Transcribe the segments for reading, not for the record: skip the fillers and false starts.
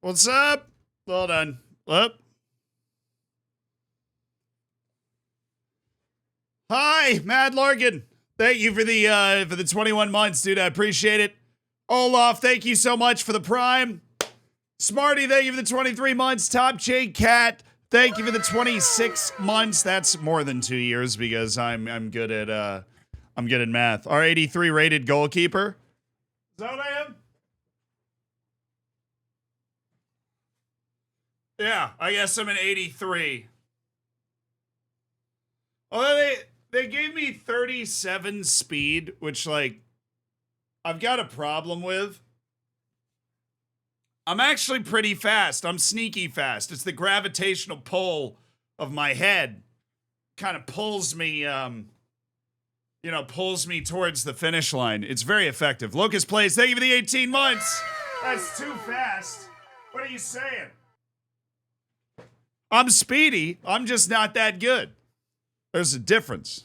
What's up? Well done. Up. Hi, Mad Larkin. Thank you for the 21 months, dude. I appreciate it. Olaf, thank you so much for the prime. Smarty, thank you for the 23 months. Top J Cat, thank you for the 26 months. That's more than 2 years because I'm good at math. Our 83 rated goalkeeper. Is that what I am? Yeah, I guess I'm an 83. Although they gave me 37 speed, which, like, I've got a problem with. I'm actually pretty fast. I'm sneaky fast. It's the gravitational pull of my head kind of pulls me, pulls me towards the finish line. It's very effective. Locust Plays, thank you for the 18 months. That's too fast. What are you saying? I'm speedy. I'm just not that good. There's a difference.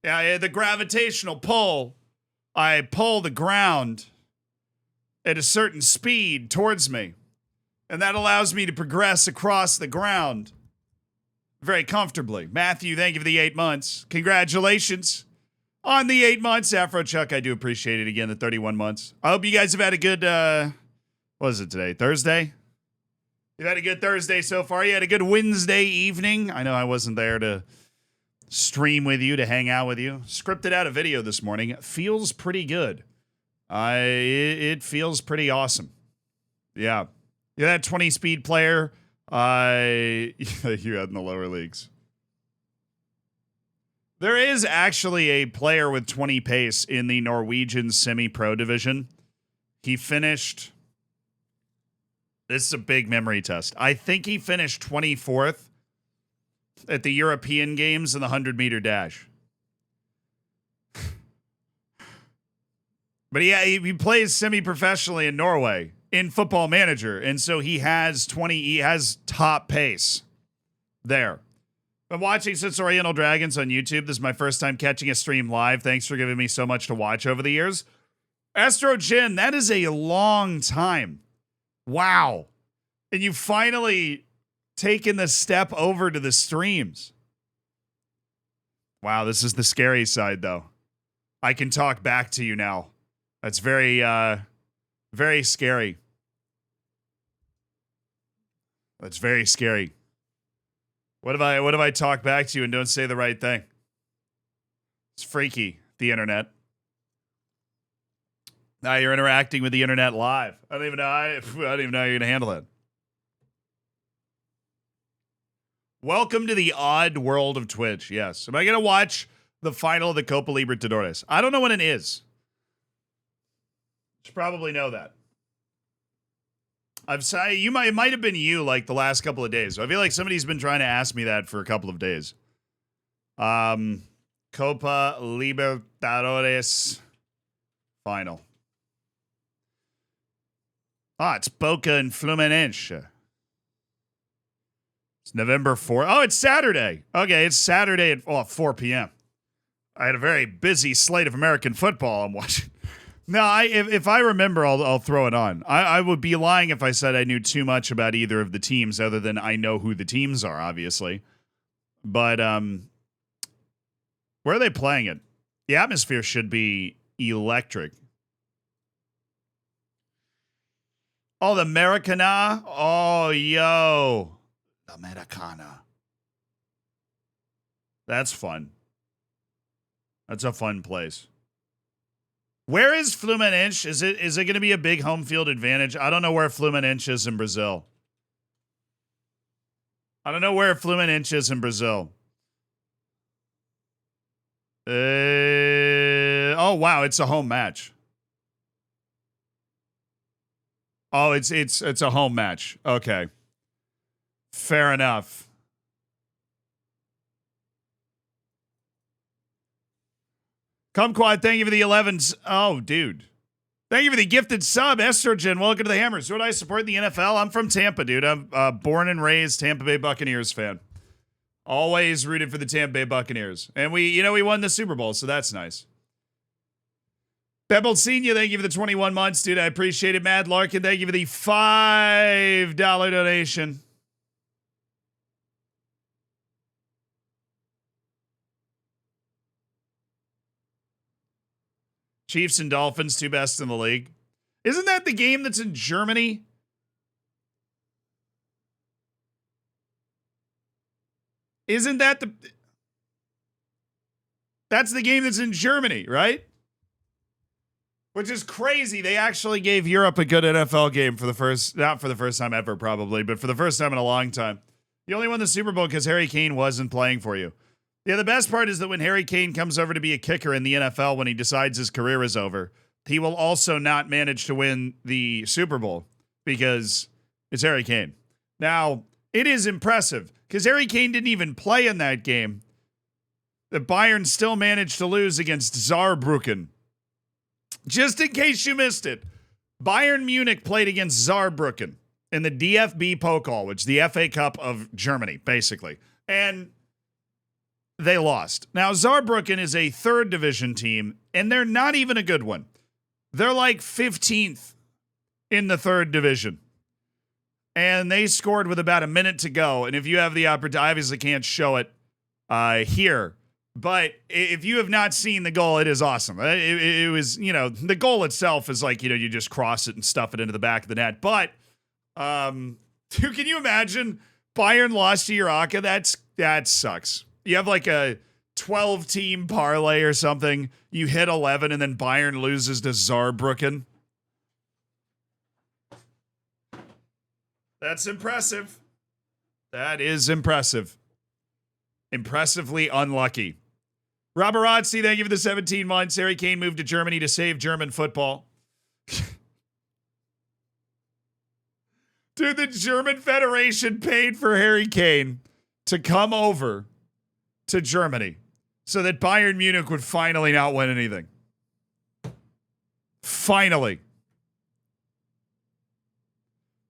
Yeah, the gravitational pull. I pull the ground at a certain speed towards me. And that allows me to progress across the ground very comfortably. Matthew, thank you for the 8 months. Congratulations on the 8 months. Afro Chuck, I do appreciate it again, the 31 months. I hope you guys have had a good, what is it today? Thursday? You've had a good Thursday so far. You had a good Wednesday evening. I know I wasn't there to stream with you, to hang out with you. Scripted out a video this morning. Feels pretty good. It feels pretty awesome. Yeah. You're that 20 speed player you had in the lower leagues. There is actually a player with 20 pace in the Norwegian semi-pro division. He finished... This is a big memory test. I think he finished 24th at the European Games in the 100-meter dash. But yeah, he plays semi-professionally in Norway in Football Manager, and so he has top pace there. Been watching since Oriental Dragons on YouTube. This is my first time catching a stream live. Thanks for giving me so much to watch over the years. Astro Jin, that is a long time. Wow. And you finally taken the step over to the streams. Wow, this is the scary side, though. I can talk back to you now. That's very, very scary. That's very scary. What if I talk back to you and don't say the right thing? It's freaky, the internet. Now you're interacting with the internet live. I don't even know how you're gonna handle it. Welcome to the odd world of Twitch. Yes. Am I gonna watch the final of the Copa Libertadores? I don't know when it is. Should probably know that. It might have been you like the last couple of days. I feel like somebody's been trying to ask me that for a couple of days. Copa Libertadores final. It's Boca and Fluminense. It's November 4th. Oh, it's Saturday. Okay, it's Saturday at 4 p.m. I had a very busy slate of American football I'm watching. No, if I remember, I'll throw it on. I would be lying if I said I knew too much about either of the teams, other than I know who the teams are, obviously. But where are they playing it? The atmosphere should be electric. Oh, the Americana. Oh, yo. The Americana. That's fun. That's a fun place. Where is Fluminense? Is it going to be a big home field advantage? I don't know where Fluminense is in Brazil. Oh, wow. It's a home match. Oh, it's a home match. Okay. Fair enough. Kumquad, thank you for the 11s. Oh, dude. Thank you for the gifted sub, Estrogen. Welcome to the Hammers. Would I support the NFL? I'm from Tampa, dude. I'm born and raised Tampa Bay Buccaneers fan. Always rooted for the Tampa Bay Buccaneers. And we won the Super Bowl, so that's nice. Pebble Senior, thank you for the 21 months, dude. I appreciate it. Mad Larkin, thank you for the $5 donation. Chiefs and Dolphins, two best in the league. Isn't that the game that's in Germany? Isn't that the... That's the game that's in Germany, right? Which is crazy. They actually gave Europe a good NFL game for the first, not for the first time ever probably, but for the first time in a long time. You only won the Super Bowl because Harry Kane wasn't playing for you. Yeah, the best part is that when Harry Kane comes over to be a kicker in the NFL when he decides his career is over, he will also not manage to win the Super Bowl because it's Harry Kane. Now, it is impressive because Harry Kane didn't even play in that game. The Bayern still managed to lose against Saarbrücken. Just in case you missed it, Bayern Munich played against Saarbrücken in the DFB Pokal, which is the FA Cup of Germany, basically. And they lost. Now, Saarbrücken is a third division team, and they're not even a good one. They're like 15th in the third division. And they scored with about a minute to go. And if you have the opportunity, I obviously can't show it here. But if you have not seen the goal, it is awesome. It was, the goal itself is like, you just cross it and stuff it into the back of the net. But, dude, can you imagine Bayern lost to Uraka? That sucks. You have like a 12-team parlay or something. You hit 11 and then Bayern loses to Saarbrücken. That's impressive. That is impressive. Impressively unlucky. Roberozzi, thank you for the 17 months. Harry Kane moved to Germany to save German football. Dude, the German Federation paid for Harry Kane to come over to Germany so that Bayern Munich would finally not win anything. Finally.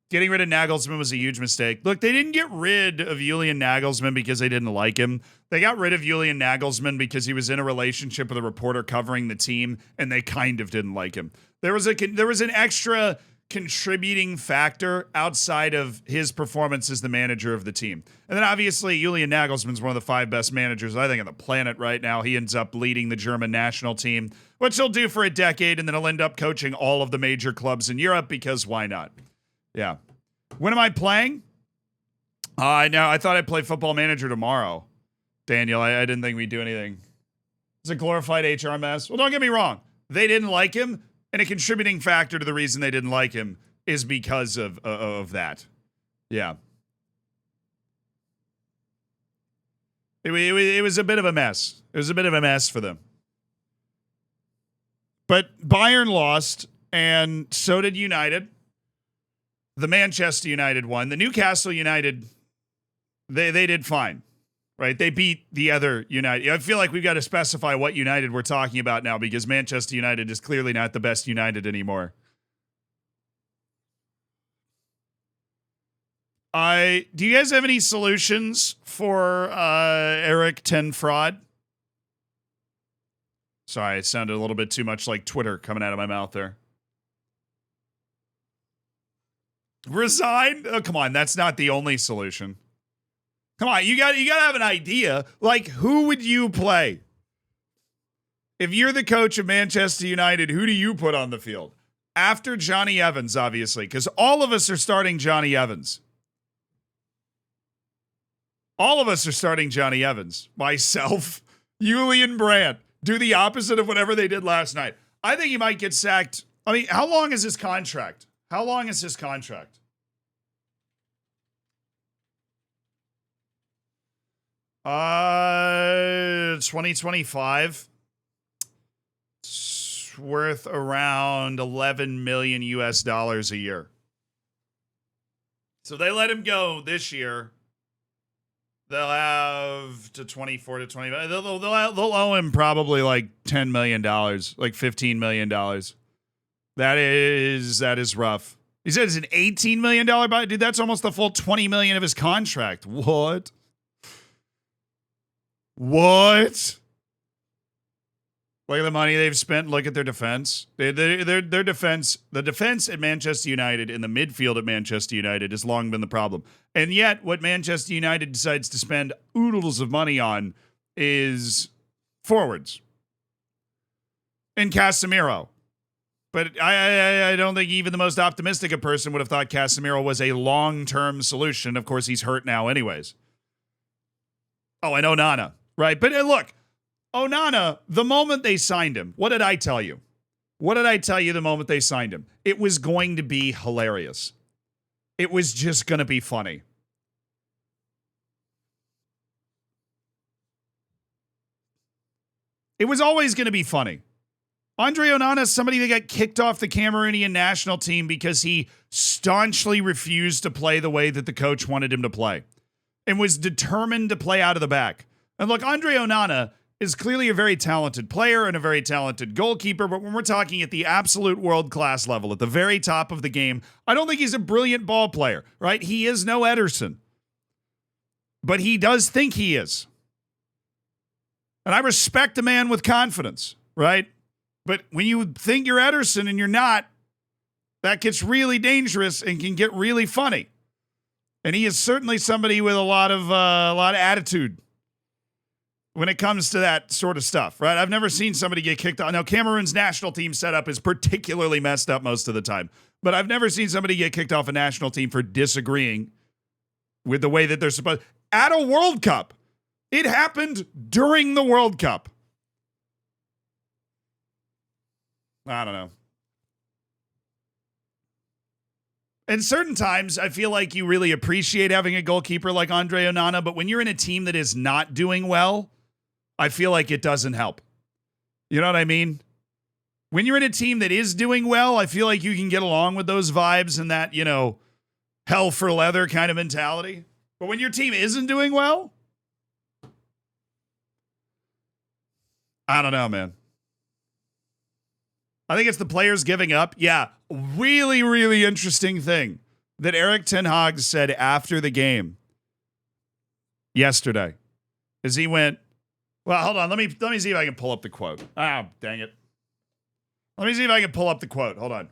Getting rid of Nagelsmann was a huge mistake. Look, they didn't get rid of Julian Nagelsmann because they didn't like him. They got rid of Julian Nagelsmann because he was in a relationship with a reporter covering the team, and they kind of didn't like him. There was an extra contributing factor outside of his performance as the manager of the team. And then obviously Julian Nagelsmann's one of the 5 best managers, I think, on the planet right now. He ends up leading the German national team, which he'll do for a decade, and then he'll end up coaching all of the major clubs in Europe because why not? Yeah. When am I playing? I thought I'd play Football Manager tomorrow. Daniel, I didn't think we'd do anything. It's a glorified HR mess. Well, don't get me wrong. They didn't like him, and a contributing factor to the reason they didn't like him is because of that. Yeah. It was a bit of a mess. It was a bit of a mess for them. But Bayern lost, and so did United. The Manchester United won. The Newcastle United, they did fine, right? They beat the other United. I feel like we've got to specify what United we're talking about now because Manchester United is clearly not the best United anymore. Do you guys have any solutions for Eric Ten Fraud? Sorry, it sounded a little bit too much like Twitter coming out of my mouth there. Resign? Oh, come on, that's not the only solution. Come on, you got to have an idea. Like, who would you play? If you're the coach of Manchester United, who do you put on the field? After Johnny Evans, obviously, because all of us are starting Johnny Evans. All of us are starting Johnny Evans. Myself, Julian Brandt. Do the opposite of whatever they did last night. I think he might get sacked. I mean, how long is his contract? How long is his contract? 2025. It's worth around 11 million US dollars a year. So they let him go this year. They'll have to 24 to 25. They'll owe him probably like $10 million, like $15 million. That is rough. He said it's an $18 million buy. Dude, that's almost the full $20 million of his contract. What? Look at the money they've spent. Look at their defense. Their defense, the defense at Manchester United and the midfield at Manchester United has long been the problem. And yet, what Manchester United decides to spend oodles of money on is forwards and Casemiro. But I don't think even the most optimistic a person would have thought Casemiro was a long-term solution. Of course, he's hurt now anyways. Oh, and Onana, right? But look, Onana, the moment they signed him, what did I tell you? What did I tell you the moment they signed him? It was going to be hilarious. It was just going to be funny. It was always going to be funny. Andre Onana is somebody that got kicked off the Cameroonian national team because he staunchly refused to play the way that the coach wanted him to play and was determined to play out of the back. And look, Andre Onana is clearly a very talented player and a very talented goalkeeper, but when we're talking at the absolute world-class level, at the very top of the game, I don't think he's a brilliant ball player, right? He is no Ederson, but he does think he is. And I respect a man with confidence, right? But when you think you're Ederson and you're not, that gets really dangerous and can get really funny. And he is certainly somebody with a lot of attitude when it comes to that sort of stuff, right? I've never seen somebody get kicked off. Now, Cameroon's national team setup is particularly messed up most of the time, but I've never seen somebody get kicked off a national team for disagreeing with the way that they're supposed at a World Cup. It happened during the World Cup. I don't know. And certain times, I feel like you really appreciate having a goalkeeper like Andre Onana, but when you're in a team that is not doing well, I feel like it doesn't help. You know what I mean? When you're in a team that is doing well, I feel like you can get along with those vibes and that, you know, hell for leather kind of mentality. But when your team isn't doing well, I don't know, man. I think it's the players giving up. Yeah, really, really interesting thing that Erik ten Hag said after the game yesterday is he went, well, hold on. Let me see if I can pull up the quote. Ah, dang it. Let me see if I can pull up the quote. Hold on.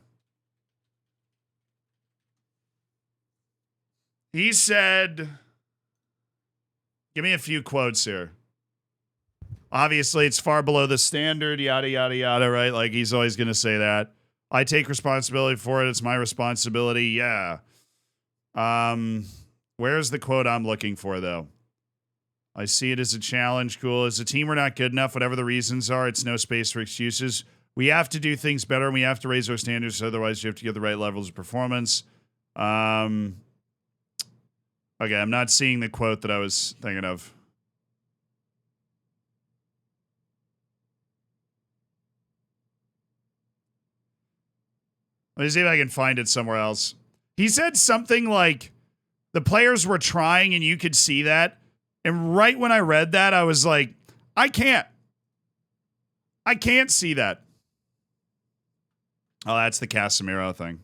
He said, give me a few quotes here. Obviously, it's far below the standard, yada, yada, yada, right? Like, he's always going to say that. I take responsibility for it. It's my responsibility. Yeah. Where's the quote I'm looking for, though? I see it as a challenge. Cool. As a team, we're not good enough. Whatever the reasons are, it's no space for excuses. We have to do things better, and we have to raise our standards. Otherwise, you have to get the right levels of performance. Okay, I'm not seeing the quote that I was thinking of. Let me see if I can find it somewhere else. He said something like the players were trying and you could see that. And right when I read that, I was like, I can't see that. Oh, that's the Casemiro thing.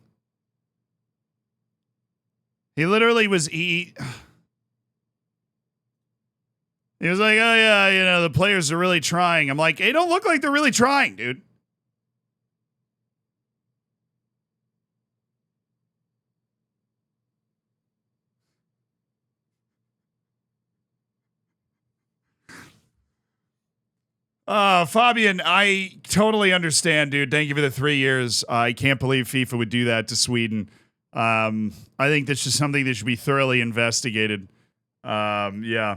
He literally was, he was like, oh yeah, you know, the players are really trying. I'm like, they don't look like they're really trying, dude. Fabian, I totally understand, dude. Thank you for the 3 years. I can't believe FIFA would do that to Sweden. I think this is something that should be thoroughly investigated. Yeah.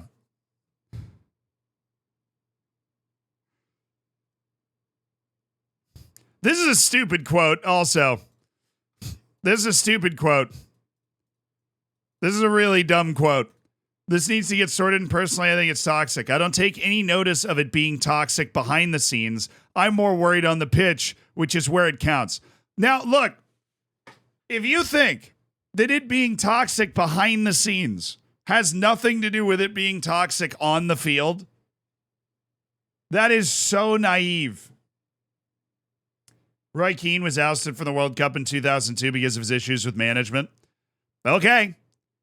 This is a stupid quote, also. This is a stupid quote. This is a really dumb quote. This needs to get sorted, and personally, I think it's toxic. I don't take any notice of it being toxic behind the scenes. I'm more worried on the pitch, which is where it counts. Now, look, if you think that it being toxic behind the scenes has nothing to do with it being toxic on the field, that is so naive. Roy Keane was ousted from the World Cup in 2002 because of his issues with management. Okay.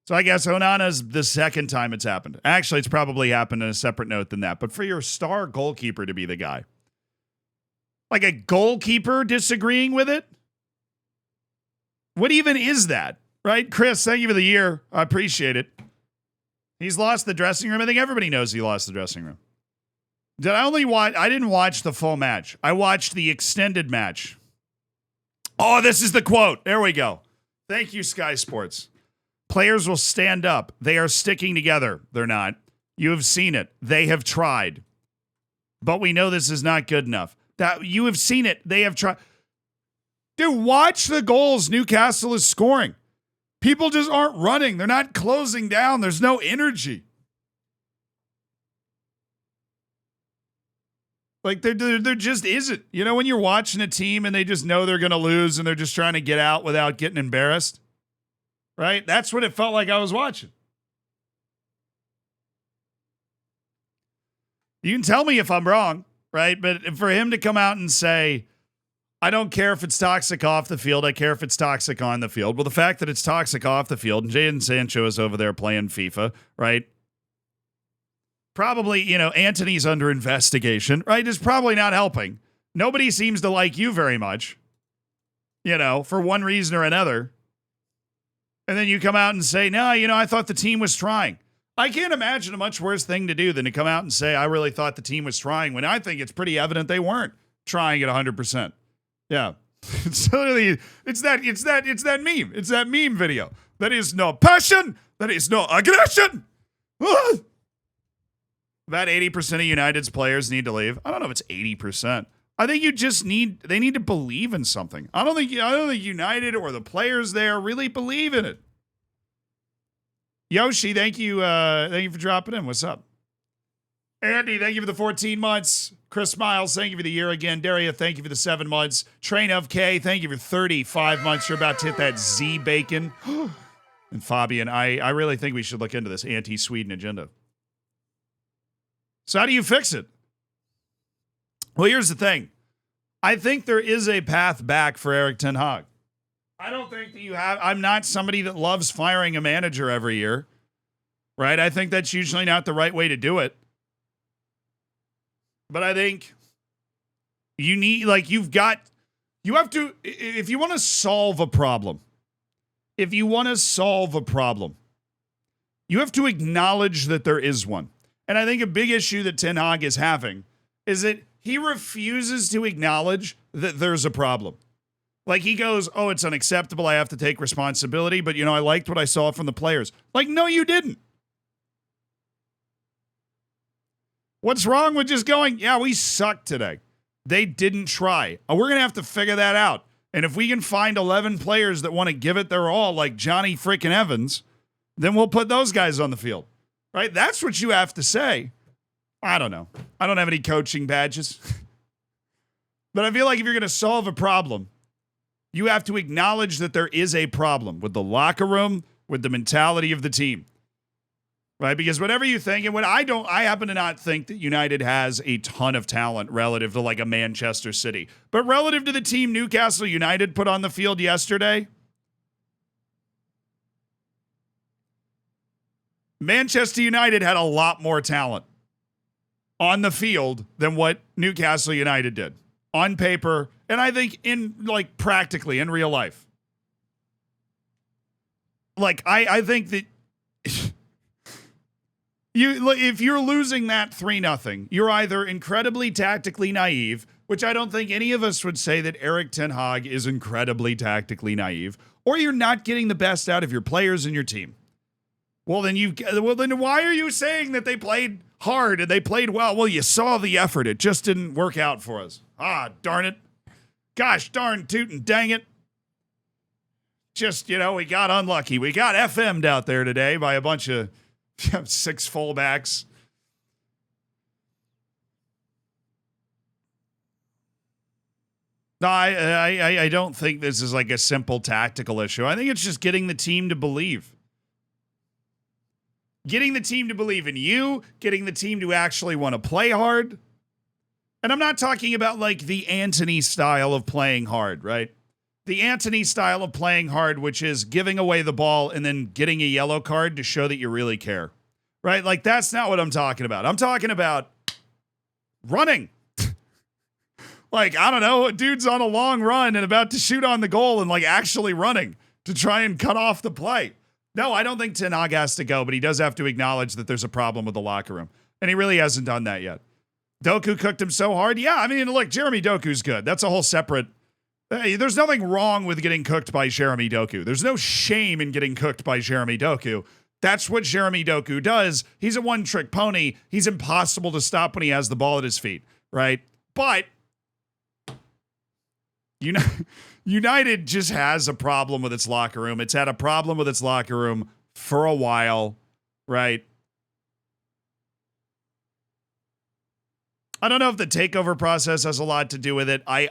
So I guess Onana's the second time it's happened. Actually, it's probably happened in a separate note than that. But for your star goalkeeper to be the guy Like a goalkeeper disagreeing with it? What even is that? Right? Chris, thank you for the year. I appreciate it. He's lost the dressing room. I think everybody knows he lost the dressing room. I didn't watch the full match. I watched the extended match. Oh, this is the quote. There we go. Thank you, Sky Sports. Players will stand up. They are sticking together. They're not. You have seen it. They have tried. But we know this is not good enough. That you have seen it. They have tried. Dude, watch the goals Newcastle is scoring. People just aren't running. They're not closing down. There's no energy. Like, there just isn't. You know, when you're watching a team and they just know they're going to lose and they're just trying to get out without getting embarrassed, right? That's what it felt like I was watching. You can tell me if I'm wrong, right? But for him to come out and say, I don't care if it's toxic off the field, I care if it's toxic on the field. Well, the fact that it's toxic off the field, and Jadon Sancho is over there playing FIFA, right? Probably, you know, Anthony's under investigation, right? Is probably not helping. Nobody seems to like you very much, you know, for one reason or another. And then you come out and say, no, you know, I thought the team was trying. I can't imagine a much worse thing to do than to come out and say, I really thought the team was trying, when I think it's pretty evident they weren't trying at 100%. Yeah. It's literally, it's that meme. It's that meme video. That is no passion. That is no aggression. About 80% of United's players need to leave. I don't know if it's 80%. I think they need to believe in something. I don't think United or the players there really believe in it. Yoshi, thank you for dropping in. What's up? Andy, thank you for the 14 months. Chris Miles, thank you for the year again. Daria, thank you for the 7 months. Train of K, thank you for 35 months. You're about to hit that Z bacon. And Fabian, I really think we should look into this anti-Sweden agenda. So how do you fix it? Well, here's the thing. I think there is a path back for Erik ten Hag. I don't think that I'm not somebody that loves firing a manager every year, right? I think that's usually not the right way to do it. But I think you need, like, you have to, if you want to solve a problem, you have to acknowledge that there is one. And I think a big issue that Ten Hag is having is that he refuses to acknowledge that there's a problem. Like, he goes, oh, it's unacceptable, I have to take responsibility, but, you know, I liked what I saw from the players. Like, no, you didn't. What's wrong with just going, yeah, we sucked today. They didn't try. We're going to have to figure that out. And if we can find 11 players that want to give it their all, like Johnny freaking Evans, then we'll put those guys on the field. Right? That's what you have to say. I don't know. I don't have any coaching badges. But I feel like if you're going to solve a problem, you have to acknowledge that there is a problem with the locker room, with the mentality of the team. Right? Because whatever you think, and I happen to not think that United has a ton of talent relative to like a Manchester City. But relative to the team Newcastle United put on the field yesterday, Manchester United had a lot more talent on the field than what Newcastle United did on paper, and I think in, like, practically in real life. Like, I think that if you're losing that 3-0, you're either incredibly tactically naive, which I don't think any of us would say that Erik ten Hag is incredibly tactically naive, or you're not getting the best out of your players and your team. Well, then why are you saying that they played hard and they played well? Well, you saw the effort. It just didn't work out for us. Ah, darn it. Gosh darn tootin' dang it. Just, you know, we got unlucky. We got FM'd out there today by a bunch of 6 fullbacks. No, I don't think this is like a simple tactical issue. I think it's just getting the team to believe. Getting the team to believe in you, getting the team to actually want to play hard. And I'm not talking about like the Antony style of playing hard, right? The Antony style of playing hard, which is giving away the ball and then getting a yellow card to show that you really care, right? Like, that's not what I'm talking about. I'm talking about running. Like, I don't know, a dude's on a long run and about to shoot on the goal and like actually running to try and cut off the play. No, I don't think Ten Hag has to go, but he does have to acknowledge that there's a problem with the locker room. And he really hasn't done that yet. Doku cooked him so hard. Yeah, I mean, look, Jeremy Doku's good. That's a whole separate... There's nothing wrong with getting cooked by Jeremy Doku. There's no shame in getting cooked by Jeremy Doku. That's what Jeremy Doku does. He's a one-trick pony. He's impossible to stop when he has the ball at his feet, right? But United just has a problem with its locker room. It's had a problem with its locker room for a while, right? I don't know if the takeover process has a lot to do with it. I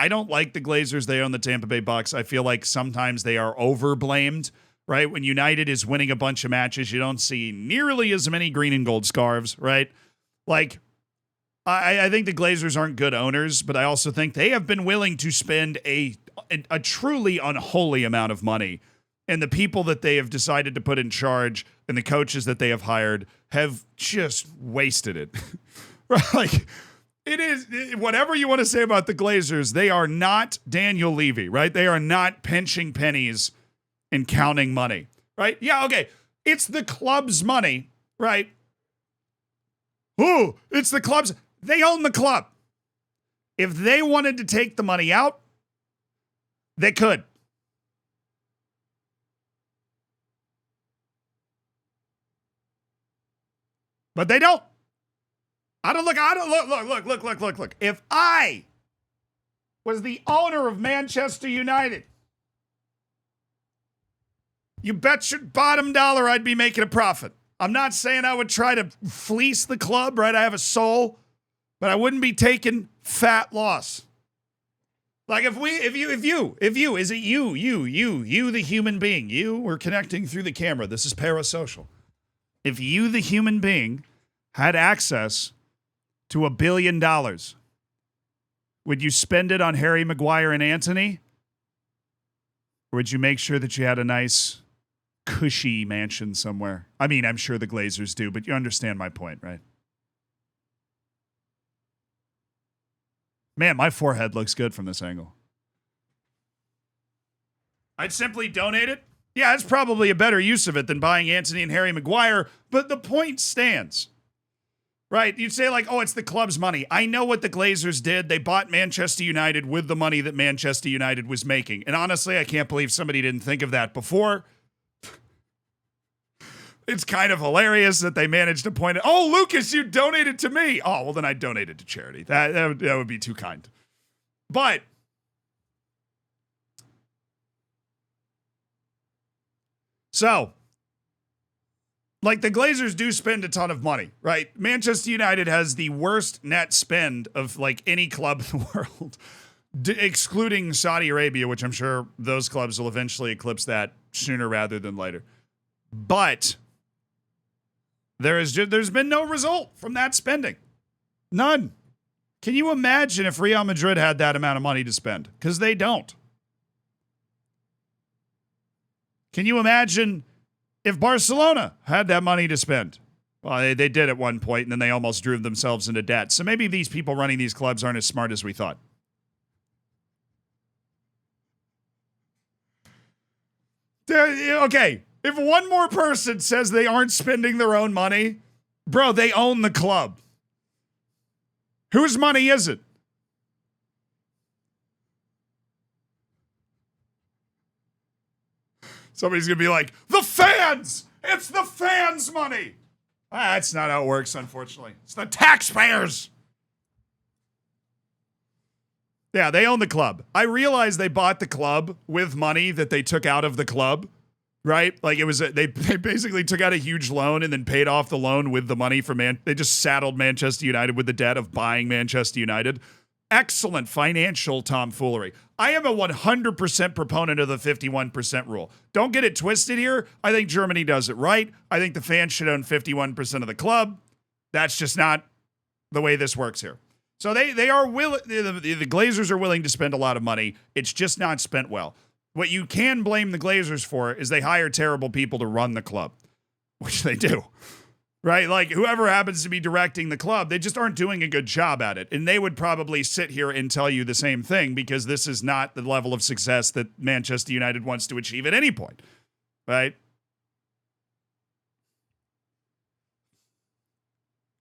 don't like the Glazers. They own the Tampa Bay Bucks. I feel like sometimes they are overblamed, right? When United is winning a bunch of matches, you don't see nearly as many green and gold scarves, right? Like, I think the Glazers aren't good owners, but I also think they have been willing to spend a truly unholy amount of money. And the people that they have decided to put in charge and the coaches that they have hired have just wasted it. Like, it is, whatever you want to say about the Glazers, they are not Daniel Levy, right? They are not pinching pennies and counting money, right? Yeah, okay. It's the club's money, right? Ooh, it's the club's. They own the club. If they wanted to take the money out, they could. But they don't. Look. If I was the owner of Manchester United, you bet your bottom dollar I'd be making a profit. I'm not saying I would try to fleece the club, right? I have a soul, but I wouldn't be taking fat loss. Like if you, is it you, the human being, we're connecting through the camera. This is parasocial. If you, the human being, had access to $1 billion, would you spend it on Harry Maguire and Antony? Or would you make sure that you had a nice, cushy mansion somewhere? I mean, I'm sure the Glazers do, but you understand my point, right? Man, my forehead looks good from this angle. I'd simply donate it. Yeah, it's probably a better use of it than buying Antony and Harry Maguire, but the point stands. Right? You'd say like, oh, it's the club's money. I know what the Glazers did. They bought Manchester United with the money that Manchester United was making. And honestly, I can't believe somebody didn't think of that before. It's kind of hilarious that they managed to point it. Oh, Lucas, you donated to me. Oh, well, then I donated to charity. That would be too kind. But so, like, the Glazers do spend a ton of money, right? Manchester United has the worst net spend of, like, any club in the world, excluding Saudi Arabia, which I'm sure those clubs will eventually eclipse that sooner rather than later. But there's been no result from that spending. None. Can you imagine if Real Madrid had that amount of money to spend? Because they don't. Can you imagine if Barcelona had that money to spend? Well, they did at one point, and then they almost drew themselves into debt. So maybe these people running these clubs aren't as smart as we thought. Okay, if one more person says they aren't spending their own money, bro, they own the club. Whose money is it? Somebody's going to be like, the fans! It's the fans' money! That's not how it works, unfortunately. It's the taxpayers! Yeah, they own the club. I realize they bought the club with money that they took out of the club, right? Like, it was, they basically took out a huge loan and then paid off the loan with the money from they just saddled Manchester United with the debt of buying Manchester United. Excellent financial tomfoolery. I am a 100% proponent of the 51% rule. Don't get it twisted here. I think Germany does it right. I think the fans should own 51% of the club. That's just not the way this works here. So they are willing, the Glazers are willing to spend a lot of money. It's just not spent well. What you can blame the Glazers for is they hire terrible people to run the club, which they do. right? Like whoever happens to be directing the club, they just aren't doing a good job at it. And they would probably sit here and tell you the same thing because this is not the level of success that Manchester United wants to achieve at any point, right?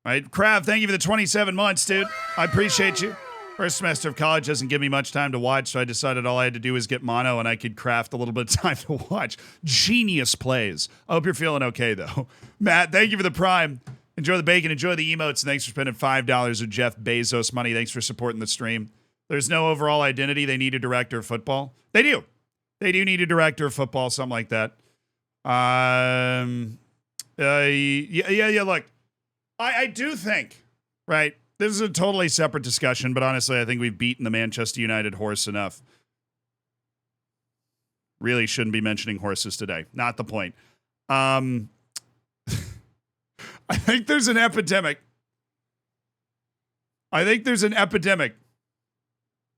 Right, Krav, thank you for the 27 months, dude. I appreciate you. First semester of college doesn't give me much time to watch, so I decided all I had to do was get mono and I could craft a little bit of time to watch. Genius plays. I hope you're feeling okay, though. Matt, thank you for the prime. Enjoy the bacon, enjoy the emotes, and thanks for spending $5 of Jeff Bezos money. Thanks for supporting the stream. There's no overall identity. They need a director of football. They do. They do need a director of football, something like that. Yeah, look. I do think, right, this is a totally separate discussion, but honestly, I think we've beaten the Manchester United horse enough. Really shouldn't be mentioning horses today. Not the point. I think there's an epidemic. I think there's an epidemic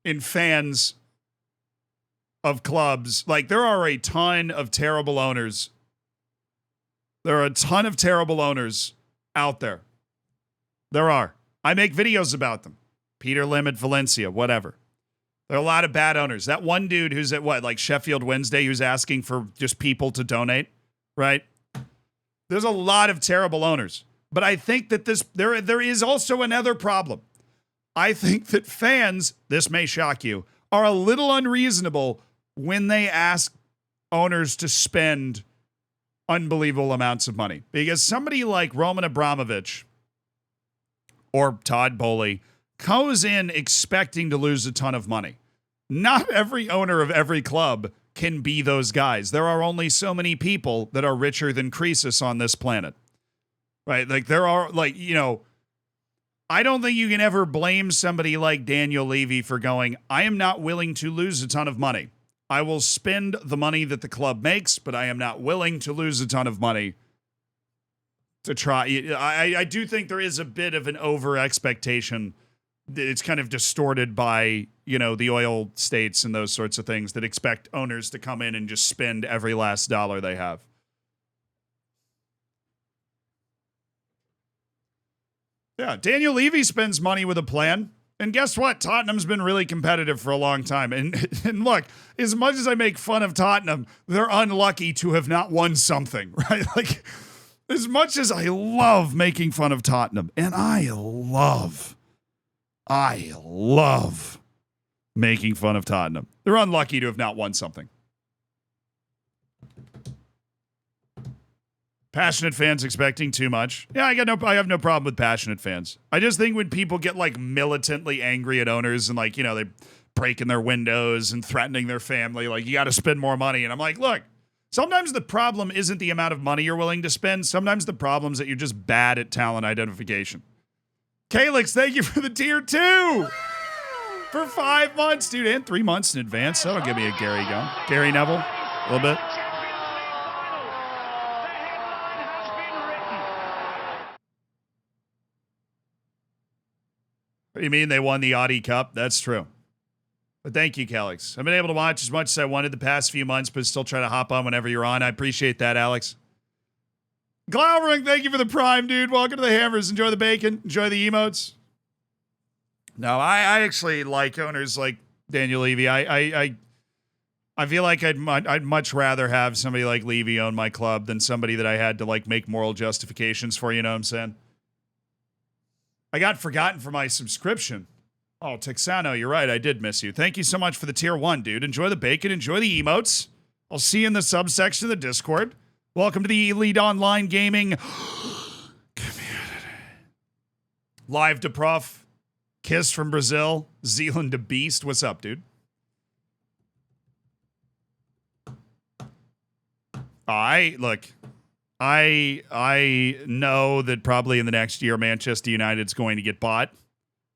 in fans of clubs. Like, there are a ton of terrible owners. There are a ton of terrible owners out there. There are. I make videos about them. Peter Lim at Valencia, whatever. There are a lot of bad owners. That one dude who's at like Sheffield Wednesday who's asking for just people to donate, right? There's a lot of terrible owners. But I think that there is also another problem. I think that fans, this may shock you, are a little unreasonable when they ask owners to spend unbelievable amounts of money. Because somebody like Roman Abramovich or Todd Bowley goes in expecting to lose a ton of money. Not every owner of every club can be those guys. There are only so many people that are richer than Croesus on this planet. Right? Like there are, like, you know, I don't think you can ever blame somebody like Daniel Levy for going, I am not willing to lose a ton of money. I will spend the money that the club makes, but I am not willing to lose a ton of money to try. I do think there is a bit of an over expectation. It's kind of distorted by, you know, the oil states and those sorts of things that expect owners to come in and just spend every last dollar they have. Yeah, Daniel Levy spends money with a plan. And guess what? Tottenham's been really competitive for a long time. And look, as much as I make fun of Tottenham, they're unlucky to have not won something, right? Like, as much as I love making fun of Tottenham, and I love making fun of Tottenham, they're unlucky to have not won something. Passionate fans expecting too much. Yeah, I have no problem with passionate fans. I just think when people get like militantly angry at owners and like, you know, they breaking their windows and threatening their family, like you got to spend more money. And I'm like, look, sometimes the problem isn't the amount of money you're willing to spend. Sometimes the problem is that you're just bad at talent identification. Calix, thank you for the tier 2 for 5 months, dude, and 3 months in advance. That'll give me a Gary go. Gary Neville, a little bit. What do you mean they won the Audi Cup? That's true. But thank you, Calix. I've been able to watch as much as I wanted the past few months, but still try to hop on whenever you're on. I appreciate that, Alex. Glowering, thank you for the prime, dude. Welcome to the Hammers. Enjoy the bacon. Enjoy the emotes. No, I actually like owners like Daniel Levy. I feel like I'd much rather have somebody like Levy own my club than somebody that I had to like make moral justifications for, you know what I'm saying? I got forgotten for my subscription. Oh, Texano, you're right. I did miss you. Thank you so much for the tier 1, dude. Enjoy the bacon. Enjoy the emotes. I'll see you in the subsection of the Discord. Welcome to the Elite Online Gaming community. Live to Prof. Kiss from Brazil. Zealand to Beast. What's up, dude? I know that probably in the next year, Manchester United's going to get bought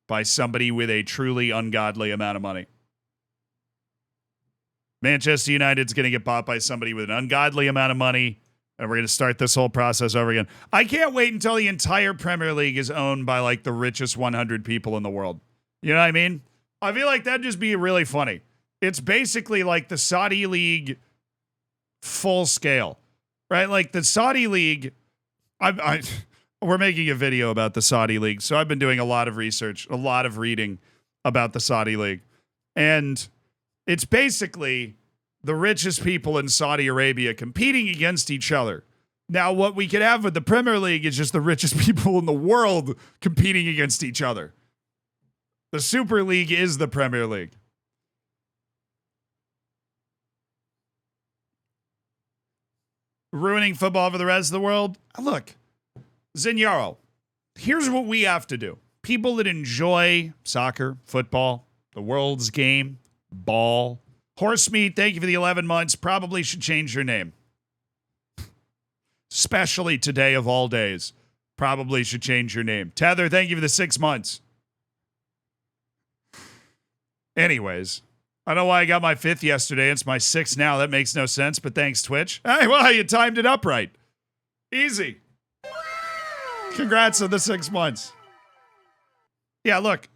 by somebody with a truly ungodly amount of money. Manchester United's going to get bought by somebody with an ungodly amount of money, and we're going to start this whole process over again. I can't wait until the entire Premier League is owned by like the richest 100 people in the world. You know what I mean? I feel like that'd just be really funny. It's basically like the Saudi League full scale. Right, like the Saudi League, we're making a video about the Saudi League. So I've been doing a lot of research, a lot of reading about the Saudi League. And it's basically the richest people in Saudi Arabia competing against each other. Now, what we could have with the Premier League is just the richest people in the world competing against each other. The Super League is the Premier League. Ruining football for the rest of the world? Look, Zinjaro, here's what we have to do. People that enjoy soccer, football, the world's game, ball, horse meat, thank you for the 11 months, probably should change your name. Especially today of all days. Probably should change your name. Tether, thank you for the 6 months. Anyways, I don't know why I got my 5th yesterday. It's my 6th now. That makes no sense, but thanks, Twitch. Hey, well, you timed it up right. Easy. Congrats on the 6 months. Yeah, look.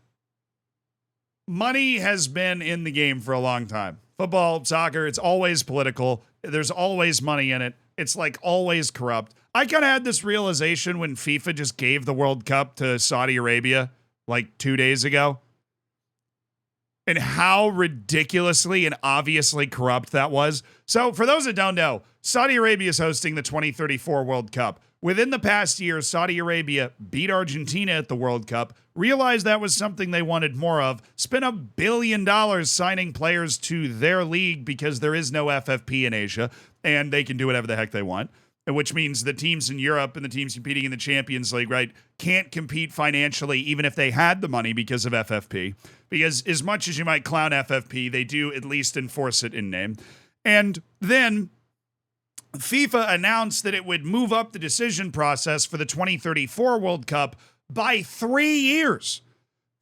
Money has been in the game for a long time. Football, soccer, it's always political. There's always money in it. It's like always corrupt. I kind of had this realization when FIFA just gave the World Cup to Saudi Arabia like 2 days ago. And how ridiculously and obviously corrupt that was. So for those that don't know, Saudi Arabia is hosting the 2034 World Cup. Within the past year, Saudi Arabia beat Argentina at the World Cup, realized that was something they wanted more of, spent $1 billion signing players to their league because there is no FFP in Asia, and they can do whatever the heck they want. Which means the teams in Europe and the teams competing in the Champions League, right, can't compete financially even if they had the money because of FFP. Because as much as you might clown FFP, they do at least enforce it in name. And then FIFA announced that it would move up the decision process for the 2034 World Cup by 3 years.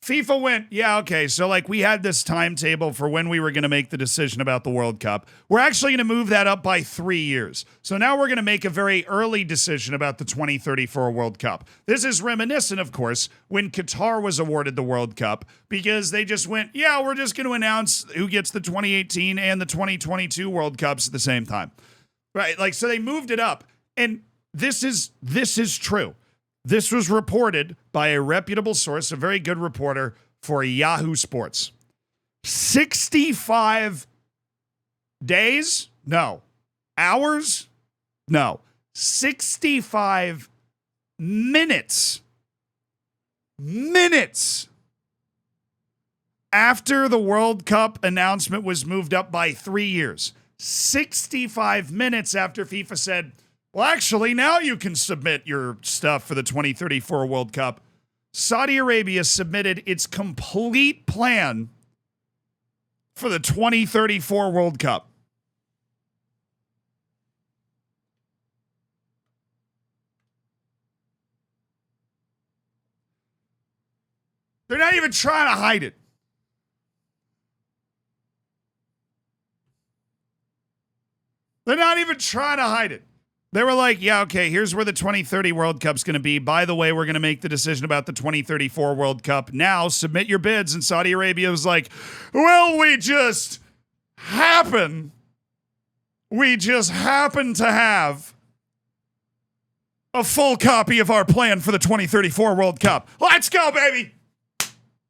FIFA went, yeah, okay, so like we had this timetable for when we were going to make the decision about the World Cup. We're actually going to move that up by 3 years. So now we're going to make a very early decision about the 2034 World Cup. This is reminiscent, of course, when Qatar was awarded the World Cup because they just went, yeah, we're just going to announce who gets the 2018 and the 2022 World Cups at the same time. Right? Like, so they moved it up. And this is true. This was reported by a reputable source, a very good reporter for Yahoo Sports. 65 days? No. Hours? No. 65 minutes. Minutes after the World Cup announcement was moved up by 3 years. 65 minutes after FIFA said, well, actually, now you can submit your stuff for the 2034 World Cup. Saudi Arabia submitted its complete plan for the 2034 World Cup. They're not even trying to hide it. They're not even trying to hide it. They were like, yeah, okay, here's where the 2030 World Cup's going to be. By the way, we're going to make the decision about the 2034 World Cup. Now, submit your bids. And Saudi Arabia was like, well, we just happen to have a full copy of our plan for the 2034 World Cup. Let's go, baby.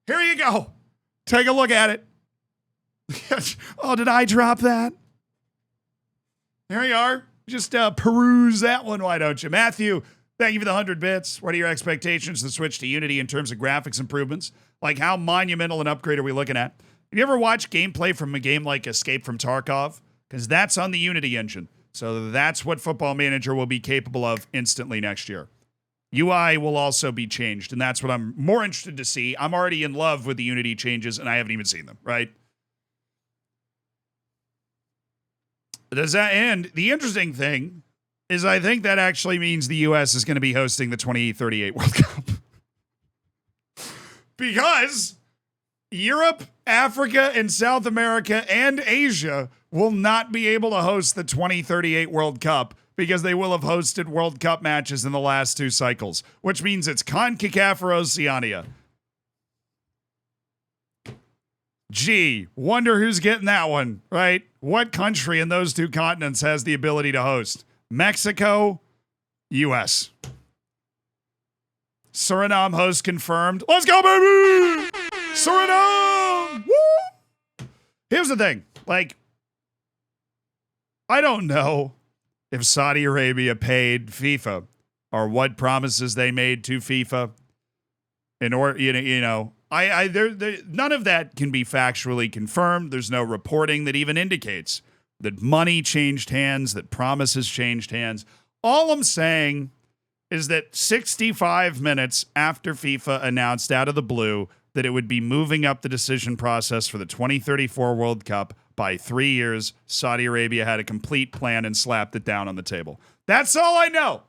Here you go. Take a look at it. Oh, did I drop that? There you are. Just peruse that one, why don't you? Matthew, thank you for the 100 bits. What are your expectations to switch to Unity in terms of graphics improvements? Like, how monumental an upgrade are we looking at? Have you ever watched gameplay from a game like Escape from Tarkov? Because that's on the Unity engine. So that's what Football Manager will be capable of instantly next year. UI will also be changed, and that's what I'm more interested to see. I'm already in love with the Unity changes, and I haven't even seen them, right? Does that end? The interesting thing is I think that actually means the U.S. is going to be hosting the 2038 World Cup. Because Europe, Africa, and South America, and Asia will not be able to host the 2038 World Cup because they will have hosted World Cup matches in the last 2 cycles, which means it's CONCACAF or Oceania. Gee, wonder who's getting that one, right? What country in those 2 continents has the ability to host? Mexico, U.S. Suriname host confirmed. Let's go, baby! Suriname! Woo! Here's the thing. Like, I don't know if Saudi Arabia paid FIFA or what promises they made to FIFA in order, none of that can be factually confirmed. There's no reporting that even indicates that money changed hands, that promises changed hands. All I'm saying is that 65 minutes after FIFA announced out of the blue that it would be moving up the decision process for the 2034 World Cup by 3 years, Saudi Arabia had a complete plan and slapped it down on the table. That's all I know.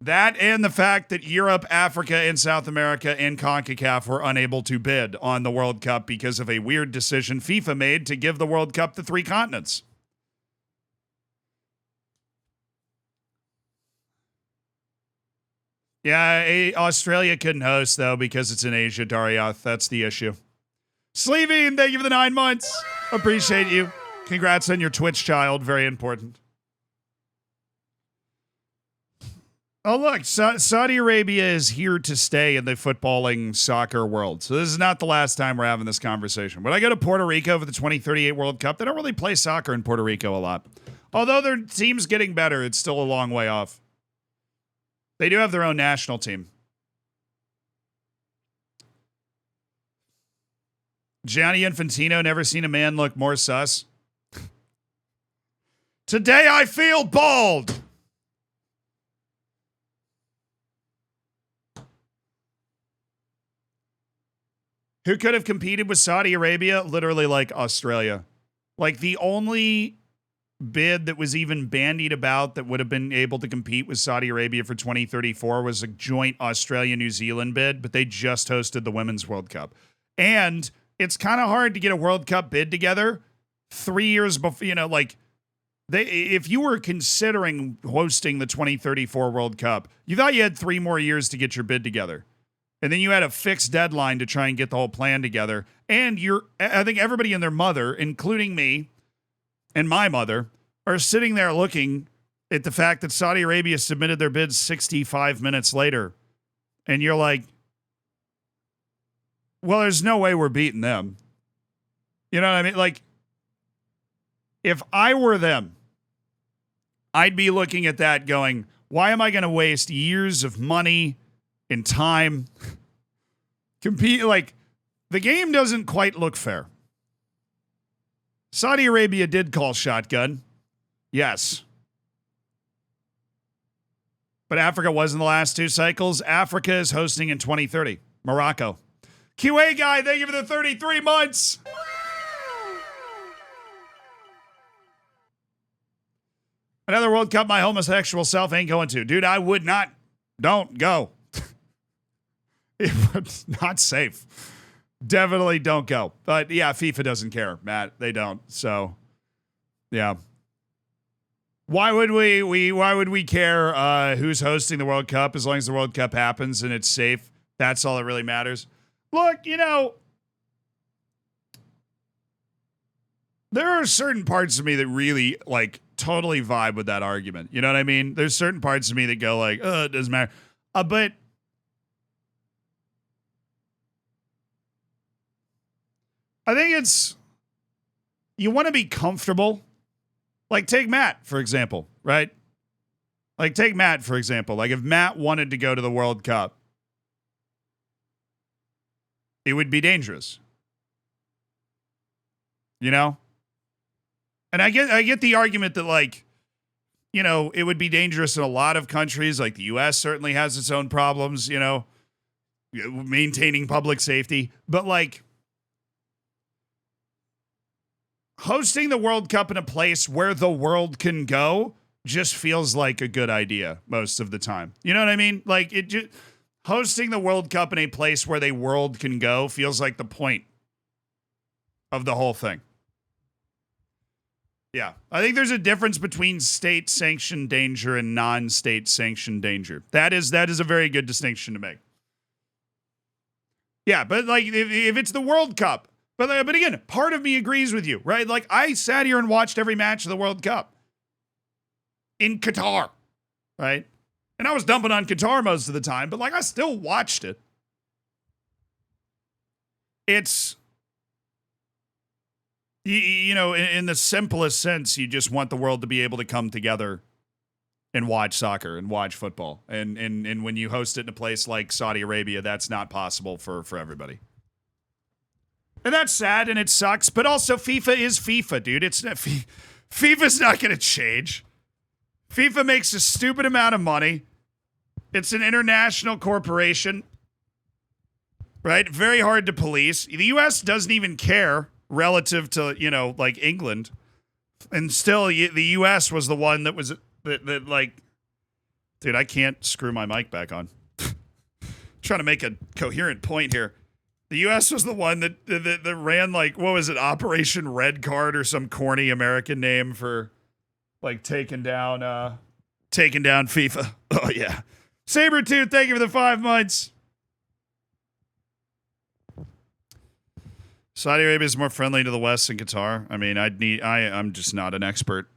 That and the fact that Europe, Africa, and South America and CONCACAF were unable to bid on the World Cup because of a weird decision FIFA made to give the World Cup to 3 continents. Yeah, Australia couldn't host, though, because it's in Asia, Darioth. That's the issue. Sleevine, thank you for the 9 months. Appreciate you. Congrats on your Twitch child. Very important. Oh, look, Saudi Arabia is here to stay in the footballing soccer world. So this is not the last time we're having this conversation. When I go to Puerto Rico for the 2038 World Cup, they don't really play soccer in Puerto Rico a lot. Although their team's getting better, it's still a long way off. They do have their own national team. Gianni Infantino, never seen a man look more sus. Today I feel bald. Who could have competed with Saudi Arabia? Literally like Australia. Like the only bid that was even bandied about that would have been able to compete with Saudi Arabia for 2034 was a joint Australia-New Zealand bid, but they just hosted the Women's World Cup. And it's kind of hard to get a World Cup bid together 3 years before, if you were considering hosting the 2034 World Cup, you thought you had 3 more years to get your bid together. And then you had a fixed deadline to try and get the whole plan together. And I think everybody and their mother, including me and my mother, are sitting there looking at the fact that Saudi Arabia submitted their bids 65 minutes later. And you're like, well, there's no way we're beating them. You know what I mean? Like, if I were them, I'd be looking at that going, why am I going to waste years of money and time compete? Like, the game doesn't quite look fair. Saudi Arabia did call shotgun. Yes. But Africa was in the last 2 cycles. Africa is hosting in 2030. Morocco. QA guy, thank you for the 33 months. Another World Cup my homosexual self ain't going to. Dude, I would not. Don't go. It's not safe. Definitely don't go. But yeah, FIFA doesn't care, Matt. They don't. So, yeah. Why would we care who's hosting the World Cup as long as the World Cup happens and it's safe? That's all that really matters. Look, there are certain parts of me that really totally vibe with that argument. You know what I mean? There's certain parts of me that go it doesn't matter. But I think you want to be comfortable. Like, take Matt, for example, right? Like, take Matt, for example. Like, if Matt wanted to go to the World Cup, it would be dangerous. You know? And I get the argument that, it would be dangerous in a lot of countries. Like, the U.S. certainly has its own problems, maintaining public safety. But, hosting the World Cup in a place where the world can go just feels like a good idea most of the time. You know what I mean? Hosting the World Cup in a place where the world can go feels like the point of the whole thing. Yeah. I think there's a difference between state-sanctioned danger and non-state sanctioned danger. That is a very good distinction to make. Yeah, but if it's the World Cup, but again, part of me agrees with you, right? I sat here and watched every match of the World Cup in Qatar, right? And I was dumping on Qatar most of the time, but like I still watched it. It's, you know, in the simplest sense, you just want the world to be able to come together and watch soccer and watch football. And when you host it in a place like Saudi Arabia, that's not possible for everybody. And that's sad and it sucks, but also FIFA is FIFA, dude. It's not, FIFA's not going to change. FIFA makes a stupid amount of money. It's an international corporation, right? Very hard to police. The U.S. doesn't even care relative to, you know, like England. And still, the U.S. was the one that was, that like, dude, I can't screw my mic back on. Trying to make a coherent point here. The U.S. was the one that ran, like, what was it, Operation Red Card or some corny American name for, like, taking down FIFA. Oh, yeah. Sabretooth, thank you for the 5 months. Saudi Arabia is more friendly to the West than Qatar. I mean, I'm just not an expert.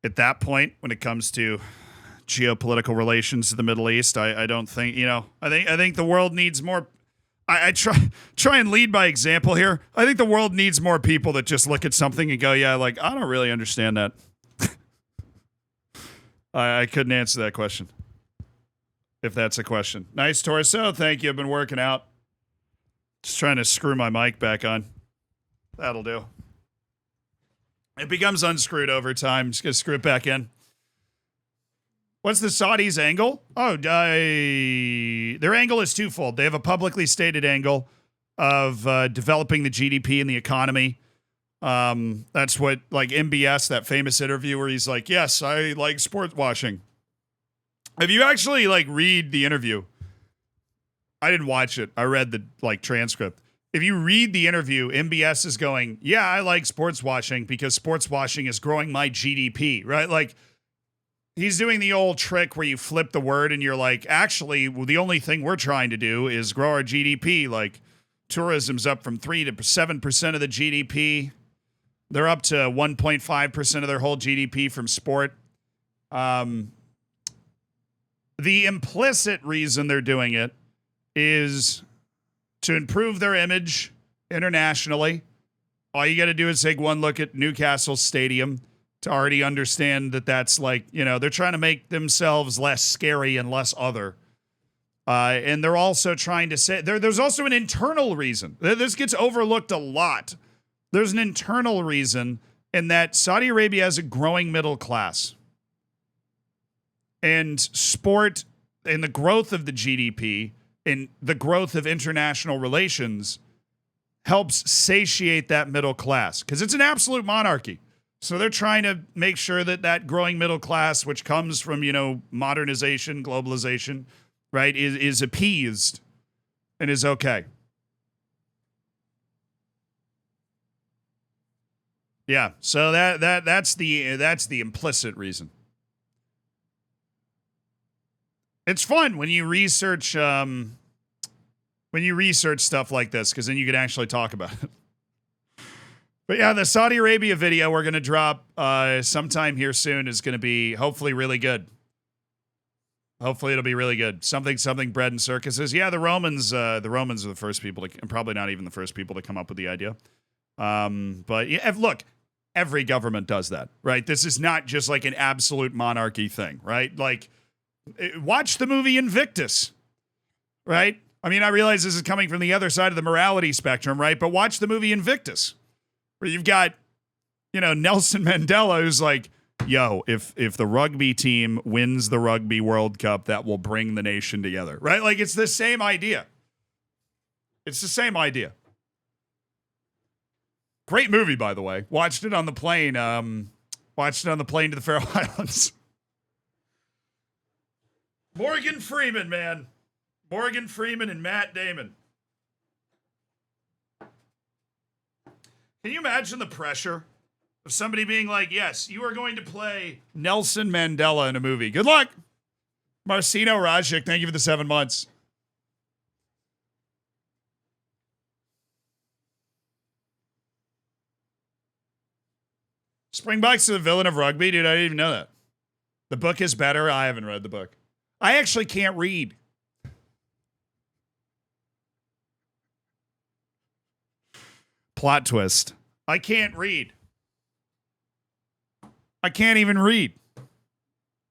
At that point, when it comes to geopolitical relations to the Middle East, I don't think, you know, I think the world needs more. I try and lead by example here. I think the world needs more people that just look at something and go, yeah, like, I don't really understand that. I couldn't answer that question. If that's a question. Nice torso. Thank you. I've been working out. Just trying to screw my mic back on. That'll do. It becomes unscrewed over time. Just gonna screw it back in. What's the Saudis' angle? Oh, their angle is twofold. They have a publicly stated angle of developing the GDP and the economy. That's what, like, MBS, that famous interview where he's like, yes, I like sports washing. If you actually, like, read the interview, I didn't watch it. I read the, like, transcript. If you read the interview, MBS is going, yeah, I like sports washing because sports washing is growing my GDP, right? Like, he's doing the old trick where you flip the word and you're like, actually, well, the only thing we're trying to do is grow our GDP. Like, tourism's up from 3 to 7% of the GDP. They're up to 1.5% of their whole GDP from sport. The implicit reason they're doing it is to improve their image internationally. All you got to do is take one look at Newcastle Stadium to already understand that that's, like, you know, they're trying to make themselves less scary and less other. And they're also trying to say there's also an internal reason. This gets overlooked a lot. There's an internal reason in that Saudi Arabia has a growing middle class. And sport and the growth of the GDP and the growth of international relations helps satiate that middle class because it's an absolute monarchy. So they're trying to make sure that that growing middle class, which comes from, you know, modernization, globalization, right, is appeased and is okay. Yeah, so that's the implicit reason. It's fun when you research stuff like this because then you can actually talk about it. But yeah, the Saudi Arabia video we're going to drop sometime here soon is going to be hopefully really good. Hopefully it'll be really good. Something bread and circuses. Yeah, the Romans are the first people to, and probably not even the first people to come up with the idea. But yeah, look, every government does that, right? This is not just like an absolute monarchy thing, right? Like, watch the movie Invictus, right? I mean, I realize this is coming from the other side of the morality spectrum, right? But watch the movie Invictus, where you've got, you know, Nelson Mandela who's like, yo, if the rugby team wins the Rugby World Cup, that will bring the nation together, right? Like, it's the same idea. It's the same idea. Great movie, by the way. Watched it on the plane. Watched it on the plane to the Faroe Islands. Morgan Freeman, man. Morgan Freeman and Matt Damon. Can you imagine the pressure of somebody being like, yes, you are going to play Nelson Mandela in a movie. Good luck. Marcino Rajic, thank you for the 7 months. Springboks are the villain of rugby? Dude, I didn't even know that. The book is better. I haven't read the book. I actually can't read. Plot twist. I can't read. I can't even read.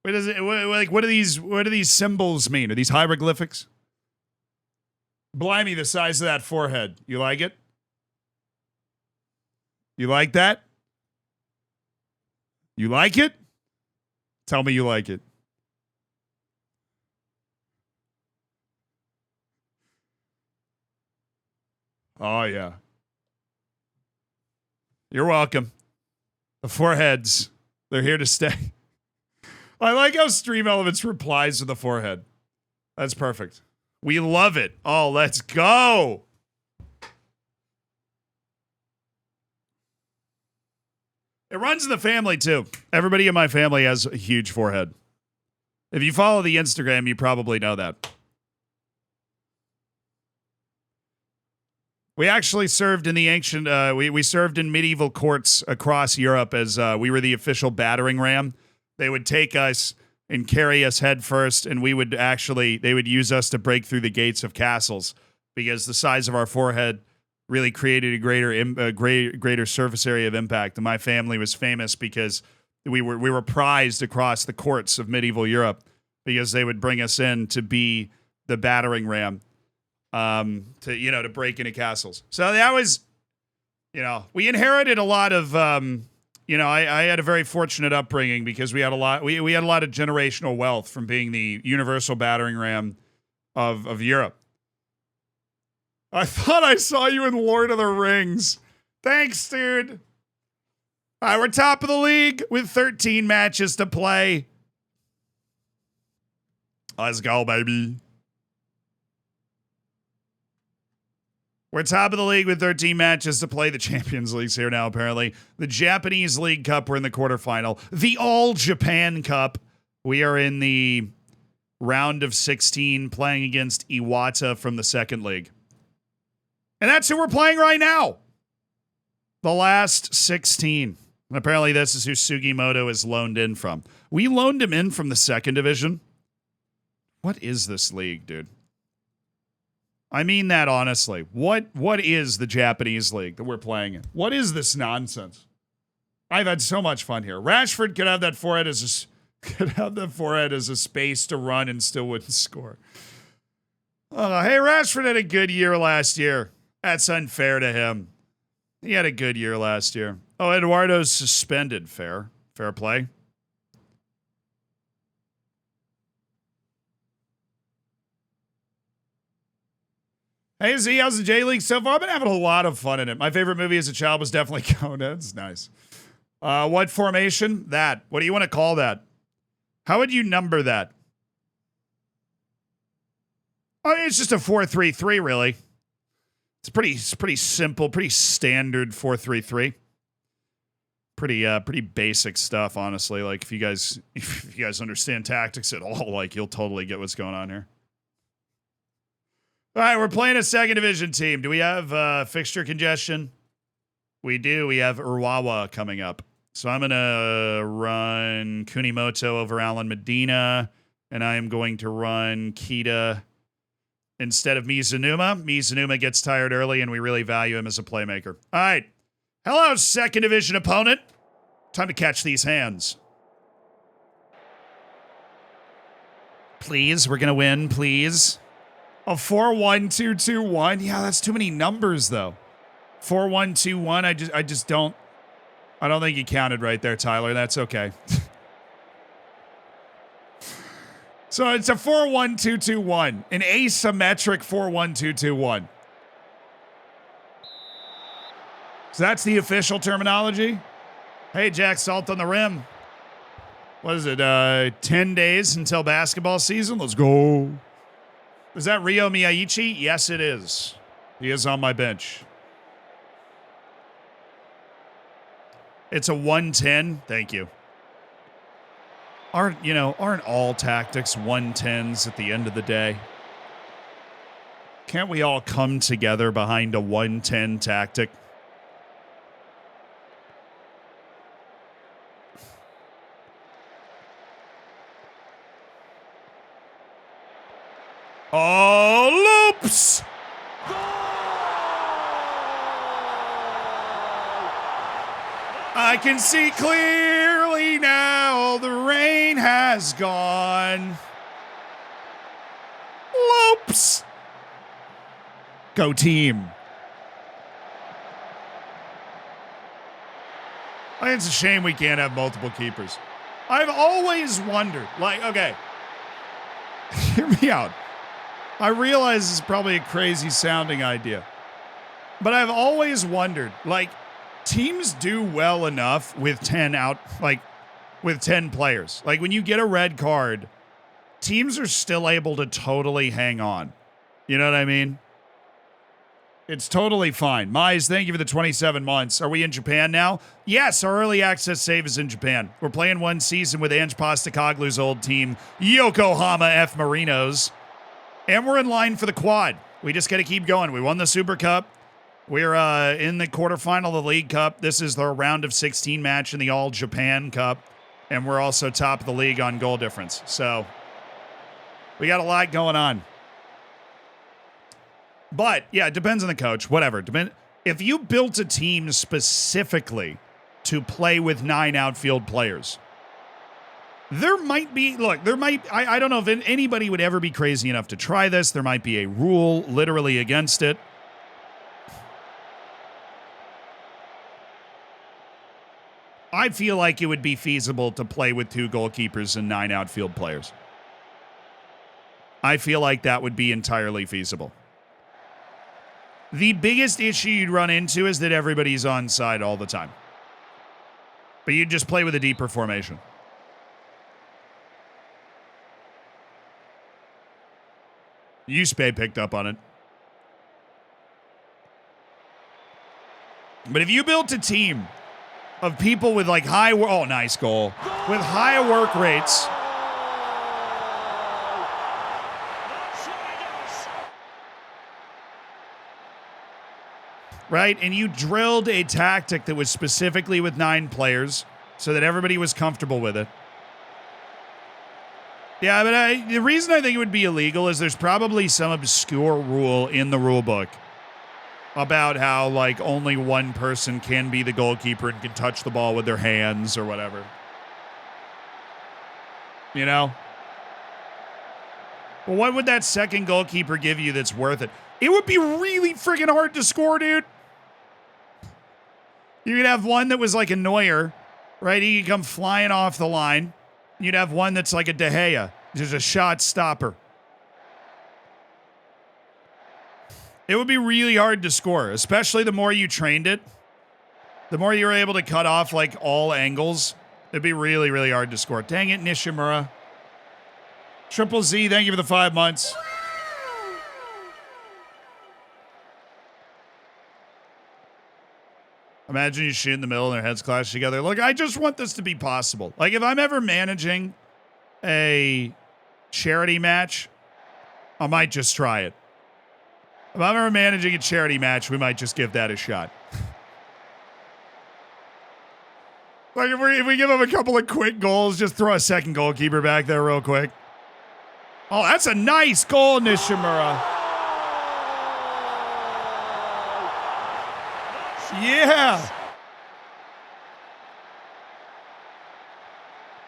What is it? What do these symbols mean? Are these hieroglyphics? Blimey, the size of that forehead. You like it? You like that? You like it? Tell me you like it. Oh, yeah. You're welcome. The foreheads, they're here to stay. I like how Stream Elements replies to the forehead. That's perfect. We love it. Oh, let's go. It runs in the family, too. Everybody in my family has a huge forehead. If you follow the Instagram, you probably know that. We actually served in the ancient, we served in medieval courts across Europe as we were the official battering ram. They would take us and carry us head first, and they would use us to break through the gates of castles because the size of our forehead really created a greater surface area of impact. And my family was famous because we were prized across the courts of medieval Europe because they would bring us in to be the battering ram. To break into castles. So that was, we inherited a lot of, I had a very fortunate upbringing because we had a lot of generational wealth from being the universal battering ram of Europe. I thought I saw you in Lord of the Rings. Thanks, dude. All right, we're top of the league with 13 matches to play. Let's go, baby. We're top of the league with 13 matches to play. The Champions League's here now, apparently. The Japanese League Cup, we're in the quarterfinal. The All Japan Cup, we are in the round of 16, playing against Iwata from the second league. And that's who we're playing right now. The last 16. And apparently this is who Sugimoto is loaned in from. We loaned him in from the second division. What is this league, dude? I mean that honestly. What is the Japanese league that we're playing in? What is this nonsense? I've had so much fun here. Rashford could have that forehead as a space to run and still wouldn't score. Hey, Rashford had a good year last year. That's unfair to him. He had a good year last year. Oh, Eduardo's suspended. Fair play. Hey, Z, how's the J League so far? I've been having a lot of fun in it. My favorite movie as a child was definitely Conan. It's nice. What formation? That. What do you want to call that? How would you number that? I mean, it's just a 4-3-3, really. It's pretty simple, pretty standard 4-3-3. Pretty basic stuff, honestly. Like if you guys understand tactics at all, like you'll totally get what's going on here. All right, we're playing a second division team. Do we have fixture congestion? We do. We have Urawa coming up. So I'm going to run Kunimoto over Alan Medina, and I am going to run Kita instead of Mizunuma. Mizunuma gets tired early, and we really value him as a playmaker. All right. Hello, second division opponent. Time to catch these hands. Please, we're going to win, please. A 4-1-2-2-1. Yeah, that's too many numbers, though. 4-1-2-1. I don't think you counted right there, Tyler. That's okay. So it's a 4-1-2-2-1. An asymmetric 4-1-2-2-1. So that's the official terminology. Hey, Jack, salt on the rim. What is it? 10 days until basketball season? Let's go. Is that Ryo Miyaichi? Yes, it is. He is on my bench. It's a 110. Thank you. Aren't all tactics 110s at the end of the day? Can't we all come together behind a 110 tactic? Oh, loops! I can see clearly now, the rain has gone. Loops! Go team. I think it's a shame we can't have multiple keepers. I've always wondered, like, okay, hear me out. I realize this is probably a crazy sounding idea, but I've always wondered, like, teams do well enough with 10 out, like, with 10 players. Like, when you get a red card, teams are still able to totally hang on. You know what I mean? It's totally fine. Mize, thank you for the 27 months. Are we in Japan now? Yes, our early access save is in Japan. We're playing one season with Ange Postecoglou's old team, Yokohama F. Marinos. And we're in line for the quad. We just got to keep going. We won the Super Cup. We're in the quarterfinal of the League Cup. This is the round of 16 match in the All Japan Cup. And we're also top of the league on goal difference. So we got a lot going on. But, yeah, it depends on the coach. Whatever. If you built a team specifically to play with 9 outfield players, there might be, I don't know if anybody would ever be crazy enough to try this. There might be a rule literally against it. I feel like it would be feasible to play with 2 goalkeepers and 9 outfield players. I feel like that would be entirely feasible. The biggest issue you'd run into is that everybody's on side all the time. But you'd just play with a deeper formation. Uspay picked up on it. But if you built a team of people with like nice goal, with high work rates, right? And you drilled a tactic that was specifically with 9 players so that everybody was comfortable with it. Yeah, but the reason I think it would be illegal is there's probably some obscure rule in the rule book about how, like, only one person can be the goalkeeper and can touch the ball with their hands or whatever. You know? Well, what would that second goalkeeper give you that's worth it? It would be really freaking hard to score, dude. You could have one that was like a Neuer, right? He could come flying off the line. You'd have one that's like a De Gea, just a shot stopper. It would be really hard to score, especially the more you trained it. The more you were able to cut off like all angles, it'd be really, really hard to score. Dang it, Nishimura. Triple Z, thank you for the 5 months. Imagine you shoot in the middle and their heads clash together. Look, I just want this to be possible. Like, if I'm ever managing a charity match, I might just try it. If I'm ever managing a charity match, we might just give that a shot. Like, if we give them a couple of quick goals, just throw a second goalkeeper back there real quick. Oh, that's a nice goal, Nishimura. Yeah.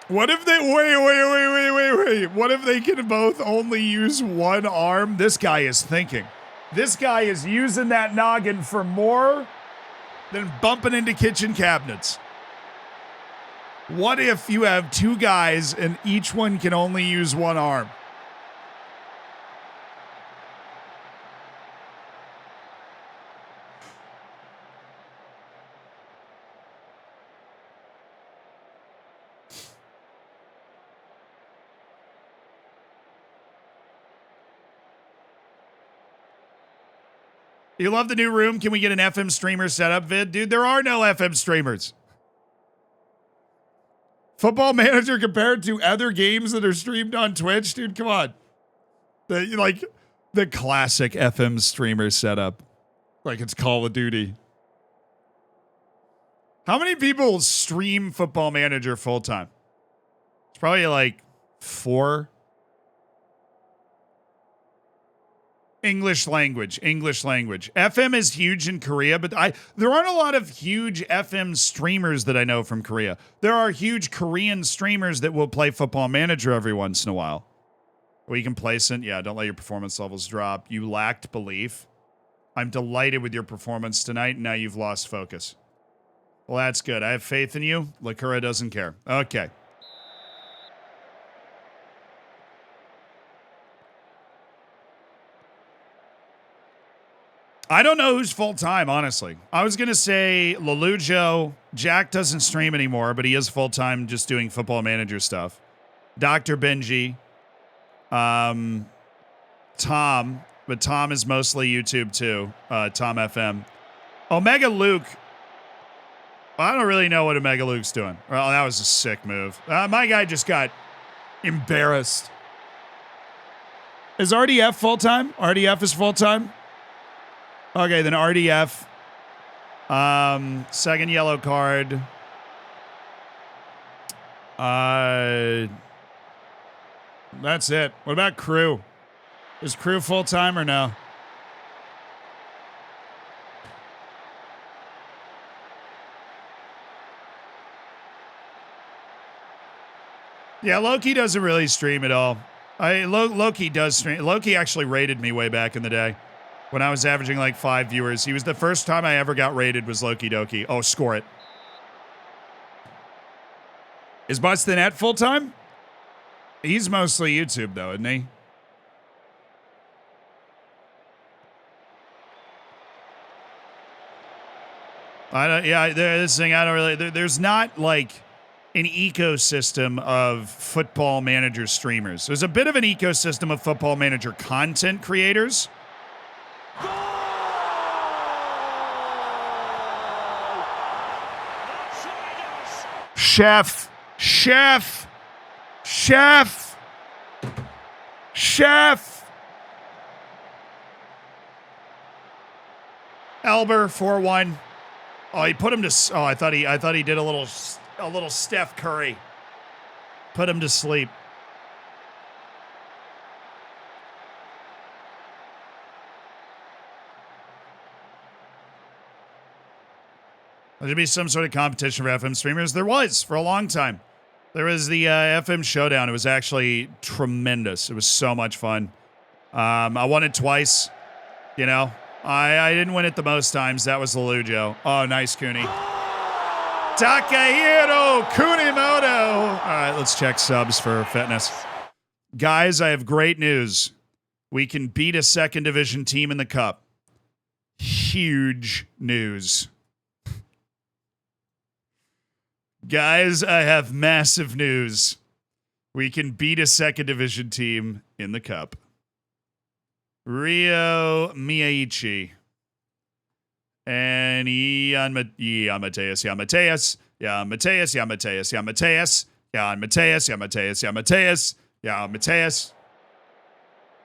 What if they wait. What if they can both only use one arm? This guy is thinking. This guy is using that noggin for more than bumping into kitchen cabinets. What if you have 2 guys and each one can only use one arm? You love the new room? Can we get an FM streamer setup vid? Dude, there are no FM streamers. Football Manager compared to other games that are streamed on Twitch? Dude, come on. The classic FM streamer setup. Like it's Call of Duty. How many people stream Football Manager full time? It's probably like 4. English language. FM is huge in Korea, but there aren't a lot of huge FM streamers that I know from Korea. There are huge Korean streamers that will play Football Manager every once in a while. Weak and complacent. Yeah, don't let your performance levels drop. You lacked belief. I'm delighted with your performance tonight. Now you've lost focus. Well, that's good. I have faith in you. Lakura doesn't care. Okay. I don't know who's full-time, honestly. I was going to say Lelujo. Jack doesn't stream anymore, but he is full-time just doing Football Manager stuff. Dr. Benji. Tom. But Tom is mostly YouTube, too. Tom FM. Omega Luke. I don't really know what Omega Luke's doing. Well, that was a sick move. My guy just got embarrassed. Is RDF full-time? RDF is full-time? Okay, then RDF. Second yellow card. That's it. What about Crew? Is Crew full-time or no? Yeah, Loki doesn't really stream at all. Loki does stream. Loki actually rated me way back in the day. When I was averaging like 5 viewers. He was the first time I ever got rated was Loki Doki. Oh, score it. Is Butts the Net full-time? He's mostly YouTube, though, isn't he? This thing, I don't really... There's not, like, an ecosystem of Football Manager streamers. There's a bit of an ecosystem of Football Manager content creators. Chef. Elber 4-1. Oh, he put him to. Oh, I thought he did a little Steph Curry. Put him to sleep. There'd be some sort of competition for FM streamers. There was for a long time. There was the FM Showdown. It was actually tremendous. It was so much fun. I won it twice. You know, I didn't win it the most times. That was Lelujo. Oh, nice, Cooney. Takahiro Kunimoto. All right, let's check subs for fitness. Guys, I have great news. We can beat a second division team in the cup. Huge news. Guys, I have massive news. We can beat a second division team in the cup. Ryo Miyaichi. And Mateus.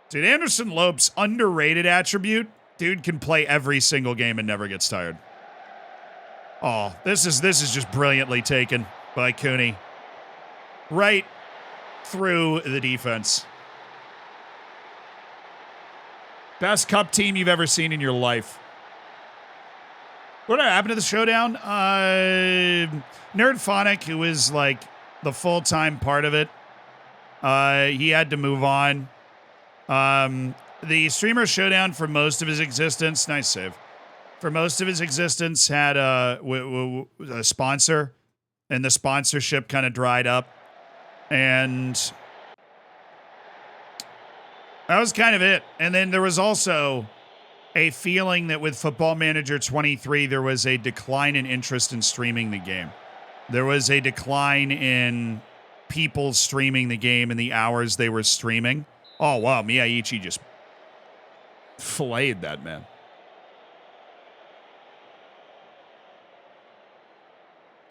Dude, Anderson Lope's underrated attribute. Dude can play every single game and never gets tired. Oh, this is just brilliantly taken by Cooney. Right through the defense. Best cup team you've ever seen in your life. What happened to the showdown? Nerdphonic, who was like the full-time part of it, he had to move on. The streamer showdown for most of his existence, nice save. For most of his existence, had a sponsor, and the sponsorship kind of dried up. And that was kind of it. And then there was also a feeling that with Football Manager 23, there was a decline in interest in streaming the game. There was a decline in people streaming the game and the hours they were streaming. Oh, wow, Miyaichi just filleted that man.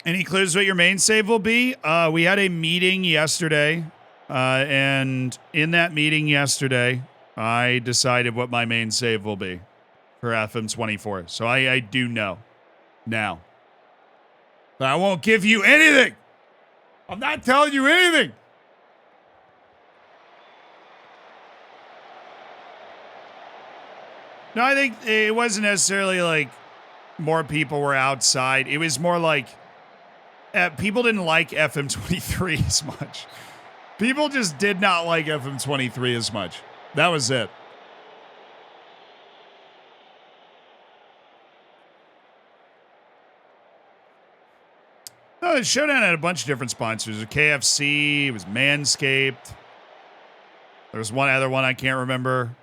Any clues what your main save will be? We had a meeting yesterday, and in that meeting yesterday, I decided what my main save will be for FM24. So I do know now. But I won't give you anything. I'm not telling you anything. No, I think it wasn't necessarily like more people were outside. It was more like people didn't like FM23 as much. People just did not like FM23 as much. That was it. No, the Showdown had a bunch of different sponsors. It was KFC, it was Manscaped. There was one other one I can't remember.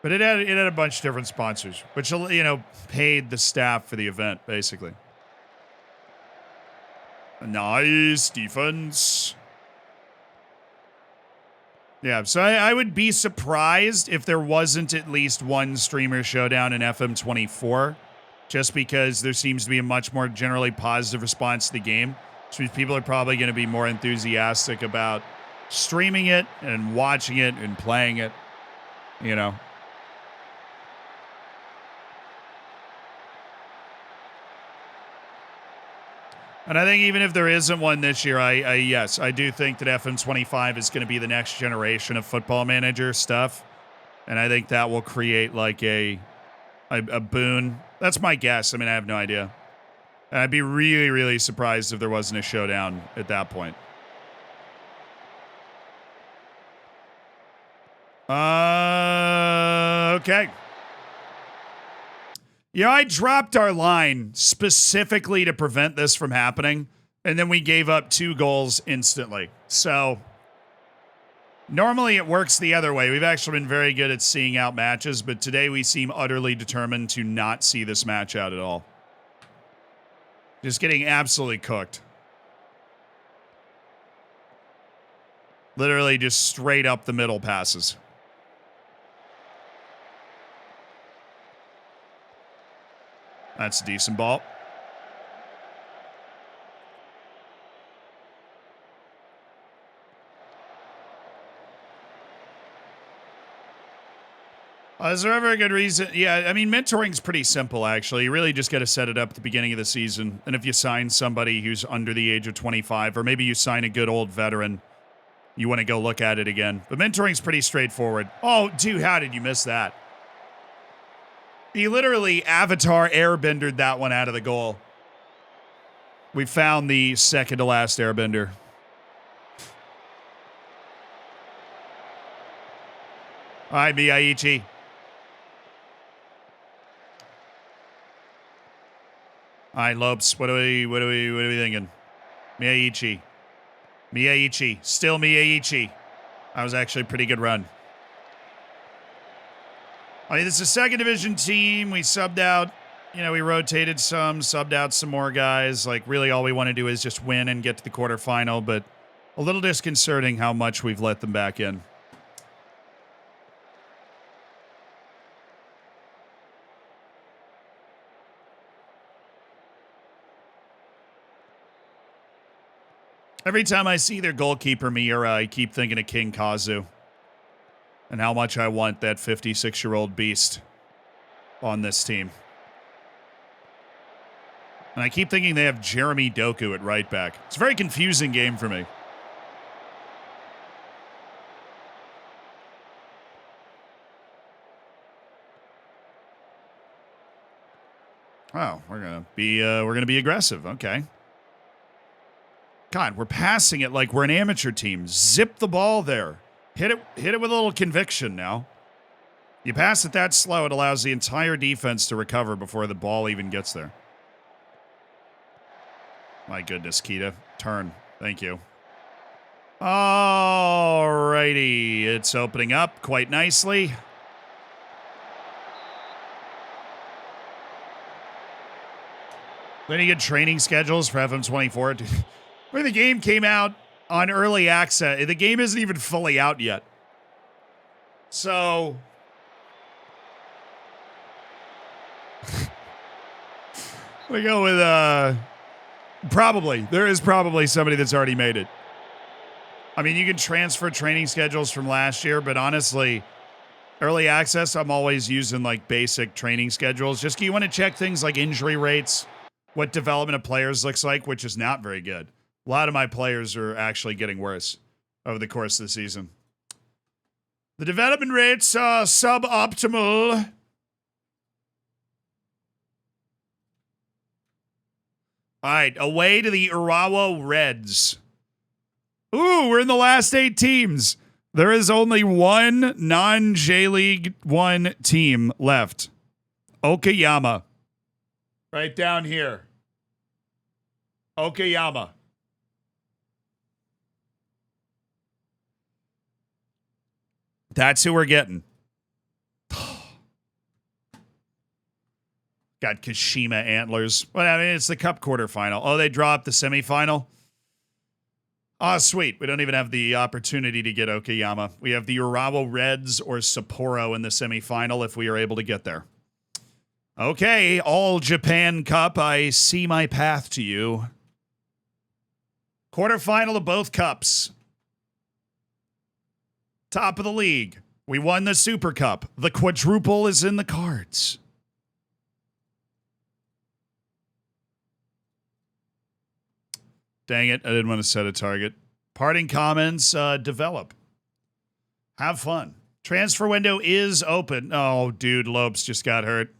But it had a bunch of different sponsors, which, you know, paid the staff for the event, basically. Nice defense. Yeah, so I would be surprised if there wasn't at least one streamer showdown in FM24, just because there seems to be a much more generally positive response to the game. Which means people are probably going to be more enthusiastic about streaming it and watching it and playing it, you know. And I think even if there isn't one this year, yes, I do think that FM25 is going to be the next generation of football manager stuff. And I think that will create like a boon. That's my guess. I mean, I have no idea. And I'd be really, really surprised if there wasn't a showdown at that point. Okay. Yeah, I dropped our line specifically to prevent this from happening, and then we gave up 2 goals instantly. So, normally it works the other way. We've actually been very good at seeing out matches, but today we seem utterly determined to not see this match out at all. Just getting absolutely cooked. Literally just straight up the middle passes. That's a decent ball. Is there ever a good reason? Yeah, I mean, mentoring's pretty simple, actually. You really just got to set it up at the beginning of the season. And if you sign somebody who's under the age of 25, or maybe you sign a good old veteran, you want to go look at it again. But mentoring's pretty straightforward. Oh, dude, how did you miss that? He literally Avatar airbendered that one out of the goal. We found the second to last airbender. All right, Miyaichi. All right, Lopes. What are we thinking? Miyaichi. Still Miyaichi. That was actually a pretty good run. I mean, this is a second division team. We subbed out, you know, we rotated some, subbed out some more guys. Like, really all we want to do is just win and get to the quarterfinal, but a little disconcerting how much we've let them back in. Every time I see their goalkeeper, Miura, I keep thinking of King Kazu. And how much I want that 56-year-old beast on this team. And I keep thinking they have Jeremy Doku at right back. It's a very confusing game for me. Oh, we're gonna be aggressive. Okay. God, we're passing it like we're an amateur team. Zip the ball there. Hit it with a little conviction now. You pass it that slow, it allows the entire defense to recover before the ball even gets there. My goodness, Kita. Turn. Thank you. Alrighty. It's opening up quite nicely. Any good training schedules for FM24? Where the game came out on early access. The game isn't even fully out yet. So we go with probably. There is probably somebody that's already made it. I mean, you can transfer training schedules from last year, but honestly, early access, I'm always using like basic training schedules. Just you want to check things like injury rates, what development of players looks like, which is not very good. A lot of my players are actually getting worse over the course of the season. The development rates are suboptimal. All right, away to the Urawa Reds. Ooh, we're in the last 8 teams. There is only one non-J League 1 team left. Okayama. Right down here. Okayama. That's who we're getting. Got Kashima Antlers. Well, I mean, it's the Cup quarterfinal. Oh, they dropped the semifinal? Oh, sweet. We don't even have the opportunity to get Okayama. We have the Urawa Reds or Sapporo in the semifinal if we are able to get there. Okay, All Japan Cup. I see my path to you. Quarterfinal of both cups. Top of the league. We won the Super Cup. The quadruple is in the cards. Dang it, I didn't want to set a target. Parting comments, develop. Have fun. Transfer window is open. Oh, dude, Lopes just got hurt.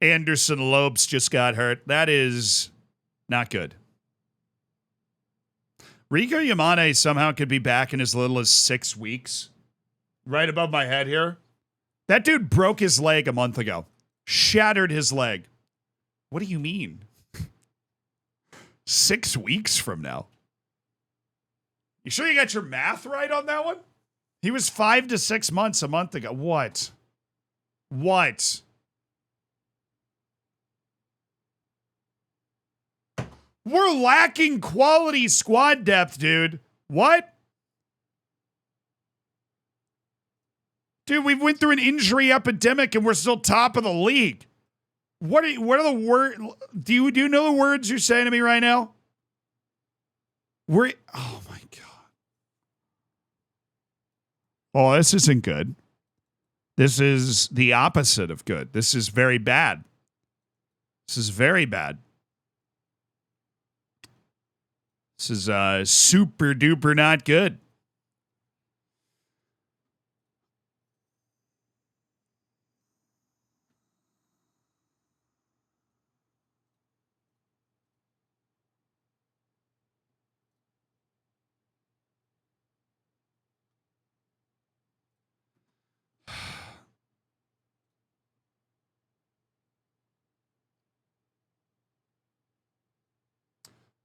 Anderson Lopes just got hurt. That is not good. Rico Yamane somehow could be back in as little as 6 weeks. Right above my head here. That dude broke his leg a month ago. Shattered his leg. What do you mean? 6 weeks from now. You sure you got your math right on that one? He was 5 to 6 months a month ago. What? We're lacking quality squad depth, dude. What? Dude, we went through an injury epidemic and we're still top of the league. What are the words? Do you know the words you're saying to me right now? Oh my God. Oh, this isn't good. This is the opposite of good. This is very bad. This is very bad. This is super duper not good.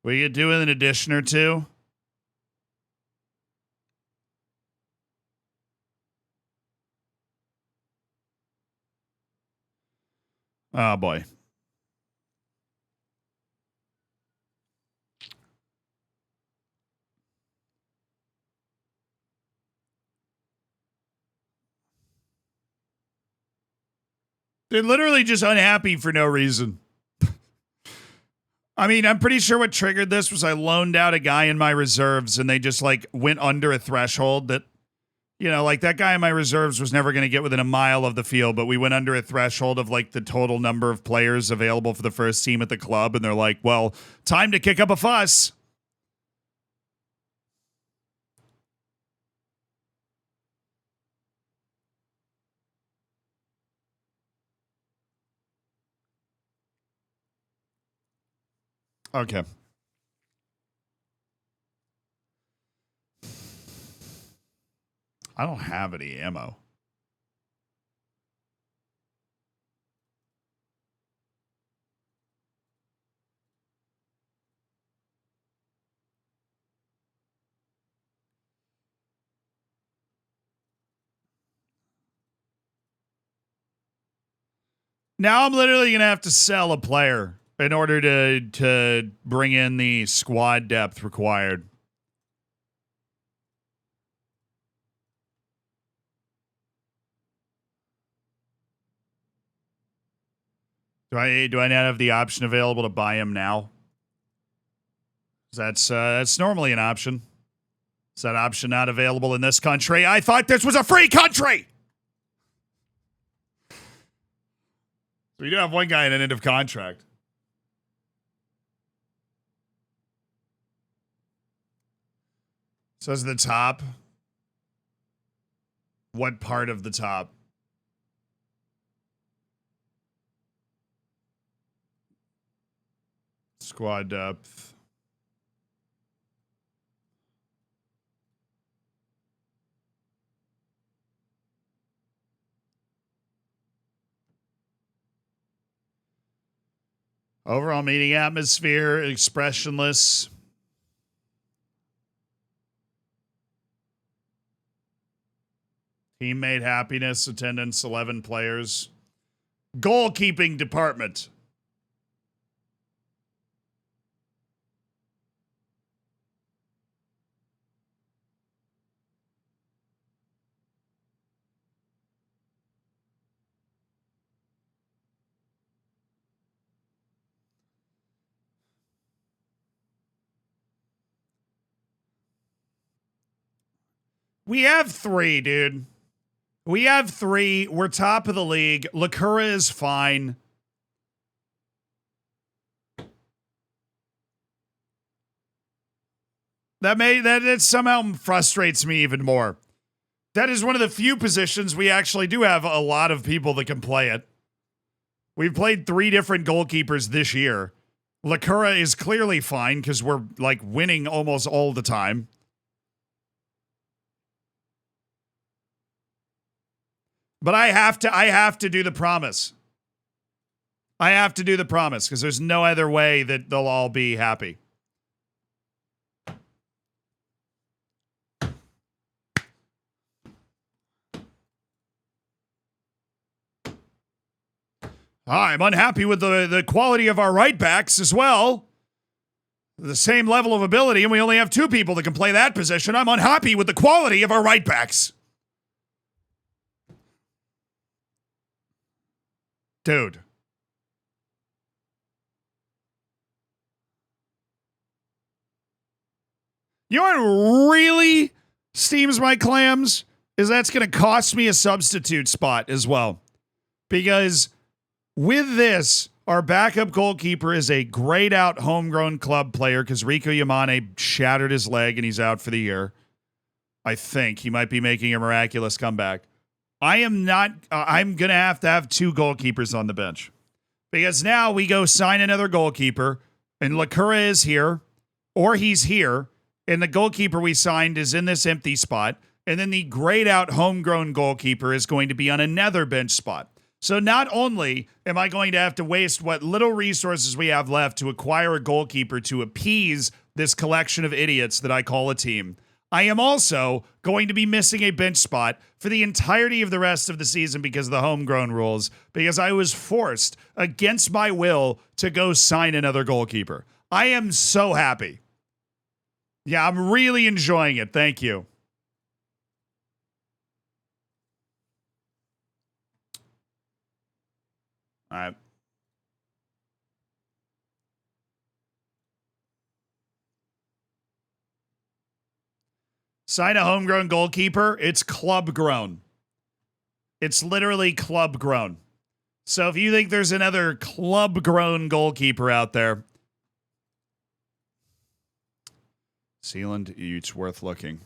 Will you do an addition or two? Oh, boy. They're literally just unhappy for no reason. I mean, I'm pretty sure what triggered this was I loaned out a guy in my reserves and they just like went under a threshold that, you know, like that guy in my reserves was never going to get within a mile of the field, but we went under a threshold of like the total number of players available for the first team at the club. And they're like, well, time to kick up a fuss. Okay. I don't have any ammo. Now I'm literally going to have to sell a player in order to bring in the squad depth required. Do I not have the option available to buy him now? That's normally an option. Is that option not available in this country? I thought this was a free country. So we do have one guy in an end of contract. Says the top. What part of the top? Squad depth. Overall meeting atmosphere, expressionless. Teammate happiness, attendance, 11 players. Goalkeeping department. We have 3, dude. We have 3. We're top of the league. Lakura is fine. That somehow frustrates me even more. That is one of the few positions we actually do have a lot of people that can play it. We've played 3 different goalkeepers this year. Lakura is clearly fine because we're like winning almost all the time. But I have to do the promise. I have to do the promise because there's no other way that they'll all be happy. I'm unhappy with the quality of our right backs as well. The same level of ability, and we only have 2 people that can play that position. I'm unhappy with the quality of our right backs. Dude. You know what really steams my clams? Is that's going to cost me a substitute spot as well. Because with this, our backup goalkeeper is a grayed out homegrown club player because Rico Yamane shattered his leg and he's out for the year. I think he might be making a miraculous comeback. I'm going to have 2 goalkeepers on the bench because now we go sign another goalkeeper and Lakura is here or he's here and the goalkeeper we signed is in this empty spot. And then the grayed out homegrown goalkeeper is going to be on another bench spot. So not only am I going to have to waste what little resources we have left to acquire a goalkeeper to appease this collection of idiots that I call a team, I am also going to be missing a bench spot for the entirety of the rest of the season because of the homegrown rules, because I was forced against my will to go sign another goalkeeper. I am so happy. Yeah, I'm really enjoying it. Thank you. All right. Sign a homegrown goalkeeper. It's club grown. It's literally club grown. So if you think there's another club grown goalkeeper out there, Sealand, it's worth looking.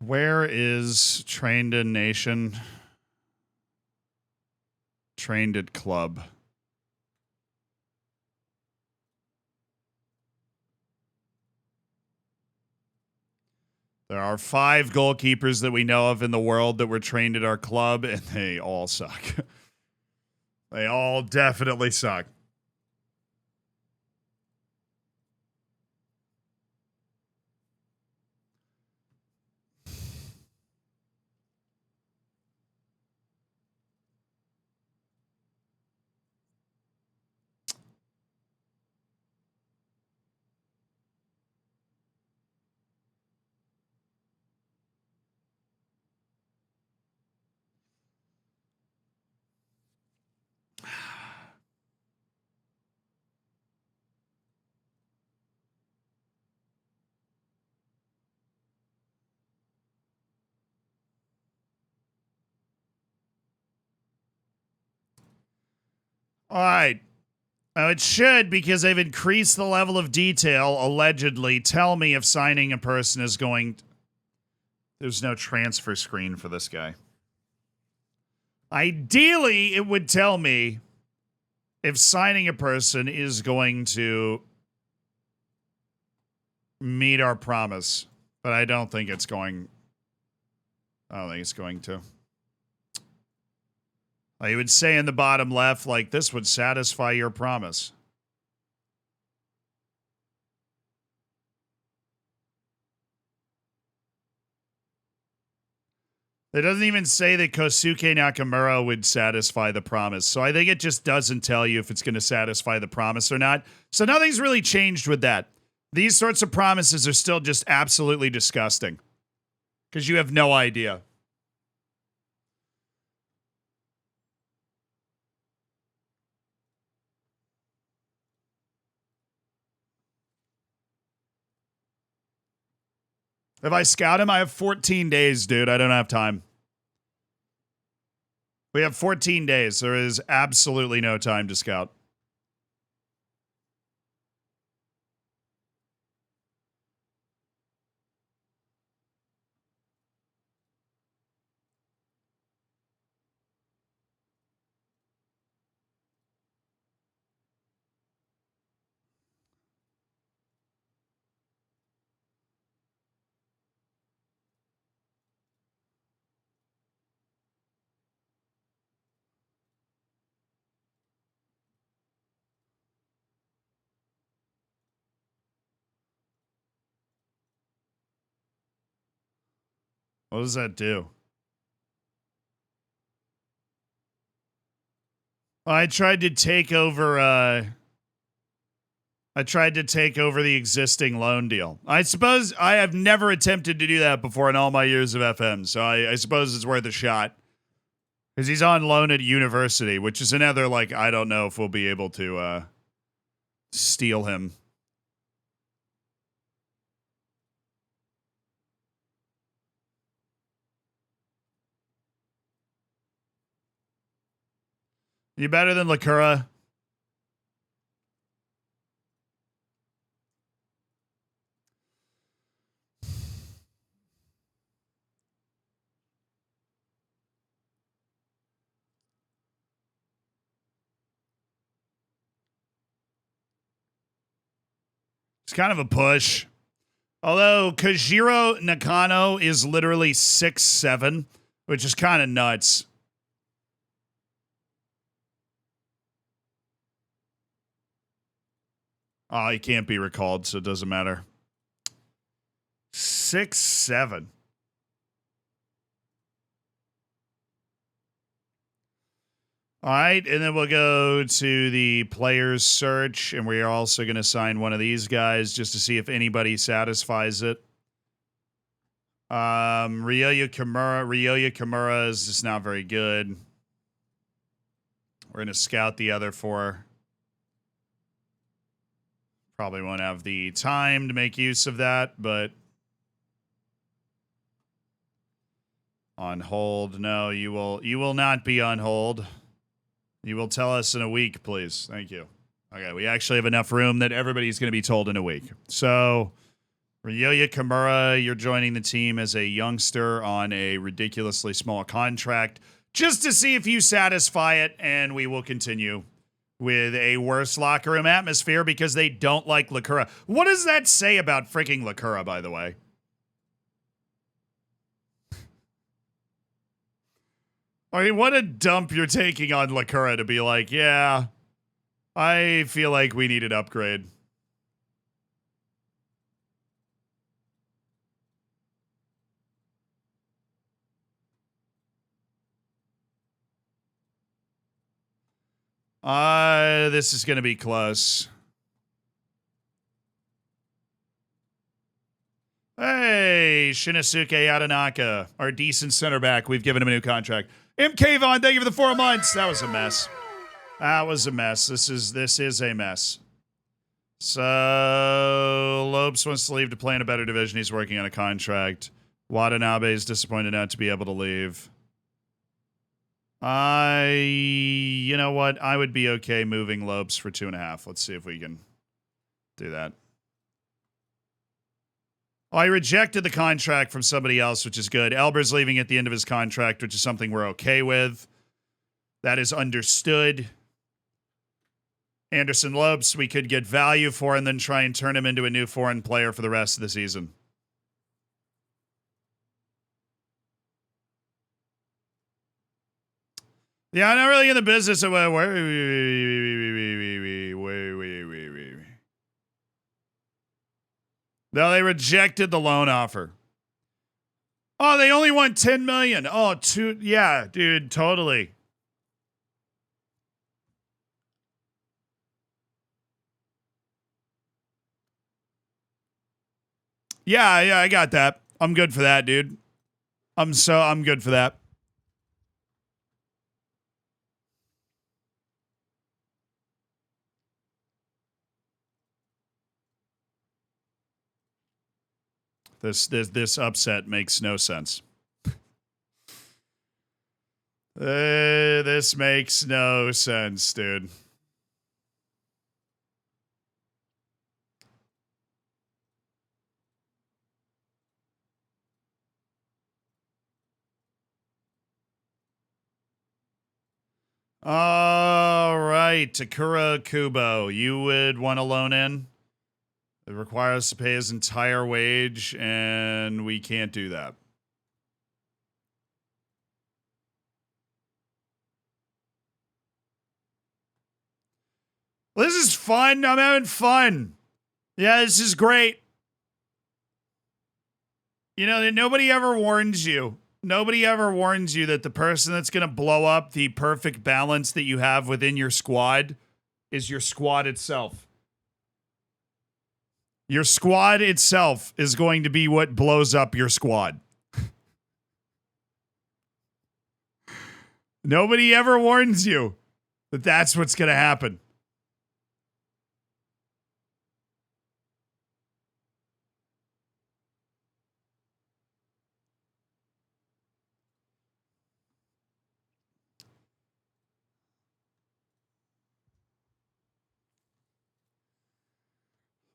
Where is Trained in Nation? Trained at Club. There are 5 goalkeepers that we know of in the world that were trained at our club, and they all suck. They all definitely suck. All right. Oh, it should, because they've increased the level of detail, allegedly. Tell me if signing a person is going... There's no transfer screen for this guy. Ideally, it would tell me if signing a person is going to meet our promise. But I don't think it's going... I don't think it's going to. You would say in the bottom left, like, this would satisfy your promise. It doesn't even say that Kosuke Nakamura would satisfy the promise. So I think it just doesn't tell you if it's going to satisfy the promise or not. So nothing's really changed with that. These sorts of promises are still just absolutely disgusting. Because you have no idea. If I scout him, I have 14 days, dude. I don't have time. We have 14 days. There is absolutely no time to scout. What does that do? I tried to take over the existing loan deal. I suppose I have never attempted to do that before in all my years of FM, so I suppose it's worth a shot. Because he's on loan at university, which is another, like, I don't know if we'll be able to steal him. You better than Lakura? It's kind of a push. Although Kojiro Nakano is literally 6'7", which is kind of nuts. Oh, he can't be recalled, so it doesn't matter. 6'7". All right, and then we'll go to the players search, and we are also going to sign one of these guys just to see if anybody satisfies it. Ryoya Kimura is just not very good. We're going to scout the other four. Probably won't have the time to make use of that, but on hold. No, you will not be on hold. You will tell us in a week, please. Thank you. Okay, we actually have enough room that everybody's going to be told in a week. So, Ryoya Kimura, you're joining the team as a youngster on a ridiculously small contract just to see if you satisfy it, and we will continue with a worse locker room atmosphere because they don't like Lakura. What does that say about freaking Lakura, by the way? I mean, what a dump you're taking on Lakura to be like, yeah, I feel like we need an upgrade. This is going to be close. Hey, Shinosuke Yadanaka, our decent center back. We've given him a new contract. MK Vaughn, thank you for the 4 months. That was a mess. That was a mess. This is a mess. So Lopes wants to leave to play in a better division. He's working on a contract. Watanabe is disappointed not to be able to leave. You know what? I would be okay moving Lopes for 2.5. Let's see if we can do that. Oh, I rejected the contract from somebody else, which is good. Elber's leaving at the end of his contract, which is something we're okay with. That is understood. Anderson Lopes, we could get value for and then try and turn him into a new foreign player for the rest of the season. Yeah, I'm not really in the business of No, they rejected the loan offer. Oh, they only want 10 million. Oh, yeah, dude, totally. Yeah, I got that. I'm good for that, dude. I'm good for that. This upset makes no sense. This makes no sense, dude. All right, Takura Kubo, you would want a loan in? It requires us to pay his entire wage, and we can't do that. Well, this is fun. I'm having fun. Yeah, this is great. You know, nobody ever warns you. Nobody ever warns you that the person that's going to blow up the perfect balance that you have within your squad is your squad itself. Your squad itself is going to be what blows up your squad. Nobody ever warns you that that's what's going to happen.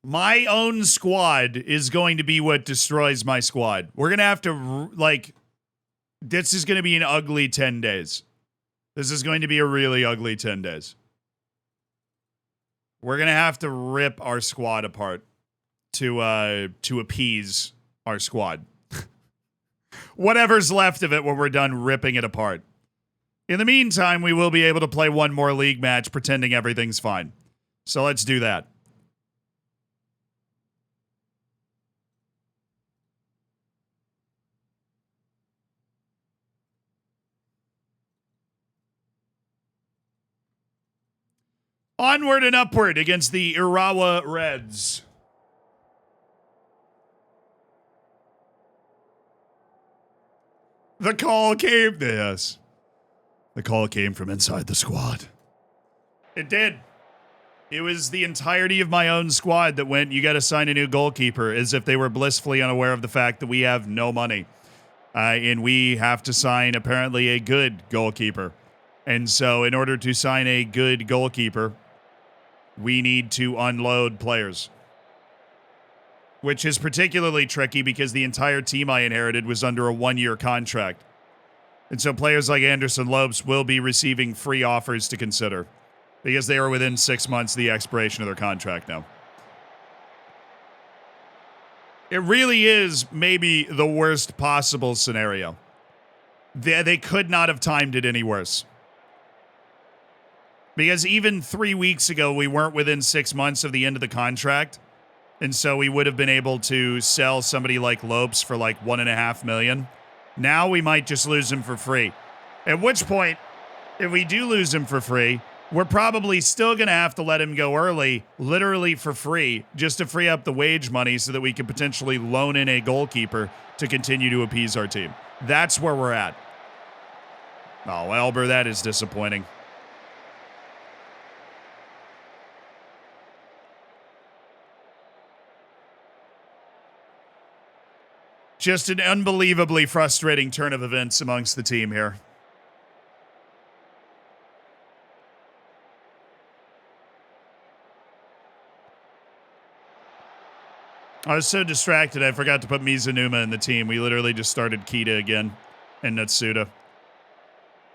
My own squad is going to be what destroys my squad. We're going to have to, like, this is going to be an ugly 10 days. This is going to be a really ugly 10 days. We're going to have to rip our squad apart to appease our squad. Whatever's left of it when we're done ripping it apart. In the meantime, we will be able to play one more league match pretending everything's fine. So let's do that. Onward and upward against the Urawa Reds. The call came. Yes. The call came from inside the squad. It did. It was the entirety of my own squad that went, you got to sign a new goalkeeper, as if they were blissfully unaware of the fact that we have no money. And we have to sign, apparently, a good goalkeeper. And so in order to sign a good goalkeeper, we need to unload players. Which is particularly tricky because the entire team I inherited was under a 1-year contract. And so players like Anderson Lopes will be receiving free offers to consider because they are within 6 months of the expiration of their contract now. It really is maybe the worst possible scenario. They could not have timed it any worse. Because even 3 weeks ago, we weren't within 6 months of the end of the contract. And so we would have been able to sell somebody like Lopes for like $1.5 million. Now we might just lose him for free. At which point, if we do lose him for free, we're probably still going to have to let him go early, literally for free, just to free up the wage money so that we can potentially loan in a goalkeeper to continue to appease our team. That's where we're at. Oh, Elber, that is disappointing. Just an unbelievably frustrating turn of events amongst the team here. I was so distracted, I forgot to put Mizunuma in the team. We literally just started Kita again and Natsuda.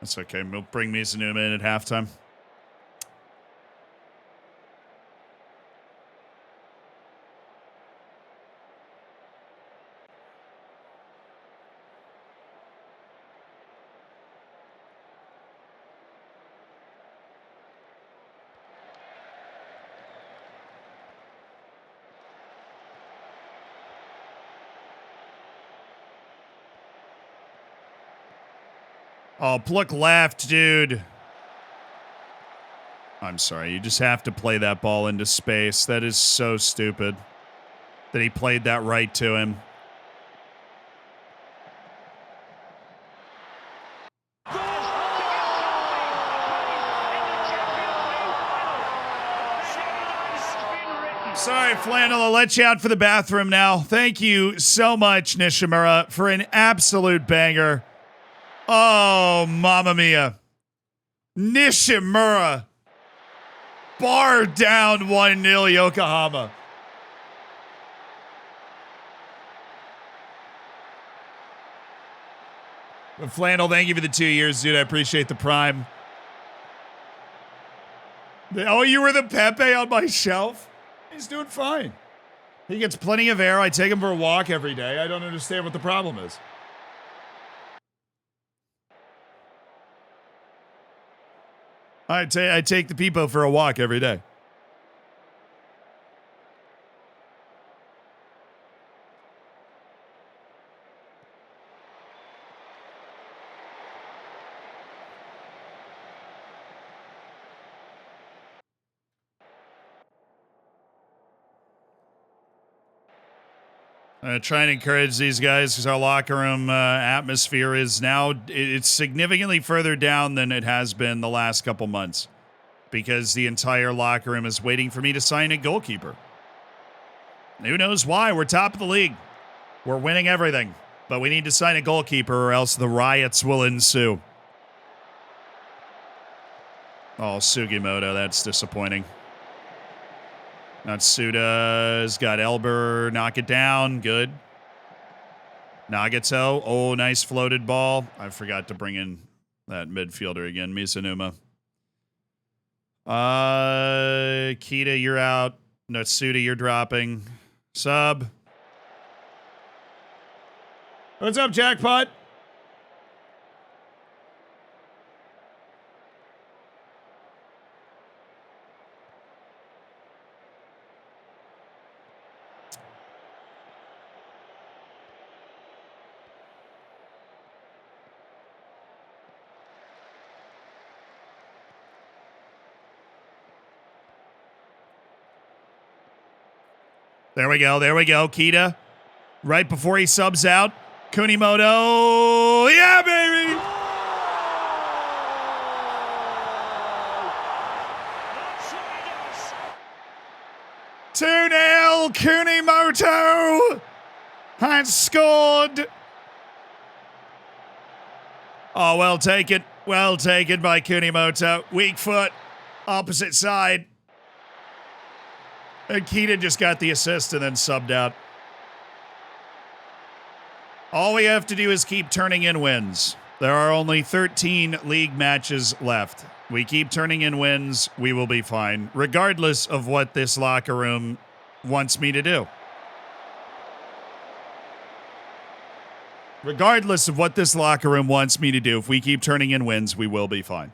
That's okay. We'll bring Mizunuma in at halftime. Oh, Pluck left, dude. I'm sorry. You just have to play that ball into space. That is so stupid that he played that right to him. Sorry, Flannel. I'll let you out for the bathroom now. Thank you so much, Nishimura, for an absolute banger. Oh, mamma mia. Nishimura. Bar down 1-0 Yokohama. But Flannel, thank you for the 2 years, dude. I appreciate the prime. Oh, you were the Pepe on my shelf? He's doing fine. He gets plenty of air. I take him for a walk every day. I don't understand what the problem is. I take the Peepo for a walk every day. Try and encourage these guys because our locker room atmosphere is now, it's significantly further down than it has been the last couple months because the entire locker room is waiting for me to sign a goalkeeper. Who knows why? We're top of the league. We're winning everything, but we need to sign a goalkeeper or else the riots will ensue. Oh, Sugimoto, that's disappointing. Natsuda's got Elber, knock it down, good. Nagato, oh, nice floated ball. I forgot to bring in that midfielder again, Mizunuma. Kita, you're out. Natsuda, you're dropping. Sub. What's up, Jackpot? There we go. There we go. Kita, right before he subs out. Kunimoto. Yeah, baby. Two-0. Kunimoto has scored. Oh, well taken. Well taken by Kunimoto. Weak foot. Opposite side. And Kita just got the assist and then subbed out. All we have to do is keep turning in wins. There are only 13 league matches left. We keep turning in wins, we will be fine, regardless of what this locker room wants me to do. Regardless of what this locker room wants me to do, if we keep turning in wins, we will be fine.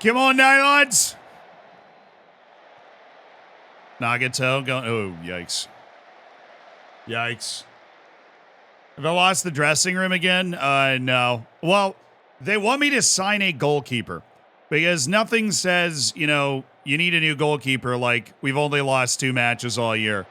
Come on, Nylons. Nagato going. Oh, yikes. Yikes. Have I lost the dressing room again? No. Well, they want me to sign a goalkeeper because nothing says, you know, you need a new goalkeeper like we've only lost 2 matches all year.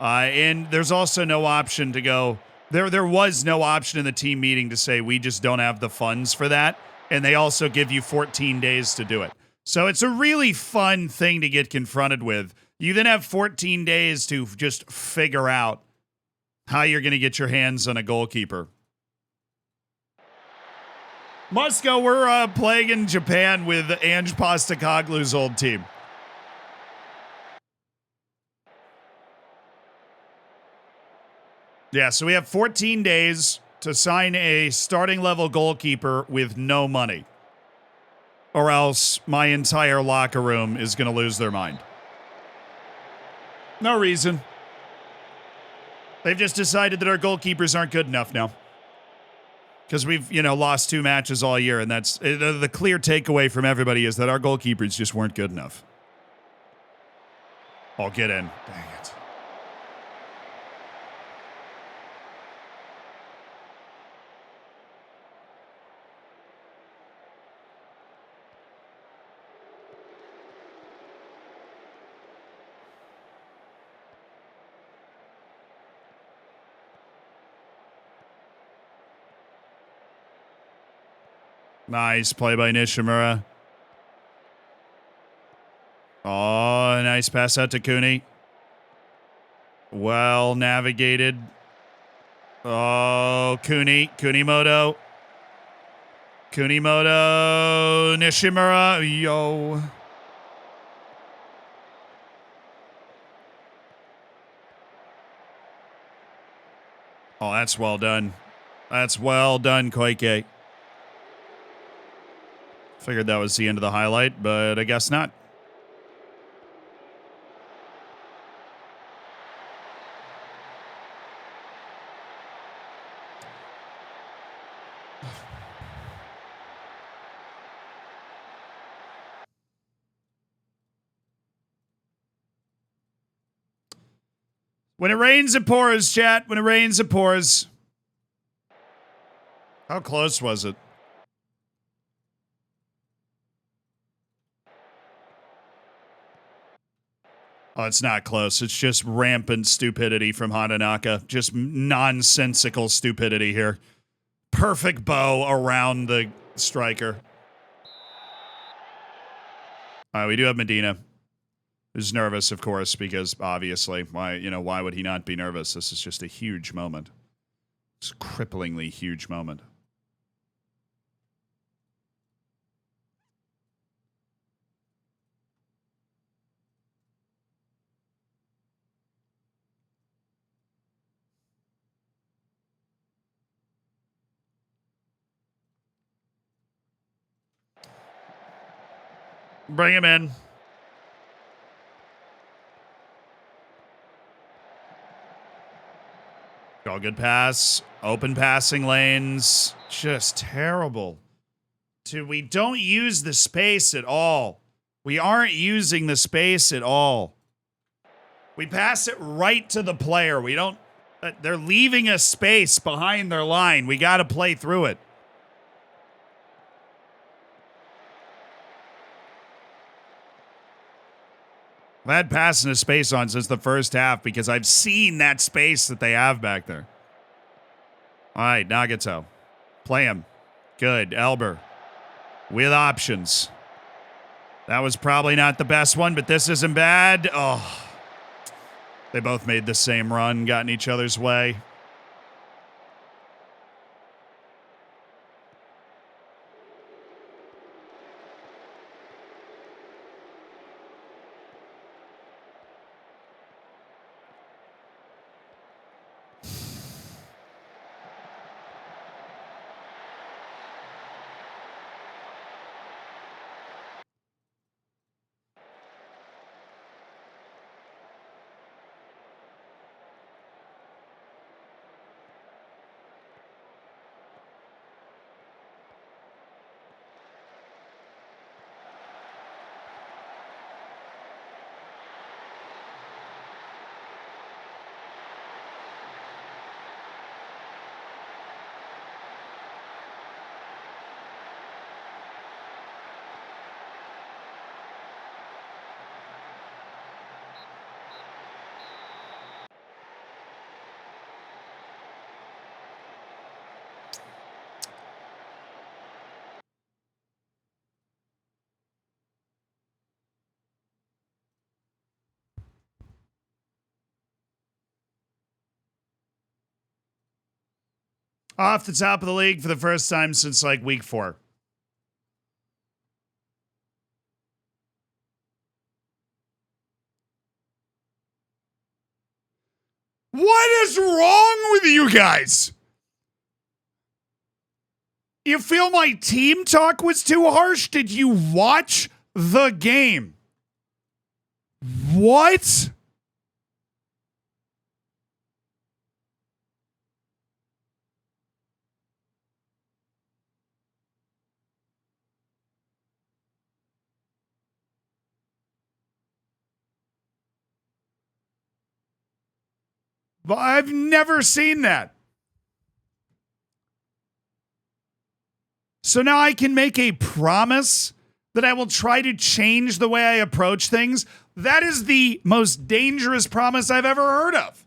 And there's also no option to go. There was no option in the team meeting to say we just don't have the funds for that. And they also give you 14 days to do it. So it's a really fun thing to get confronted with. You then have 14 days to just figure out how you're going to get your hands on a goalkeeper. Moscow, we're playing in Japan with Ange Postecoglou's old team. Yeah, so we have 14 days to sign a starting level goalkeeper with no money. Or else my entire locker room is going to lose their mind. No reason. They've just decided that our goalkeepers aren't good enough now. Because we've, lost 2 matches all year, and that's the clear takeaway from everybody is that our goalkeepers just weren't good enough. I'll get in. Dang it. Nice play by Nishimura. Oh, nice pass out to Kuni. Well navigated. Oh, Kunimoto. Nishimura. Yo. Oh, that's well done. That's well done, Koike. Figured that was the end of the highlight, but I guess not. When it rains, it pours, chat. When it rains, it pours. How close was it? Oh, it's not close. It's just rampant stupidity from Hananaka. Just nonsensical stupidity here. Perfect bow around the striker. All right, we do have Medina, who's nervous, of course, because obviously, why would he not be nervous? This is just a huge moment. It's a cripplingly huge moment. Bring him in. Oh, good pass. Open passing lanes. Just terrible. Dude, we don't use the space at all. We aren't using the space at all. We pass it right to the player. We don't... They're leaving a space behind their line. We got to play through it. I've had passing a space on since the first half because I've seen that space that they have back there. All right, Nagato. Play him. Good. Elber. With options. That was probably not the best one, but this isn't bad. Oh. They both made the same run, got in each other's way. Off the top of the league for the first time since like week 4. What is wrong with you guys? You feel my team talk was too harsh? Did you watch the game? What? But I've never seen that. So now I can make a promise that I will try to change the way I approach things. That is the most dangerous promise I've ever heard of.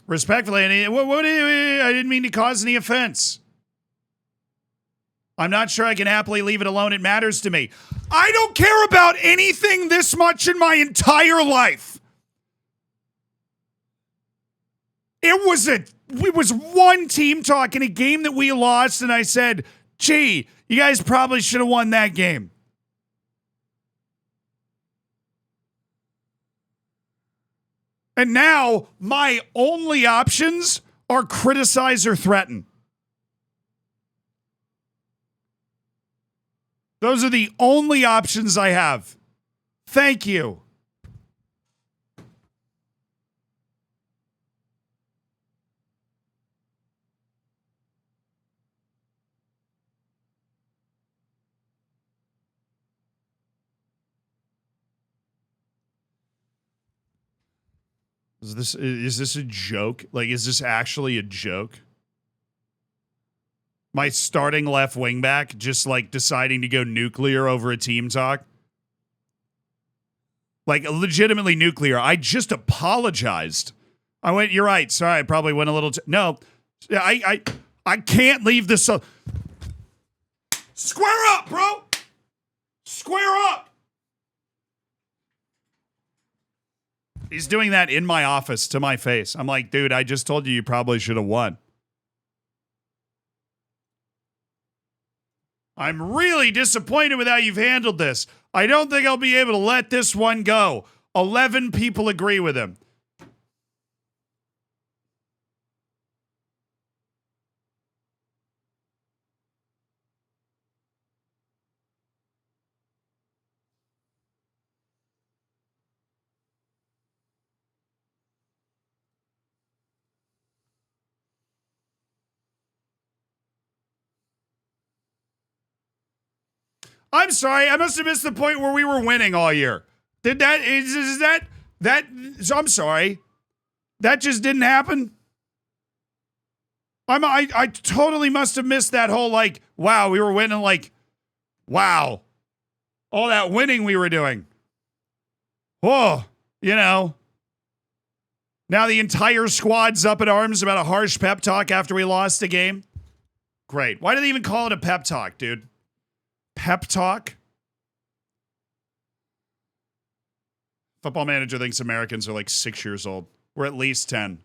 Respectfully, I didn't mean to cause any offense. I'm not sure I can happily leave it alone. It matters to me. I don't care about anything this much in my entire life. It was one team talk in a game that we lost, and I said, gee, you guys probably should have won that game. And now my only options are criticize or threaten. Those are the only options I have. Thank you. Is this a joke? Like, is this actually a joke? My starting left wing back just like deciding to go nuclear over a team talk? Like, legitimately nuclear. I just apologized. I went, you're right. Sorry, I probably went a little... No, I can't leave this... Square up, bro! Square up! He's doing that in my office to my face. I'm like, dude, I just told you probably should have won. I'm really disappointed with how you've handled this. I don't think I'll be able to let this one go. 11 people agree with him. I'm sorry. I must have missed the point where we were winning all year. Did that? Is that? So I'm sorry. That just didn't happen. I totally must have missed that whole like, wow, we were winning, like, wow, all that winning we were doing. Whoa, now the entire squad's up in arms about a harsh pep talk after we lost the game. Great. Why do they even call it a pep talk, dude? Pep talk? Football Manager thinks Americans are like 6 years old. We're at least 10.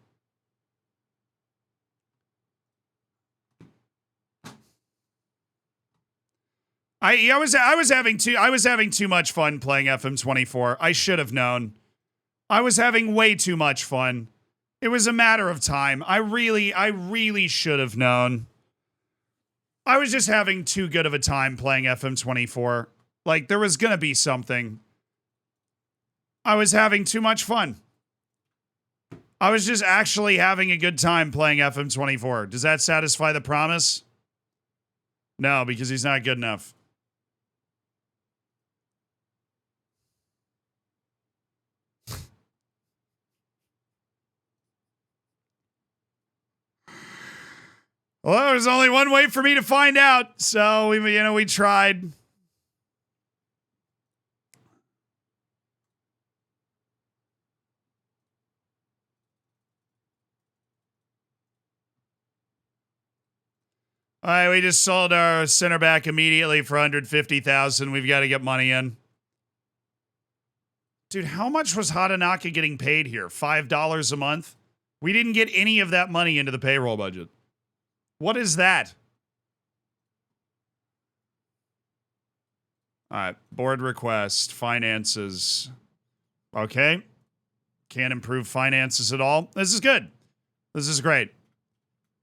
I was having too much fun playing FM24. I should have known. I was having way too much fun. It was a matter of time. I really should have known. I was just having too good of a time playing FM24. Like, there was gonna be something. I was having too much fun. I was just actually having a good time playing FM24. Does that satisfy the promise? No, because he's not good enough. Well, there's only one way for me to find out, so we tried. All right, we just sold our center back immediately for $150,000. We've got to get money in. Dude, how much was Hatanaka getting paid here? $5 a month? We didn't get any of that money into the payroll budget. What is that? All right, board request, finances. Okay. Can't improve finances at all. This is good. This is great.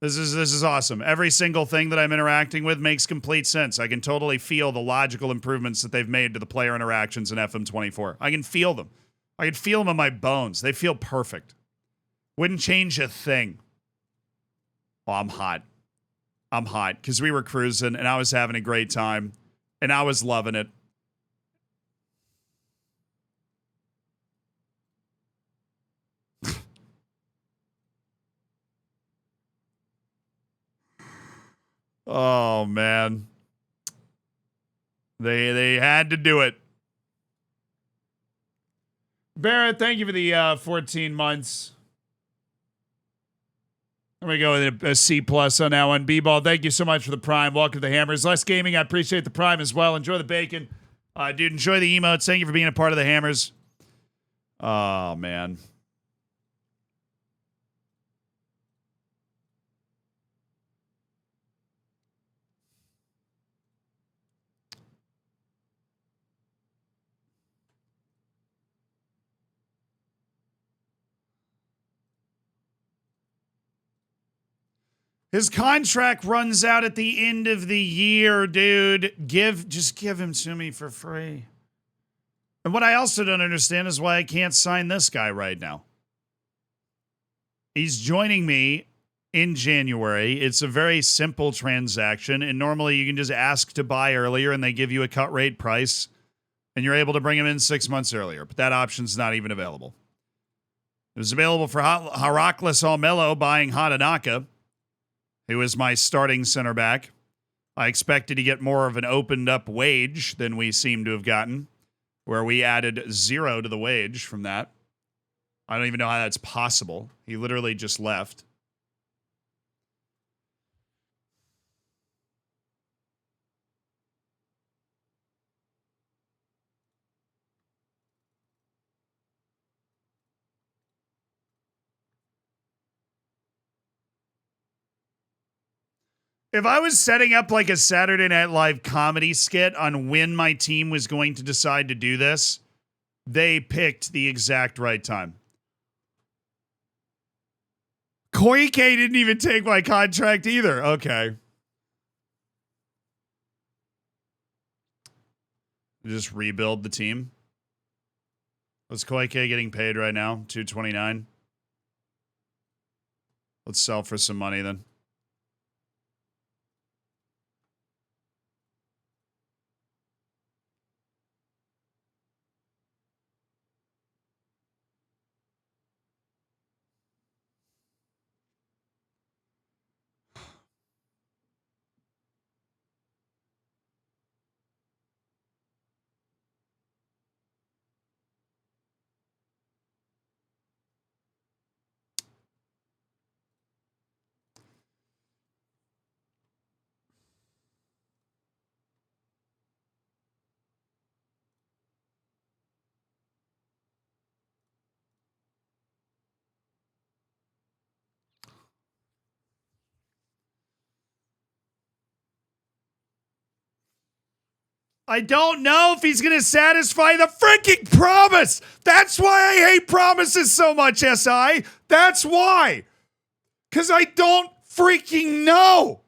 This is awesome. Every single thing that I'm interacting with makes complete sense. I can totally feel the logical improvements that they've made to the player interactions in FM24. I can feel them. I can feel them in my bones. They feel perfect. Wouldn't change a thing. Oh, I'm hot. I'm hot because we were cruising and I was having a great time and I was loving it. Oh, man. They had to do it. Barrett, thank you for the 14 months. I'm going to go with a C plus on that one. B-Ball, thank you so much for the Prime. Welcome to the Hammers. Less Gaming, I appreciate the Prime as well. Enjoy the bacon. Dude, enjoy the emotes. Thank you for being a part of the Hammers. Oh, man. His contract runs out at the end of the year, dude. Just give him to me for free. And what I also don't understand is why I can't sign this guy right now. He's joining me in January. It's a very simple transaction, and normally you can just ask to buy earlier and they give you a cut rate price, and you're able to bring him in 6 months earlier, but that option's not even available. It was available for Heracles Almelo buying Hatanaka, who is my starting center back. I expected to get more of an opened up wage than we seem to have gotten, where we added 0 to the wage from that. I don't even know how that's possible. He literally just left. If I was setting up like a Saturday Night Live comedy skit on when my team was going to decide to do this, they picked the exact right time. Koike didn't even take my contract either. Okay. Just rebuild the team. What's Koike getting paid right now? $229. Let's sell for some money then. I don't know if he's going to satisfy the freaking promise. That's why I hate promises so much, SI. That's why. Because I don't freaking know.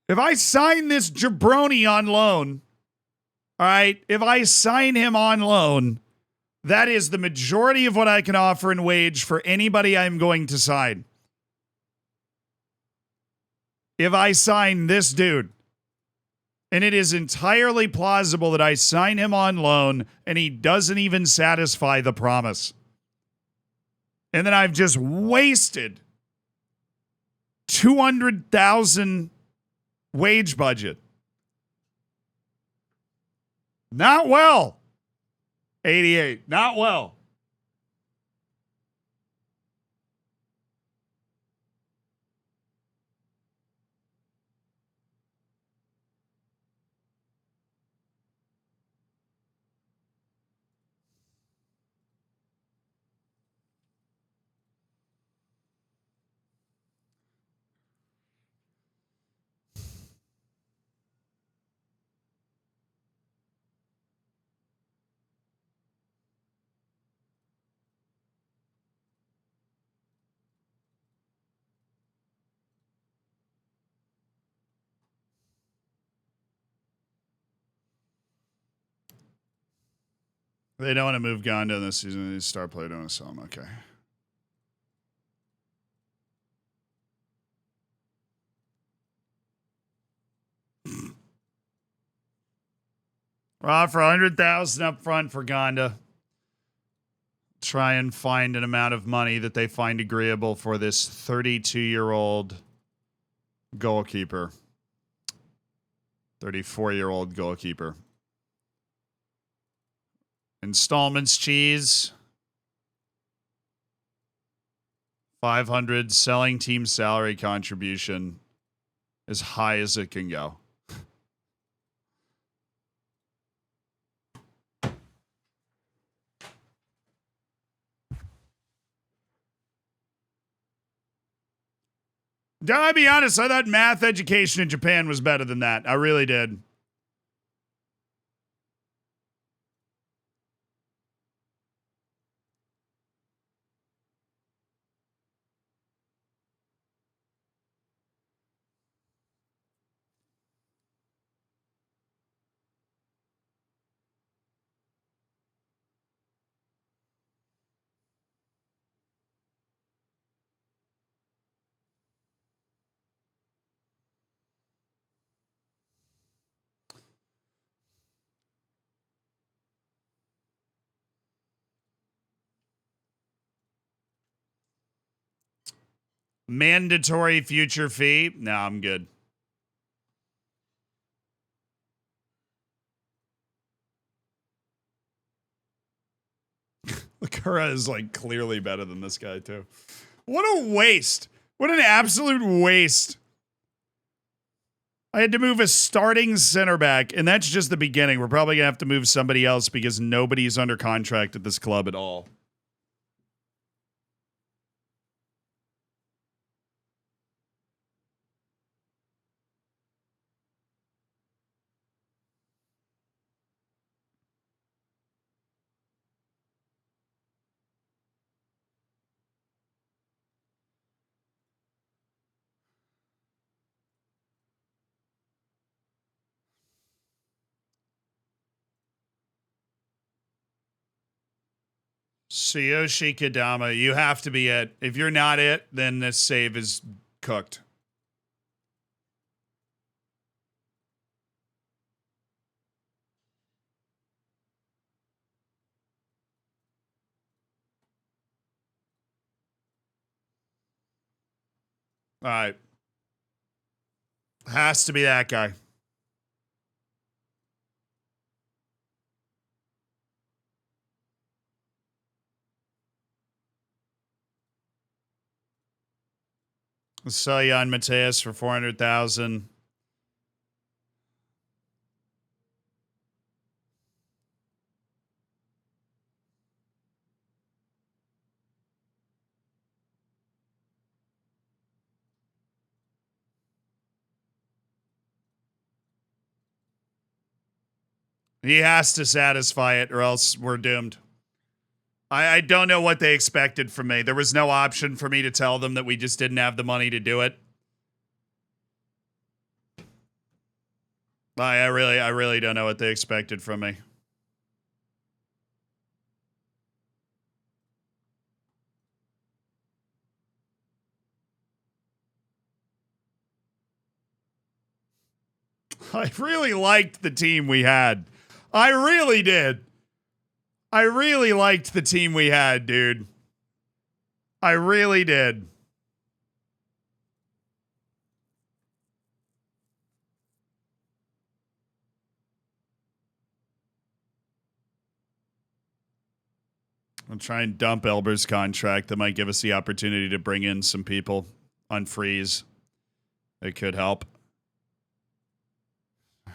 If I sign this jabroni on loan, all right, if I sign him on loan, that is the majority of what I can offer in wage for anybody I'm going to sign. If I sign this dude, and it is entirely plausible that I sign him on loan and he doesn't even satisfy the promise. And then I've just wasted $200,000 wage budget. Not well. 88. Not well. They don't want to move Gondo this season. They need a star player. Don't want to sell him. Okay. We'll offer $100,000 up front for Gonda. Try and find an amount of money that they find agreeable for this 32-year-old goalkeeper. 34-year-old goalkeeper. Installments cheese. 500 selling team salary contribution as high as it can go. I'll be honest, I thought math education in Japan was better than that. I really did. Mandatory future fee? No, I'm good. Lakura is like clearly better than this guy too. What a waste. What an absolute waste. I had to move a starting center back, and that's just the beginning. We're probably going to have to move somebody else because nobody's under contract at this club at all. Tsuyoshi Kadama, you have to be it. If you're not it, then this save is cooked. All right. Has to be that guy. Let's sell Jan Mateus for 400,000. He has to satisfy it or else we're doomed. I don't know what they expected from me. There was no option for me to tell them that we just didn't have the money to do it. I really don't know what they expected from me. I really liked the team we had. I really did. I really liked the team we had, dude. I really did. I'll try and dump Elber's contract. That might give us the opportunity to bring in some people on freeze. It could help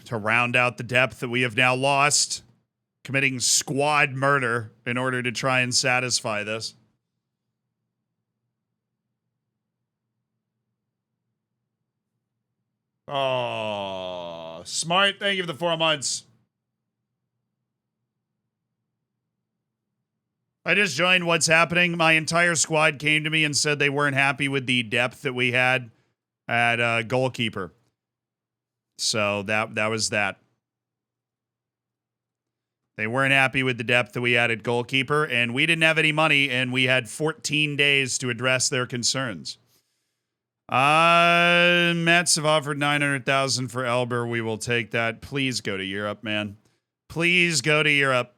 to round out the depth that we have now lost, committing squad murder in order to try and satisfy this. Oh, smart. Thank you for the 4 months. I just joined What's Happening. My entire squad came to me and said they weren't happy with the depth that we had at goalkeeper. So that was that. They weren't happy with the depth that we had at goalkeeper, and we didn't have any money, and we had 14 days to address their concerns. Mets have offered $900,000 for Elber. We will take that. Please go to Europe, man. Please go to Europe.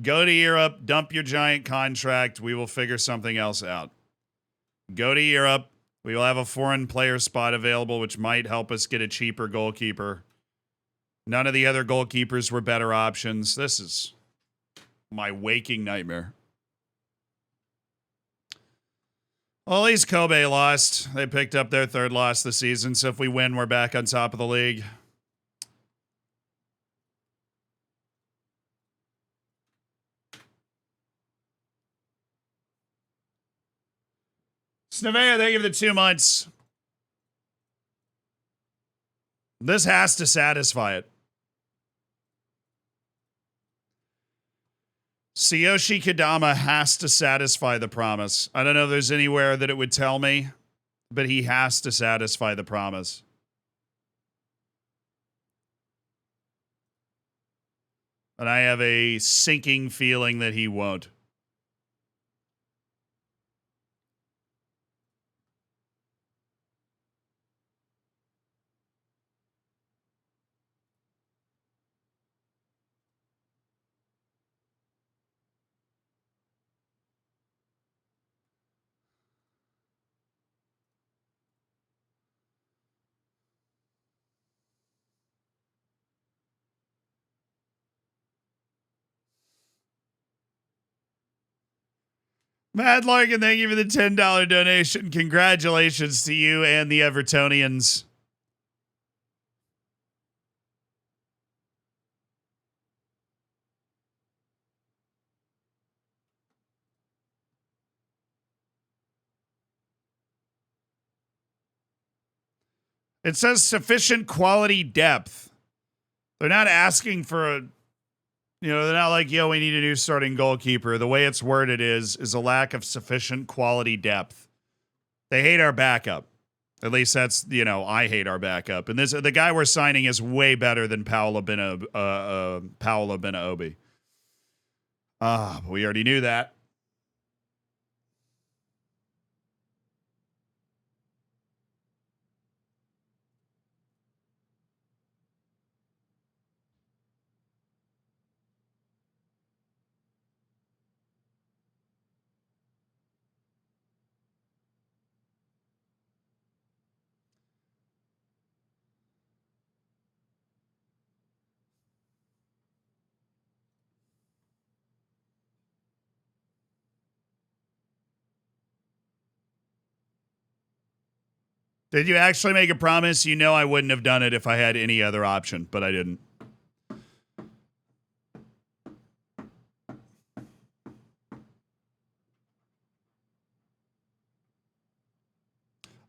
Go to Europe. Dump your giant contract. We will figure something else out. Go to Europe. We will have a foreign player spot available, which might help us get a cheaper goalkeeper. None of the other goalkeepers were better options. This is my waking nightmare. Well, at least Kobe lost. They picked up their third loss this season, so if we win, we're back on top of the league. Snevea, thank you for the 2 months. This has to satisfy it. Tsuyoshi Kadama has to satisfy the promise. I don't know if there's anywhere that it would tell me, but he has to satisfy the promise. And I have a sinking feeling that he won't. Matt Larkin, thank you for the $10 donation. Congratulations to you and the Evertonians. It says sufficient quality depth. They're not asking for a, they're not like, yo, we need a new starting goalkeeper. The way it's worded is a lack of sufficient quality depth. They hate our backup. At least that's, I hate our backup. And the guy we're signing is way better than Paolo Benaobi. But we already knew that. Did you actually make a promise? You know I wouldn't have done it if I had any other option, but I didn't.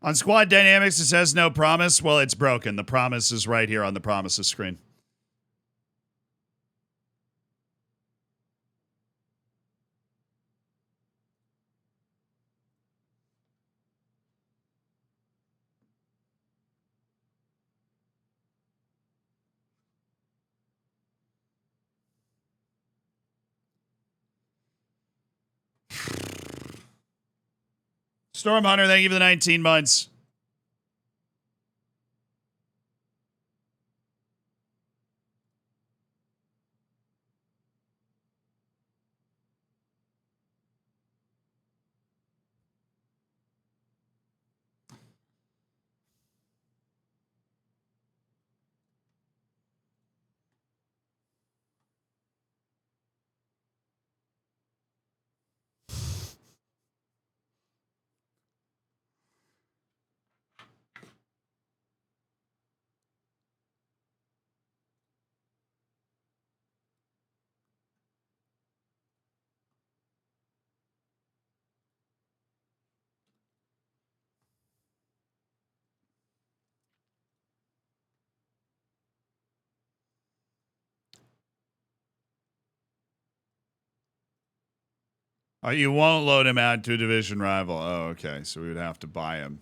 On Squad Dynamics, it says no promise. Well, it's broken. The promise is right here on the promises screen. Storm Hunter, thank you for the 19 months. You won't load him out to a division rival. Oh, okay. So we would have to buy him.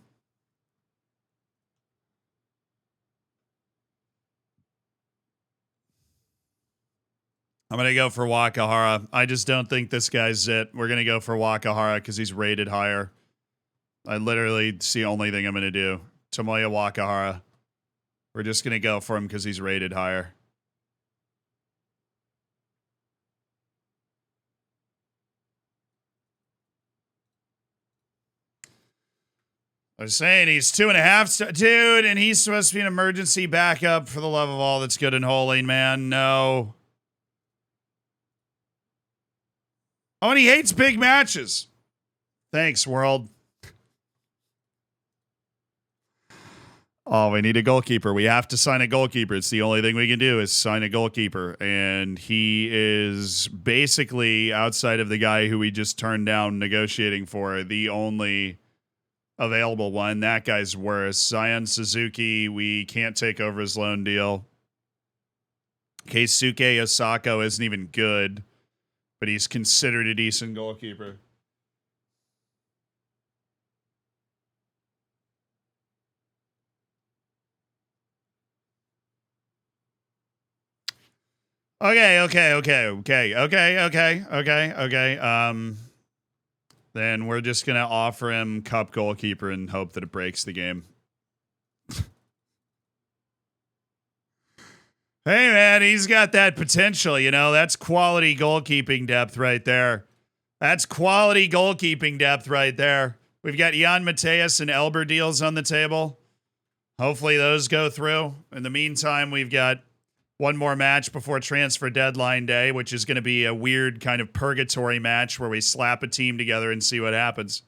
I'm going to go for Wakahara. I just don't think this guy's it. We're going to go for Wakahara because he's rated higher. It's the only thing I'm going to do. Tomoya Wakahara. We're just going to go for him because he's rated higher. I was saying he's 2.5 dude, and he's supposed to be an emergency backup for the love of all that's good and holy, man. No. Oh, and he hates big matches. Thanks, world. Oh, we need a goalkeeper. We have to sign a goalkeeper. It's the only thing we can do is sign a goalkeeper. And he is basically, outside of the guy who we just turned down negotiating for, the only available one. That guy's worse. Zion Suzuki, we can't take over his loan deal. Keisuke Osako isn't even good, but he's considered a decent goalkeeper. Okay. Then we're just going to offer him cup goalkeeper and hope that it breaks the game. Hey, man, he's got that potential, you know? That's quality goalkeeping depth right there. That's quality goalkeeping depth right there. We've got Jan Mateus and Elber deals on the table. Hopefully those go through. In the meantime, we've got one more match before transfer deadline day, which is going to be a weird kind of purgatory match where we slap a team together and see what happens.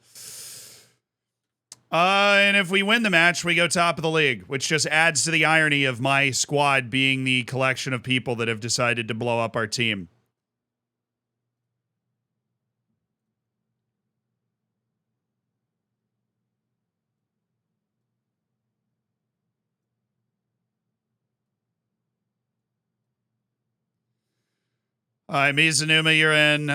And if we win the match, we go top of the league, which just adds to the irony of my squad being the collection of people that have decided to blow up our team. All right, Mizunuma, you're in.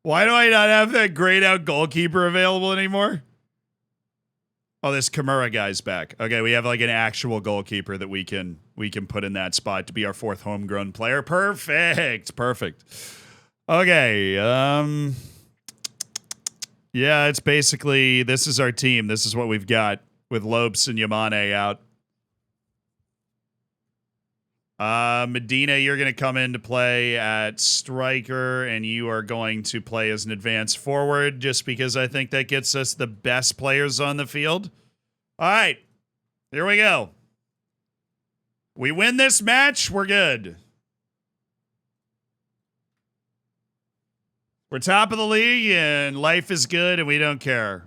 Why do I not have that grayed out goalkeeper available anymore? Oh, this Kimura guy's back. Okay, we have like an actual goalkeeper that we can put in that spot to be our fourth homegrown player. Perfect. Okay, yeah, it's basically, this is our team. This is what we've got with Lopes and Yamane out. Medina, you're going to come in to play at striker, and you are going to play as an advanced forward just because I think that gets us the best players on the field. All right, here we go. We win this match, we're good. We're top of the league, and life is good, and we don't care.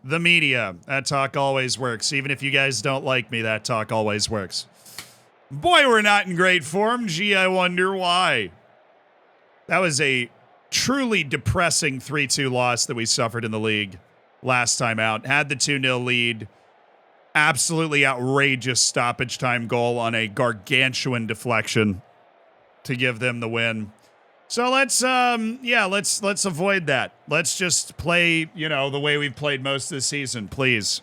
The media, that talk always works. Even if you guys don't like me, that talk always works. Boy, we're not in great form. Gee, I wonder why. That was a truly depressing 3-2 loss that we suffered in the league last time out. Had the 2-0 lead. Absolutely outrageous stoppage time goal on a gargantuan deflection to give them the win. So let's avoid that. Let's just play, the way we've played most of the season, please.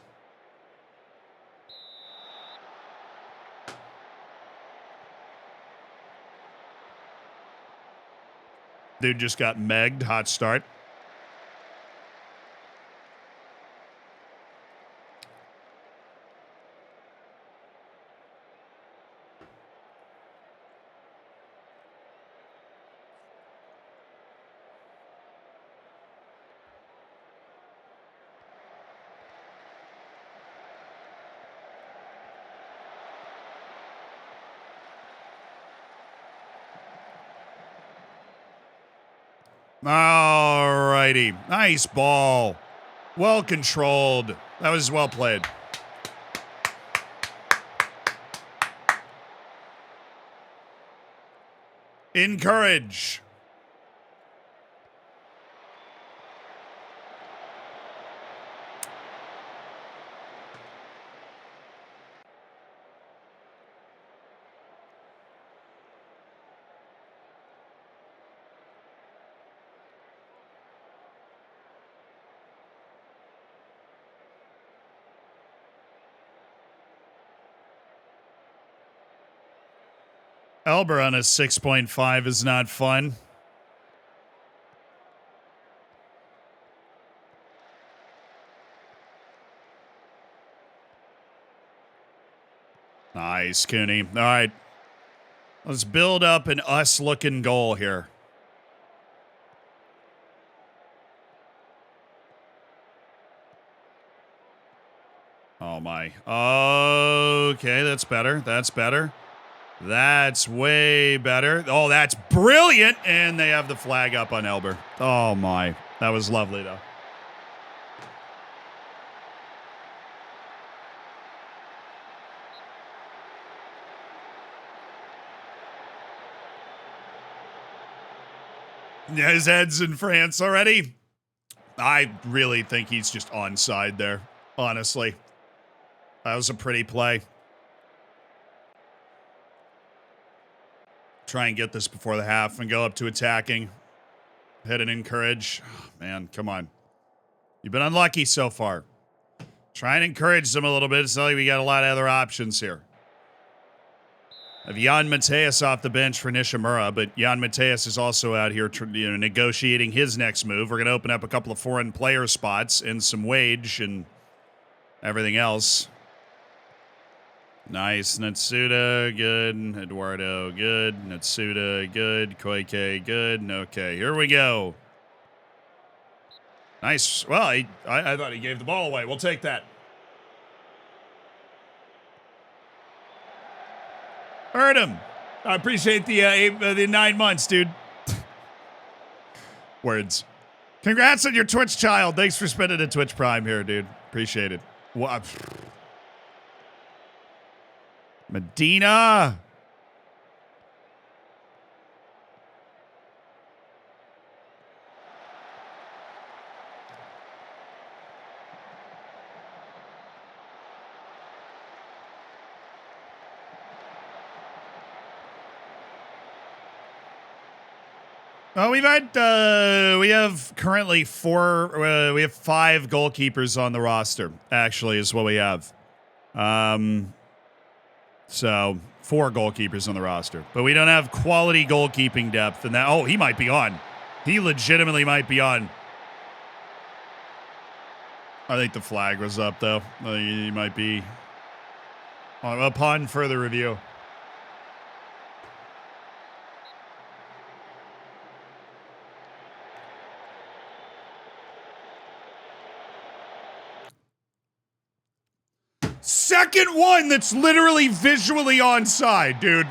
Dude just got megged. Hot start. Alrighty. Nice ball. Well controlled. That was well played. Encourage. Elber on a 6.5 is not fun. Nice, Cooney. All right. Let's build up an us-looking goal here. Oh, my. Okay, that's better. That's better. That's way better. Oh, that's brilliant. And they have the flag up on Elber. Oh, my. That was lovely, though. Yeah, his head's in France already. I really think he's just onside there, honestly. That was a pretty play. Try and get this before the half and go up to attacking. Hit and encourage. Oh, man, come on. You've been unlucky so far. Try and encourage them a little bit. It's not like we got a lot of other options here. I have Jan Mateus off the bench for Nishimura, but Jan Mateus is also out here negotiating his next move. We're going to open up a couple of foreign player spots and some wage and everything else. Nice. Natsuda, good. Eduardo, good. Natsuda, good. Koike, good. Okay, here we go. Nice. Well, I thought he gave the ball away. We'll take that. Heard him. I appreciate the 9 months, dude. Words. Congrats on your Twitch child. Thanks for spending a Twitch Prime here, dude. Appreciate it. What? Medina. We've had, we have currently we have 5 goalkeepers on the roster, actually, is what we have. So 4 goalkeepers on the roster, but we don't have quality goalkeeping depth. And that, oh, he might be on. He legitimately might be on. I think the flag was up, though. He might be upon further review. Second one that's literally visually onside, dude.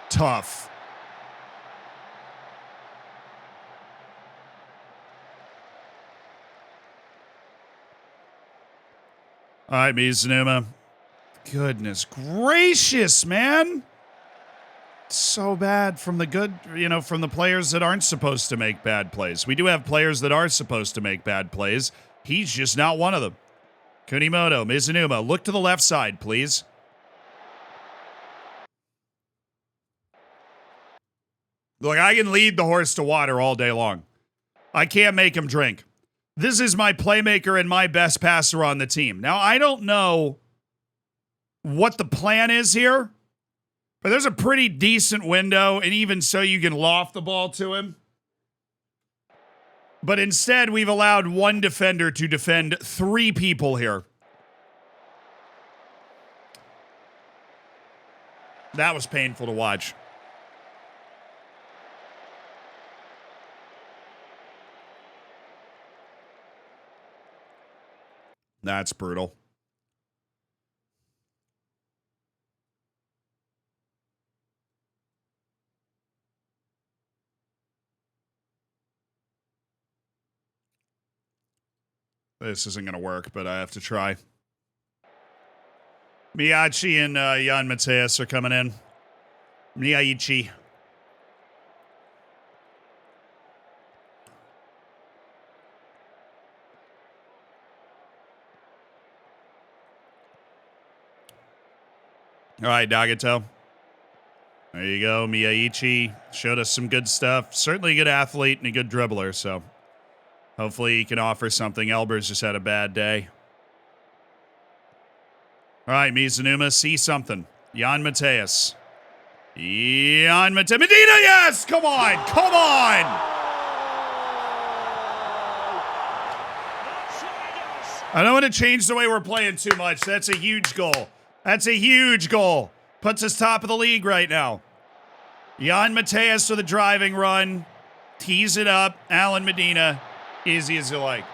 Tough. All right, Mizunuma. Goodness gracious, man. So bad from the good, from the players that aren't supposed to make bad plays. We do have players that are supposed to make bad plays. He's just not one of them. Kunimoto, Mizunuma, look to the left side, please. Look, I can lead the horse to water all day long. I can't make him drink. This is my playmaker and my best passer on the team. Now, I don't know what the plan is here, but there's a pretty decent window, and even so, you can loft the ball to him. But instead, we've allowed one defender to defend 3 people here. That was painful to watch. That's brutal. This isn't going to work, but I have to try. Miyachi and Jan Mateus are coming in. Miyaichi. All right, Nagato. There you go. Miyaichi showed us some good stuff. Certainly a good athlete and a good dribbler, so Hopefully he can offer something. Elber's just had a bad day. All right, Mizunuma, see something. Jan Mateus. Jan Mateus. Medina, yes! Come on! Come on! I don't want to change the way we're playing too much. That's a huge goal. That's a huge goal. Puts us top of the league right now. Jan Mateus with a driving run. Tees it up. Alan Medina. Easy as you like.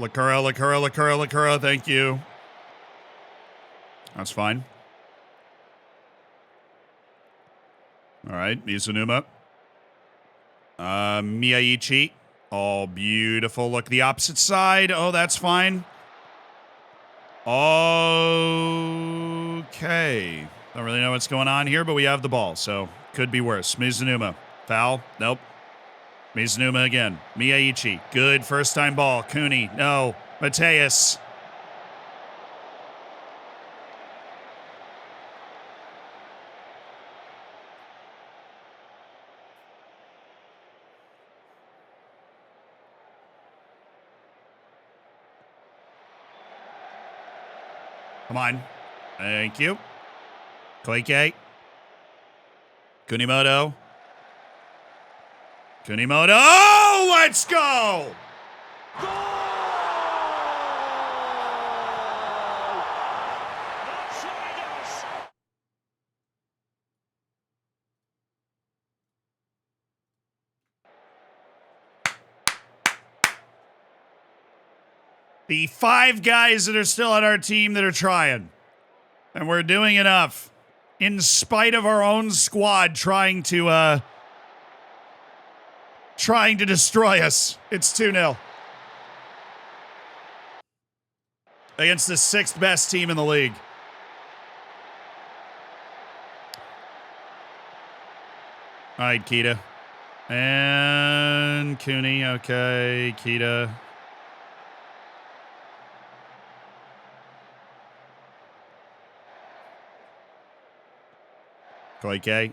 Lacura, thank you. That's fine. All right, Mizunuma. Miyaichi. Oh, beautiful. Look, the opposite side. Oh, that's fine. Okay. Don't really know what's going on here, but we have the ball, so could be worse. Mizunuma. Foul. Nope. Mizunuma again. Miyaichi. Good first time ball. Cooney. No. Mateus. Come on. Thank you. Koike. Kunimoto. Kunimoto. Oh, let's go! The 5 guys that are still on our team that are trying. And we're doing enough. In spite of our own squad trying to destroy us. It's 2-0. Against the 6th best team in the league. All right, Kita. And Cooney. Okay, Kita. Koike.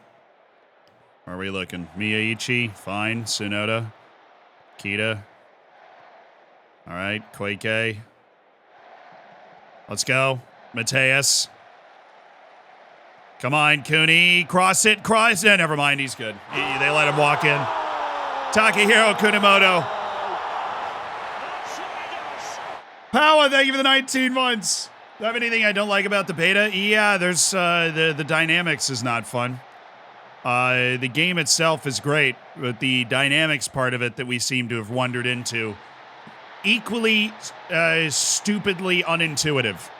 Where are we looking? Miyaichi. Fine. Tsunoda. Kita. All right. Koike. Let's go. Mateus. Come on, Cooney. Cross it. Cross it. Never mind. He's good. They let him walk in. Takahiro Kunimoto. Power, thank you for the 19 months. Do you have anything I don't like about the beta? Yeah, there's the dynamics is not fun. The game itself is great, but the dynamics part of it that we seem to have wandered into, equally stupidly unintuitive.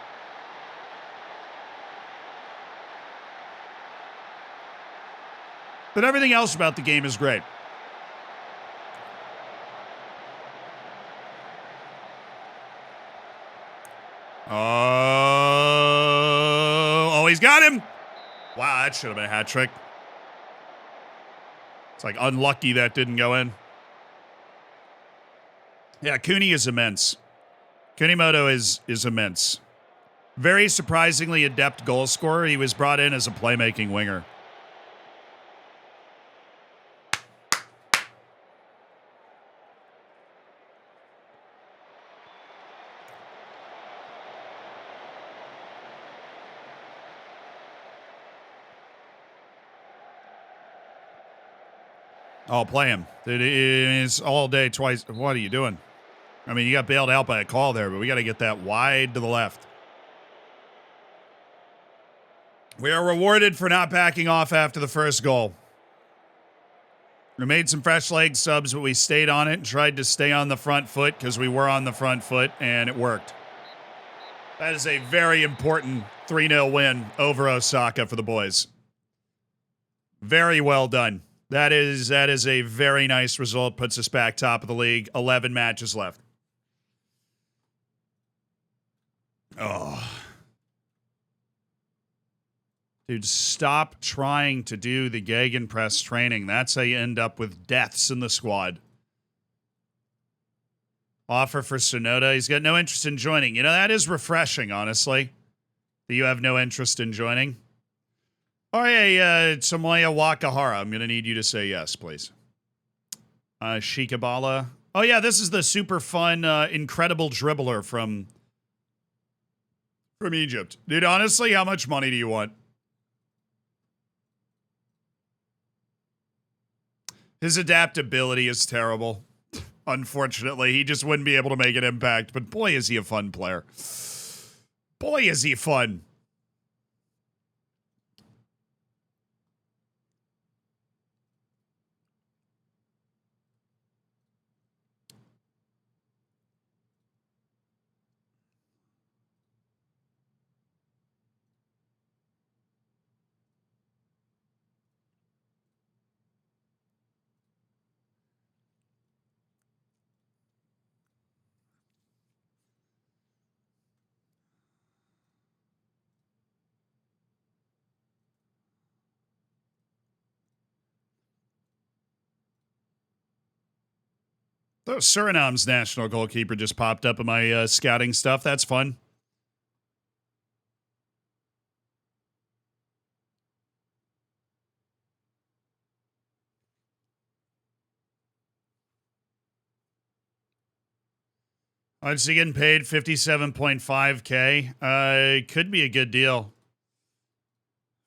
But everything else about the game is great. Oh, he's got him. Wow, that should have been a hat trick. It's like unlucky that didn't go in. Yeah, Cooney is immense. Kunimoto is immense. Very surprisingly adept goal scorer. He was brought in as a playmaking winger. Oh, play him. It's all day, twice. What are you doing? I mean, you got bailed out by a call there, but we got to get that wide to the left. We are rewarded for not backing off after the first goal. We made some fresh leg subs, but we stayed on it and tried to stay on the front foot because we were on the front foot, and it worked. That is a very important 3-0 win over Osaka for the boys. Very well done. That is a very nice result. Puts us back top of the league. 11 matches left. Oh. Dude, stop trying to do the Gegenpress training. That's how you end up with deaths in the squad. Offer for Sonoda. He's got no interest in joining. You know, that is refreshing, honestly. That you have no interest in joining. Oh, yeah, Tomoya Wakahara. I'm going to need you to say yes, please. Shikabala. Oh, yeah, this is the super fun, incredible dribbler from Egypt. Dude, honestly, how much money do you want? His adaptability is terrible. Unfortunately, he just wouldn't be able to make an impact. But boy, is he a fun player. Boy, is he fun. Oh, Suriname's national goalkeeper just popped up in my scouting stuff. That's fun. Is he getting paid $57.5K? Could be a good deal.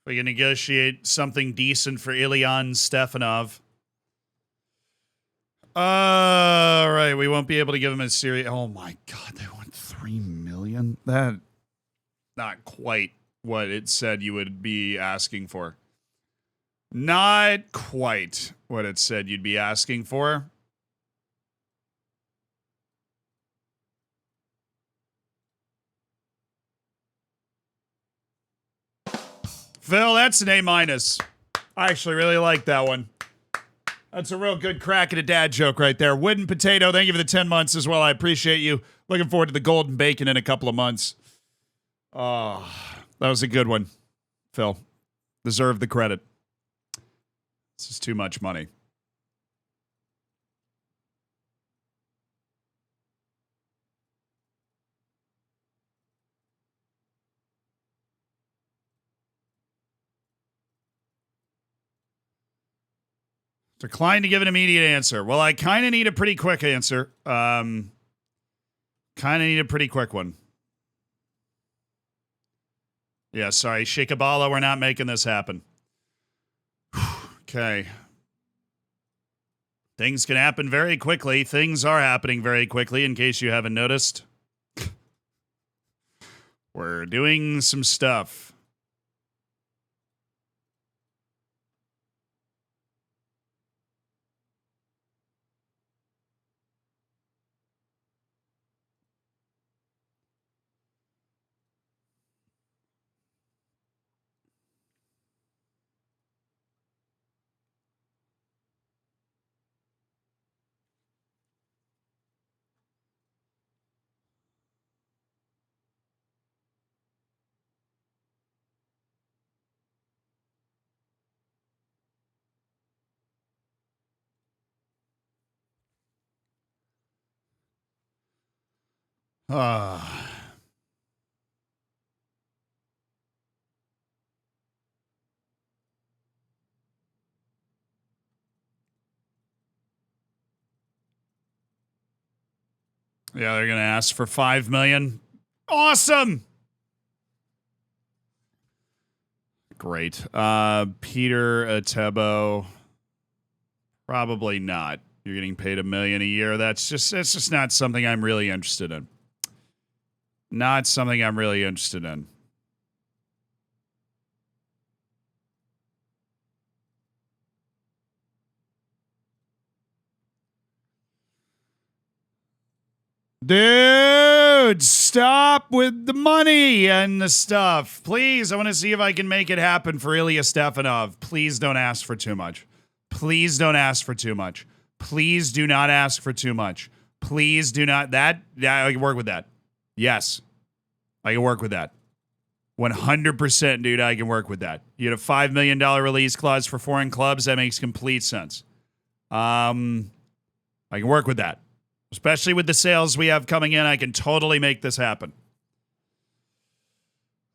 We can negotiate something decent for Ilyan Stefanov. All right, we won't be able to give him a series. Oh my God, they want $3 million. That not quite what it said you would be asking for. Not quite what it said you'd be asking for. Phil, that's an A-. I actually really like that one. That's a real good crack at a dad joke right there. Wooden Potato, thank you for the 10 months as well. I appreciate you. Looking forward to the golden bacon in a couple of months. Oh, that was a good one, Phil. Deserve the credit. This is too much money. Decline to give an immediate answer. Well, I kind of need a pretty quick answer. Kind of need a pretty quick one. Yeah, sorry. Shikabala, we're not making this happen. Okay. Things can happen very quickly. Things are happening very quickly, in case you haven't noticed. We're doing some stuff. Ah. Yeah, they're going to ask for $5 million. Awesome. Great. Peter Atebo. Probably not. You're getting paid $1 million a year. That's just not something I'm really interested in. Not something I'm really interested in. Dude, stop with the money and the stuff. Please, I want to see if I can make it happen for Ilya Stefanov. Please don't ask for too much. Please don't ask for too much. Please do not ask for too much. Please do not. That I can work with that. Yes. I can work with that. 100%, dude, I can work with that. You had a $5 million release clause for foreign clubs. That makes complete sense. I can work with that. Especially with the sales we have coming in, I can totally make this happen.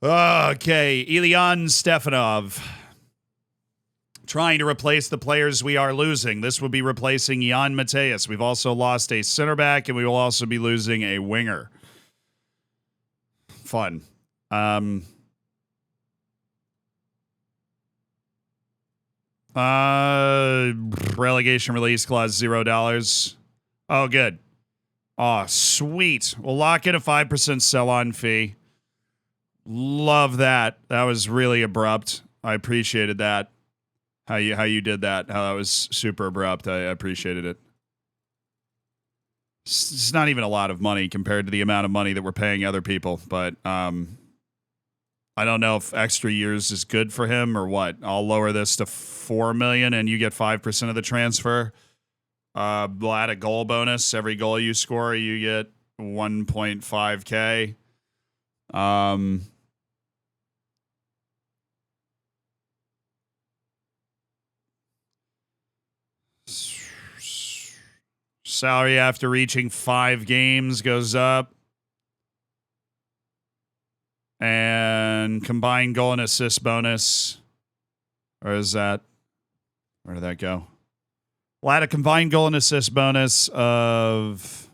Okay, Ilyan Stefanov. Trying to replace the players we are losing. This will be replacing Jan Mateus. We've also lost a center back, and we will also be losing a winger. Fun. Relegation release clause $0. Oh, good. Oh, sweet. We'll lock in a 5% sell-on fee. Love that. That was really abrupt. I appreciated that. How you did that. How that was super abrupt. I appreciated it. It's not even a lot of money compared to the amount of money that we're paying other people, but I don't know if extra years is good for him or what. I'll lower this to $4 million and you get 5% of the transfer. We'll add a goal bonus. Every goal you score, you get 1.5K. Salary after reaching 5 games goes up. And combined goal and assist bonus. Or is that? Where did that go? We'll add a combined goal and assist bonus of...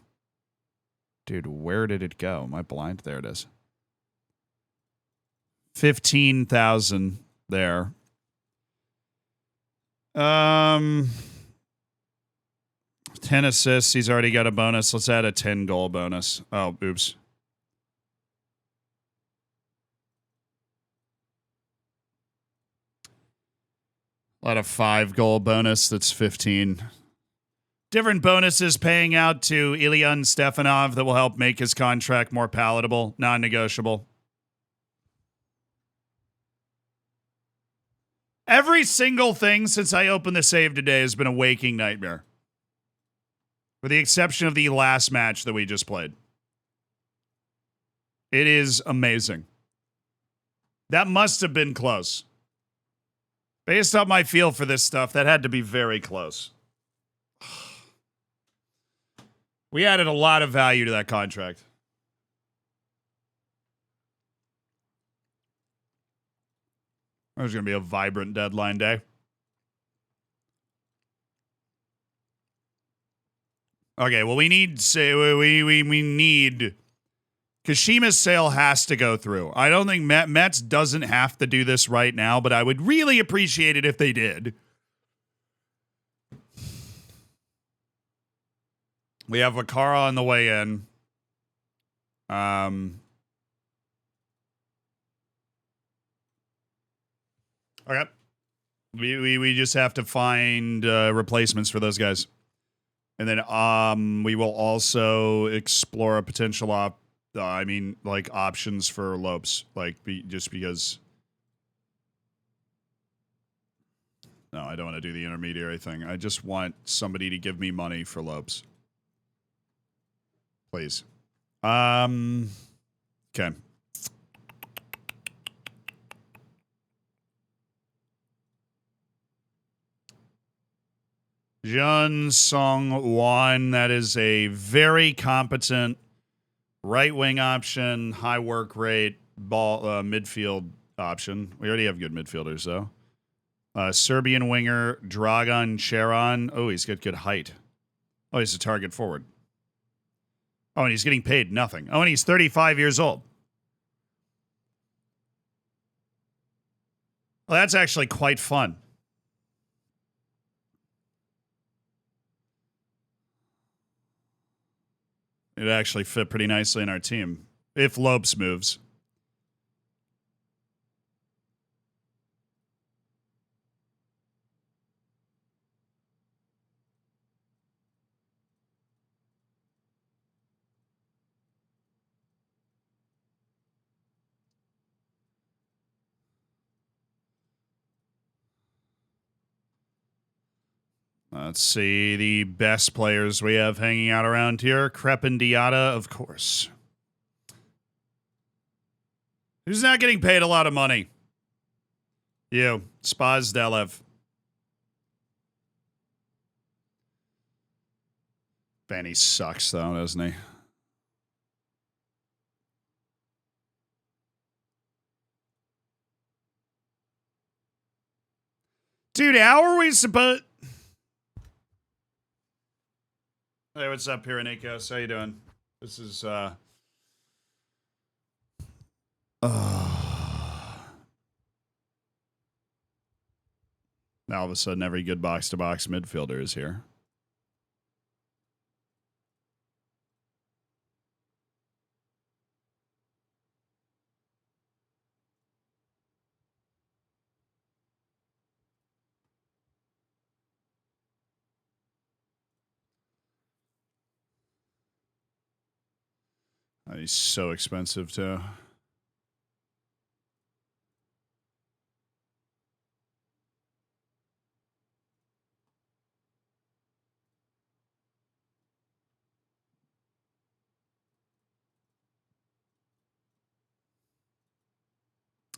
Dude, where did it go? Am I blind? There it is. 15,000 there. 10 assists. He's already got a bonus. Let's add a 10 goal bonus. Oh, oops. A lot of 5 goal bonus. That's 15. Different bonuses paying out to Ilyan Stefanov that will help make his contract more palatable, non-negotiable. Every single thing since I opened the save today has been a waking nightmare. With the exception of the last match that we just played. It is amazing. That must have been close. Based on my feel for this stuff, that had to be very close. We added a lot of value to that contract. It was going to be a vibrant deadline day. Okay, well, we need Kashima's sale has to go through. I don't think Mets doesn't have to do this right now, but I would really appreciate it if they did. We have Vakara on the way in. Okay. We just have to find replacements for those guys. And then we will also explore a potential options for Lopes, just because. No, I don't want to do the intermediary thing. I just want somebody to give me money for Lopes. Please. Okay. Jun Song Wan, that is a very competent right wing option, high work rate, midfield option. We already have good midfielders, though. Serbian winger, Dragan Cheran. Oh, he's got good height. Oh, he's a target forward. Oh, and he's getting paid nothing. Oh, and he's 35 years old. Well, that's actually quite fun. It actually fit pretty nicely in our team. If Lopes moves. Let's see the best players we have hanging out around here. Crepin Diata, of course. Who's not getting paid a lot of money? You, Spaz Delev. Benny sucks, though, doesn't he? Dude, how are we supposed... Hey, what's up, Pyrenikos? How you doing? This is, Now all of a sudden, every good box-to-box midfielder is here. Oh, he's so expensive, too.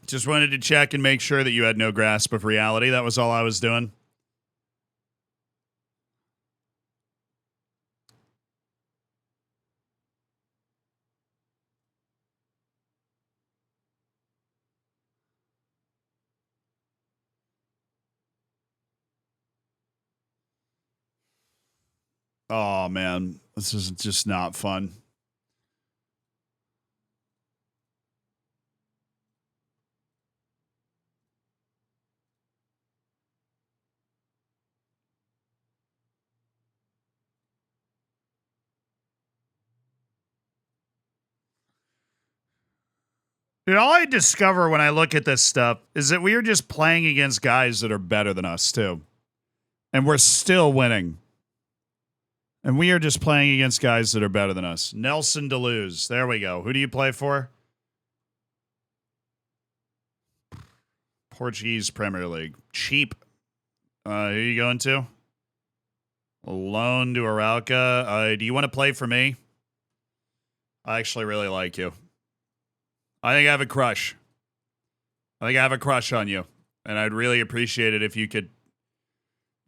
Just wanted to check and make sure that you had no grasp of reality. That was all I was doing. Oh, man. This is just not fun. Dude, all I discover when I look at this stuff is that we are just playing against guys that are better than us, too. And we're still winning. And we are just playing against guys that are better than us. Nelson Deleuze. There we go. Who do you play for? Portuguese Premier League. Cheap. Who are you going to? Loan to Arauca. Do you want to play for me? I actually really like you. I think I have a crush. I think I have a crush on you. And I'd really appreciate it if you could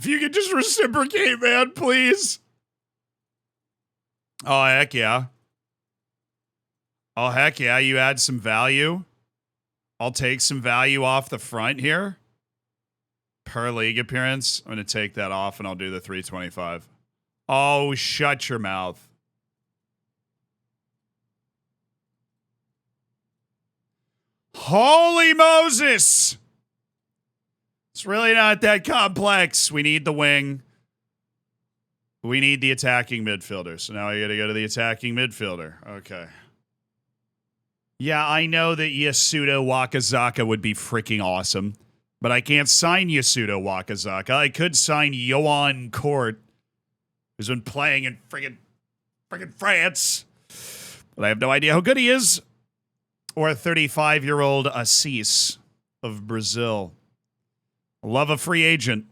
just reciprocate, man, please. Oh, heck yeah. Oh, heck yeah. You add some value. I'll take some value off the front here. Per league appearance. I'm going to take that off and I'll do the 325. Oh, shut your mouth. Holy Moses! It's really not that complex. We need the wing. We need the attacking midfielder. So now I got to go to the attacking midfielder. Okay. Yeah, I know that Yasuda Wakazaka would be freaking awesome, but I can't sign Yasuda Wakazaka. I could sign Johan Court, who's been playing in friggin' France, but I have no idea how good he is. Or a 35-year-old Assis of Brazil. Love a free agent.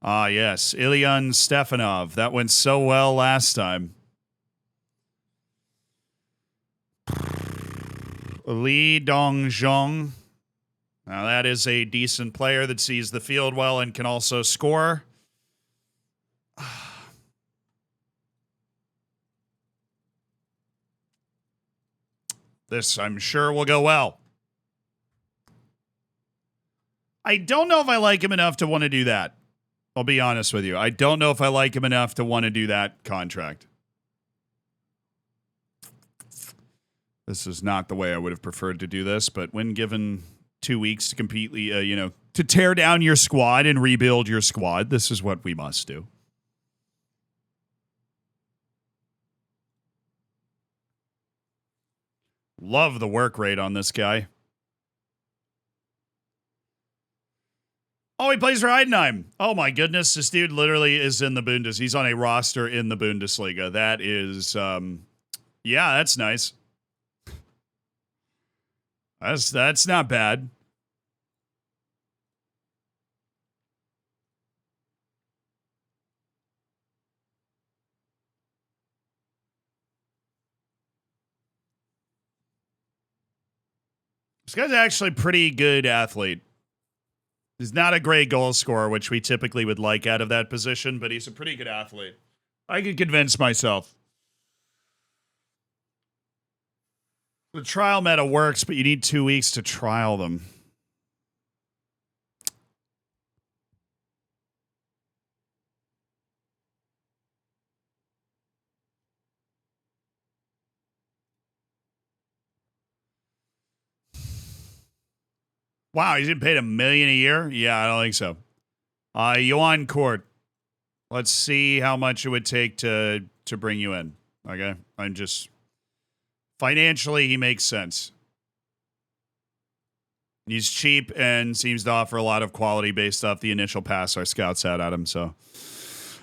Ah, yes. Ilyan Stefanov. That went so well last time. Li Dongjong. Now, that is a decent player that sees the field well and can also score. This, I'm sure, will go well. I don't know if I like him enough to want to do that. I'll be honest with you. I don't know if I like him enough to want to do that contract. This is not the way I would have preferred to do this, but when given 2 weeks to completely, to tear down your squad and rebuild your squad, this is what we must do. Love the work rate on this guy. Oh, he plays for Heidenheim. Oh, my goodness. This dude literally is in the Bundes. He's on a roster in the Bundesliga. That is, yeah, that's nice. That's not bad. This guy's actually a pretty good athlete. He's not a great goal scorer, which we typically would like out of that position, but he's a pretty good athlete. I could convince myself. The trial meta works, but you need 2 weeks to trial them. Wow, he's getting paid $1 million a year? Yeah, I don't think so. Yuan Court. Let's see how much it would take to bring you in. Okay? I'm just... Financially, he makes sense. He's cheap and seems to offer a lot of quality based off the initial pass our scouts had at him, so...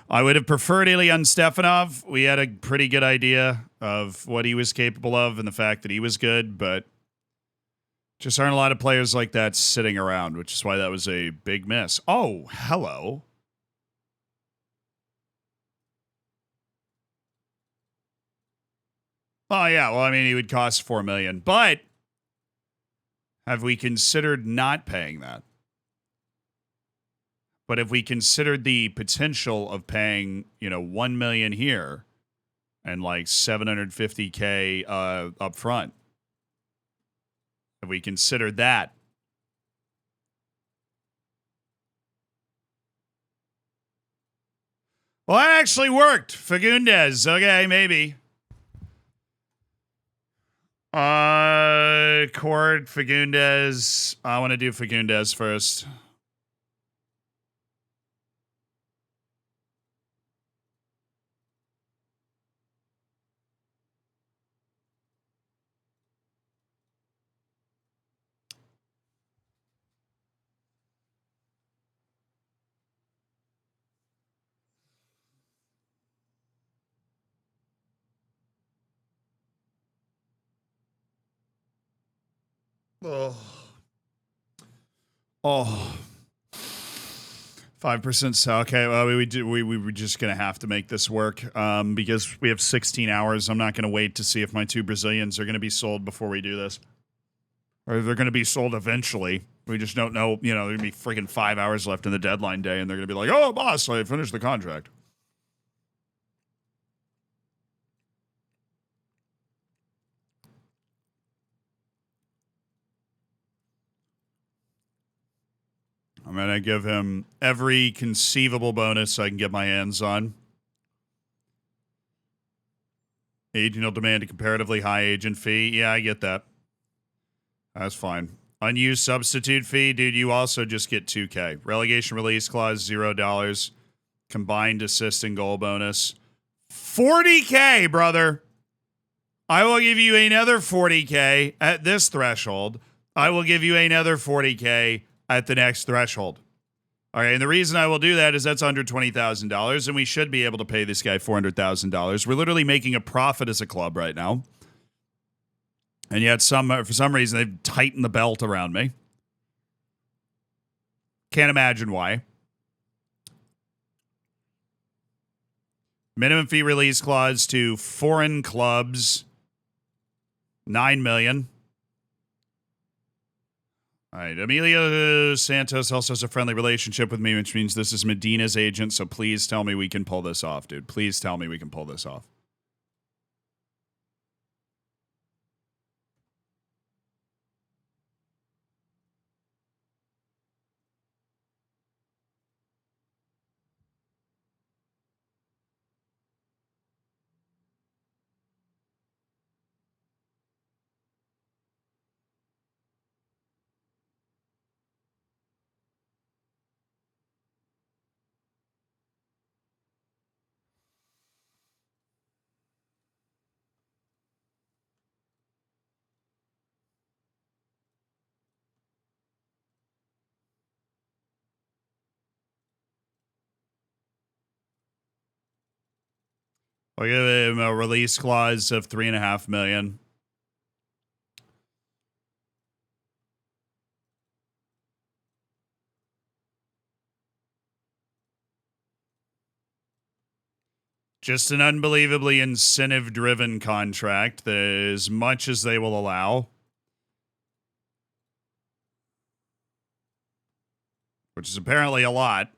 I would have preferred Ilyan Stefanov. We had a pretty good idea of what he was capable of and the fact that he was good, but... Just aren't a lot of players like that sitting around, which is why that was a big miss. Oh, hello. Oh, yeah. Well, I mean, he would cost $4 million. But have we considered not paying that? But if we considered the potential of paying, $1 million here and like $750K up front, if we considered that, well, that actually worked. Fagundes. Okay, maybe. Cord, Fagundes. I want to do Fagundes first. Oh. 5%. So okay, well, we were just gonna have to make this work because we have 16 hours. I'm not gonna wait to see if my 2 Brazilians are gonna be sold before we do this, or they're gonna be sold eventually. We just don't know. There's gonna be freaking 5 hours left in the deadline day, and they're gonna be like, "Oh, boss, I finished the contract." I'm going to give him every conceivable bonus I can get my hands on. Agent will demand a comparatively high agent fee. Yeah, I get that. That's fine. Unused substitute fee. Dude, you also just get 2K. Relegation release clause, $0. Combined assist and goal bonus. 40K, brother. I will give you another 40K at this threshold. I will give you another 40K at the next threshold. All right, and the reason I will do that is that's under $20,000, and we should be able to pay this guy $400,000. We're literally making a profit as a club right now. And yet, for some reason, they've tightened the belt around me. Can't imagine why. Minimum fee release clause to foreign clubs, $9 million. All right, Emilio Santos also has a friendly relationship with me, which means this is Medina's agent, so please tell me we can pull this off, dude. Please tell me we can pull this off. I'll give him a release clause of $3.5 million. Just an unbelievably incentive-driven contract that as much as they will allow. which is apparently a lot.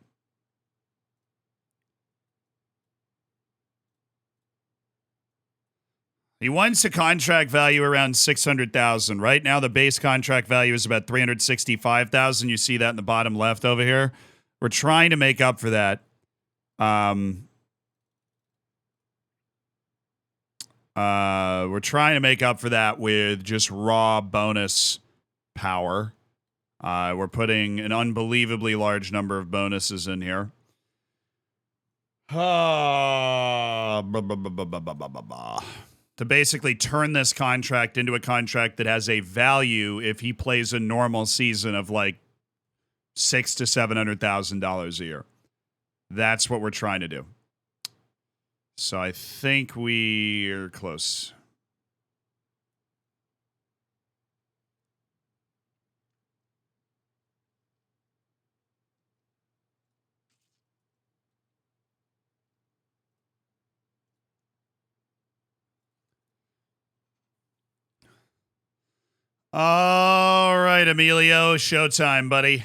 He wants a contract value around 600,000. Right now, the base contract value is about 365,000. You see that in the bottom left over here. We're trying to make up for that. We're trying to make up for that with just raw bonus power. We're putting an unbelievably large number of bonuses in here. To basically turn this contract into a contract that has a value if he plays a normal season of like $600,000 to $700,000 a year. That's what we're trying to do. So I think we are close. All right, Emilio, showtime, buddy.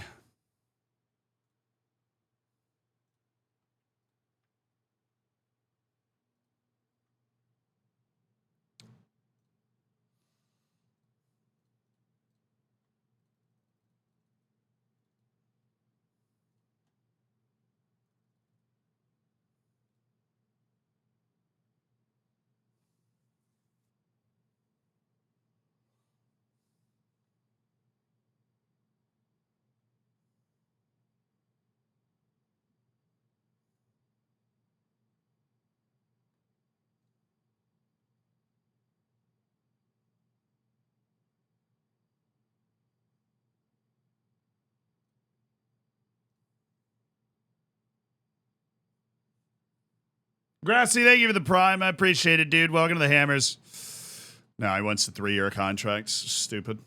Grassy, thank you for the prime. I appreciate it, dude. Welcome to the Hammers. No, he wants the 3-year contracts. Stupid.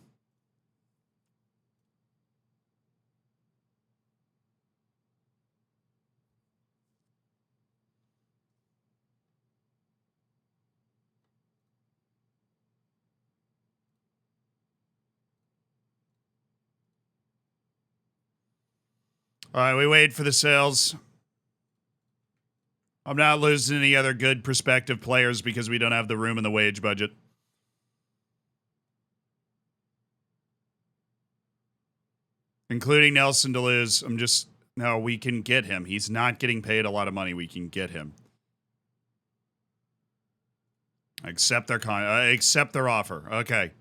All right, we wait for the sales. I'm not losing any other good prospective players because we don't have the room in the wage budget. Including Nelson Deleuze. No, we can get him. He's not getting paid a lot of money. We can get him. Accept their offer. Okay.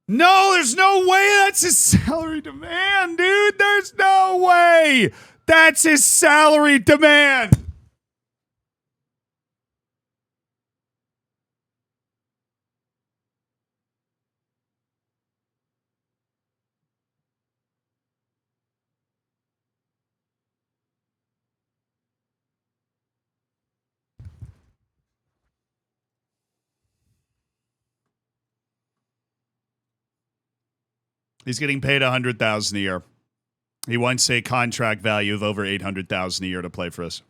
No, there's no way that's his salary demand, dude. There's no way that's his salary demand. He's getting paid $100,000 a year. He wants a contract value of over $800,000 a year to play for us.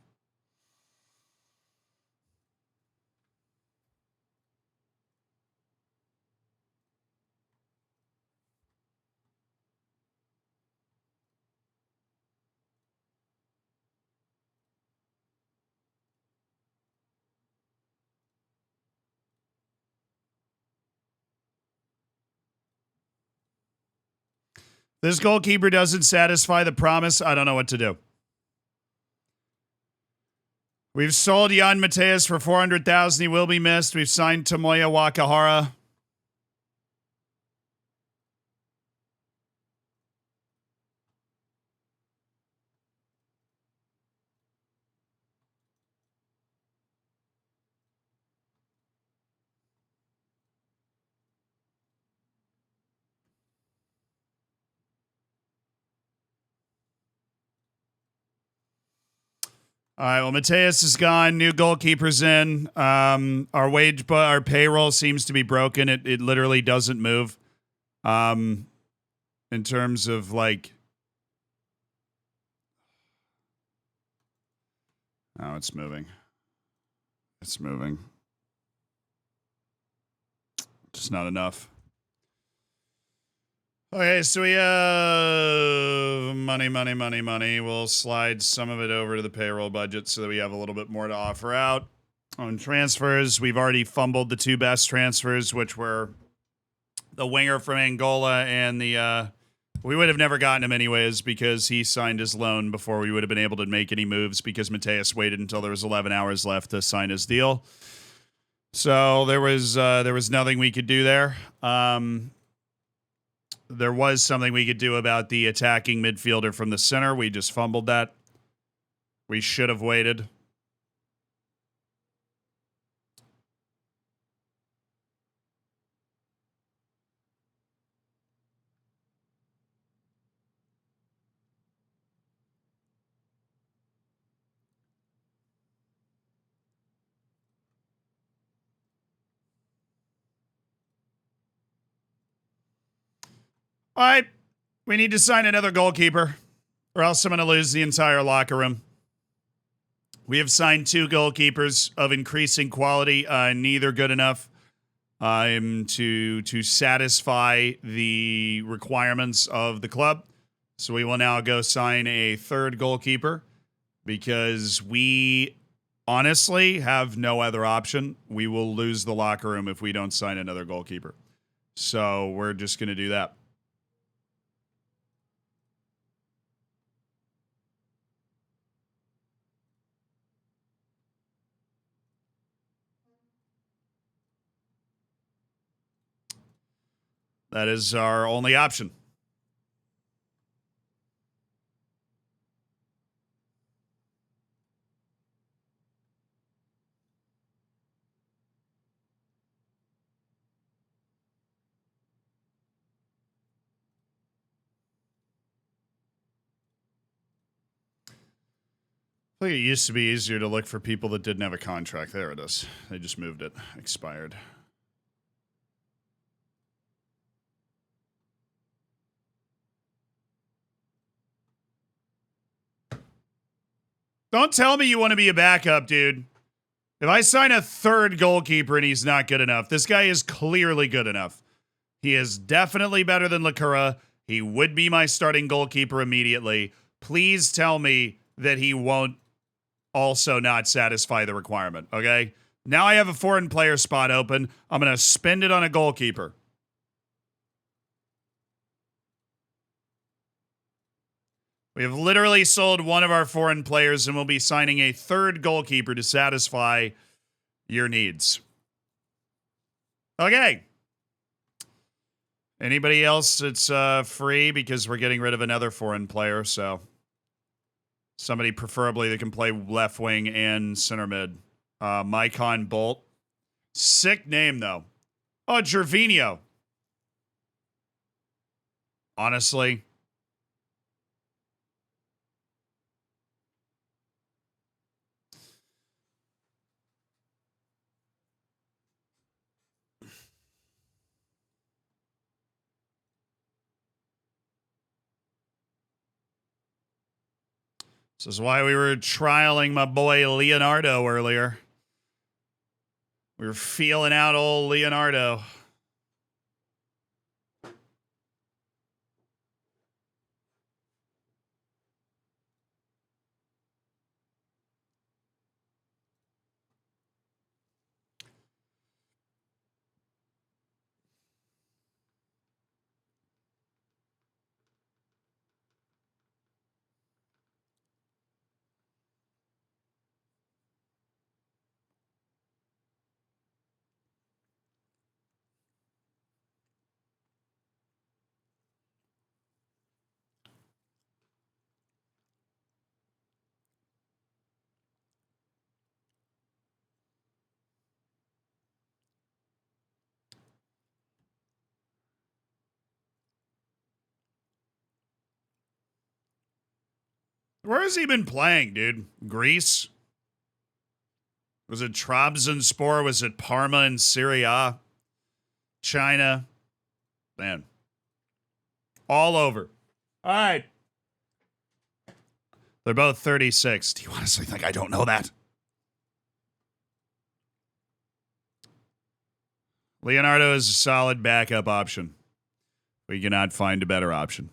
This goalkeeper doesn't satisfy the promise. I don't know what to do. We've sold Jan Mateus for $400,000. He will be missed. We've signed Tomoya Wakahara. All right, well, Mateus is gone. New goalkeeper's in. Our payroll seems to be broken. It literally doesn't move. In terms of like, oh, it's moving. It's moving. Just not enough. Okay, so we have money. We'll slide some of it over to the payroll budget so that we have a little bit more to offer out. On transfers, we've already fumbled the two best transfers, which were the winger from Angola and the we would have never gotten him anyways because he signed his loan before we would have been able to make any moves because Mateus waited until there was 11 hours left to sign his deal. So there was nothing we could do there. There was something we could do about the attacking midfielder from the center. We just fumbled that. We should have waited. All right, we need to sign another goalkeeper, or else I'm going to lose the entire locker room. We have signed two goalkeepers of increasing quality, neither good enough to satisfy the requirements of the club. So we will now go sign a third goalkeeper because we honestly have no other option. We will lose the locker room if we don't sign another goalkeeper. So we're just going to do that. That is our only option. I think it used to be easier to look for people that didn't have a contract. There it is. They just moved it. Expired. Don't tell me you want to be a backup, dude. If I sign a third goalkeeper and he's not good enough, this guy is clearly good enough. He is definitely better than Lakura. He would be my starting goalkeeper immediately. Please tell me that he won't also not satisfy the requirement, okay? Now I have a foreign player spot open. I'm going to spend it on a goalkeeper. We have literally sold one of our foreign players and we'll be signing a third goalkeeper to satisfy your needs. Okay. Anybody else? It's free because we're getting rid of another foreign player, so somebody preferably that can play left wing and center mid. Mycon Bolt. Sick name, though. Oh, Gervinho. Honestly. This is why we were trialing my boy Leonardo earlier. We were feeling out old Leonardo. Where has he been playing, dude? Greece? Was it Trabzonspor? Was it Parma in Serie A? China? Man. All over. All right. They're both 36. Do you honestly think I don't know that? Leonardo is a solid backup option. We cannot find a better option.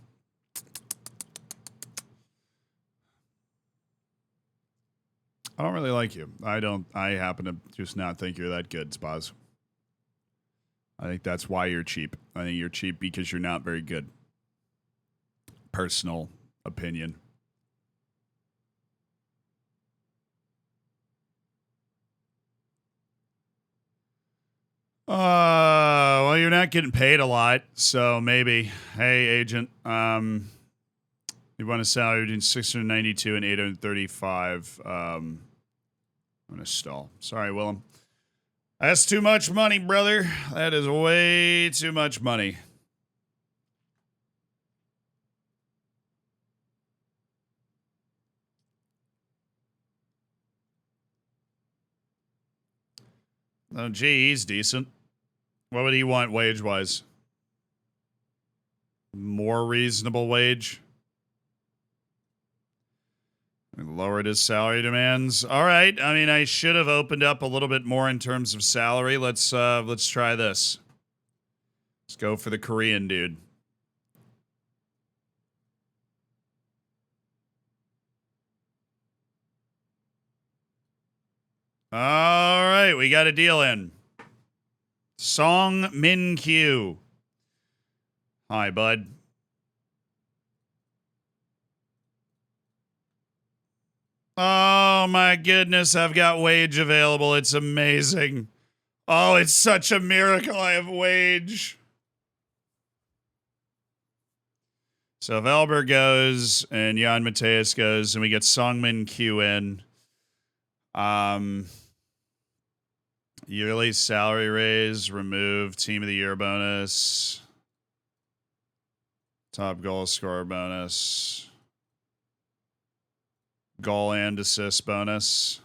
I don't really like you. I happen to just not think you're that good, Spaz. I think that's why you're cheap. I think you're cheap because you're not very good. Personal opinion. Well, you're not getting paid a lot, so maybe. Hey, agent, you want a salary between 692 and 835. I'm gonna stall. Sorry, Willem. That's too much money, brother. That is way too much money. Oh, gee, he's decent. What would he want wage-wise? More reasonable wage? Lowered his salary demands. All right. I mean, I should have opened up a little bit more in terms of salary. Let's try this. Let's go for the Korean dude. All right, we got a deal in. Song Min Kyu. Hi, bud. Oh my goodness, I've got wage available. It's amazing. Oh, it's such a miracle I have wage. So if Elber goes and Jan Mateus goes and we get Songmin Q in, yearly salary raise, remove team of the year bonus, top goal scorer bonus, goal and assist bonus.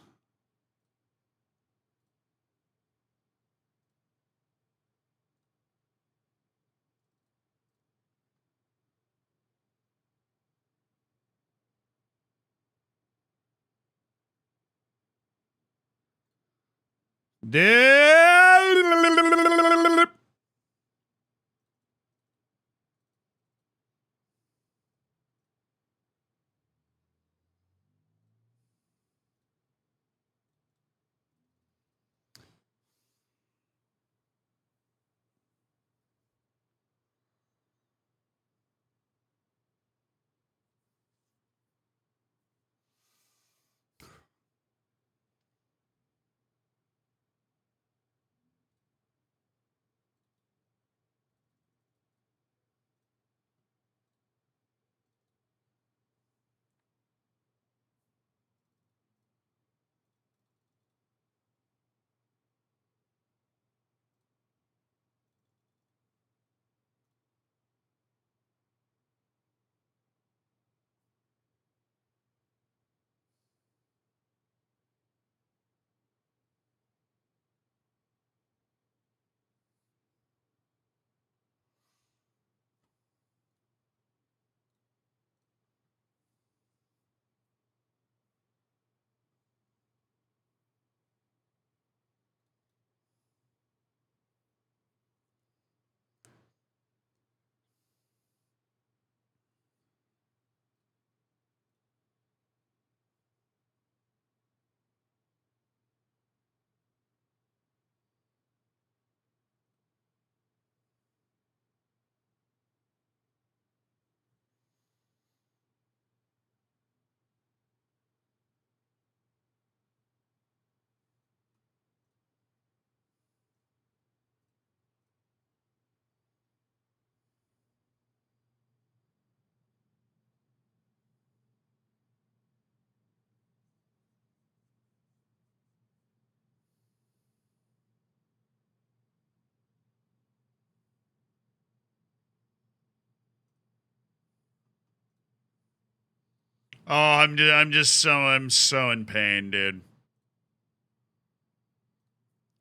Oh, I'm so in pain, dude.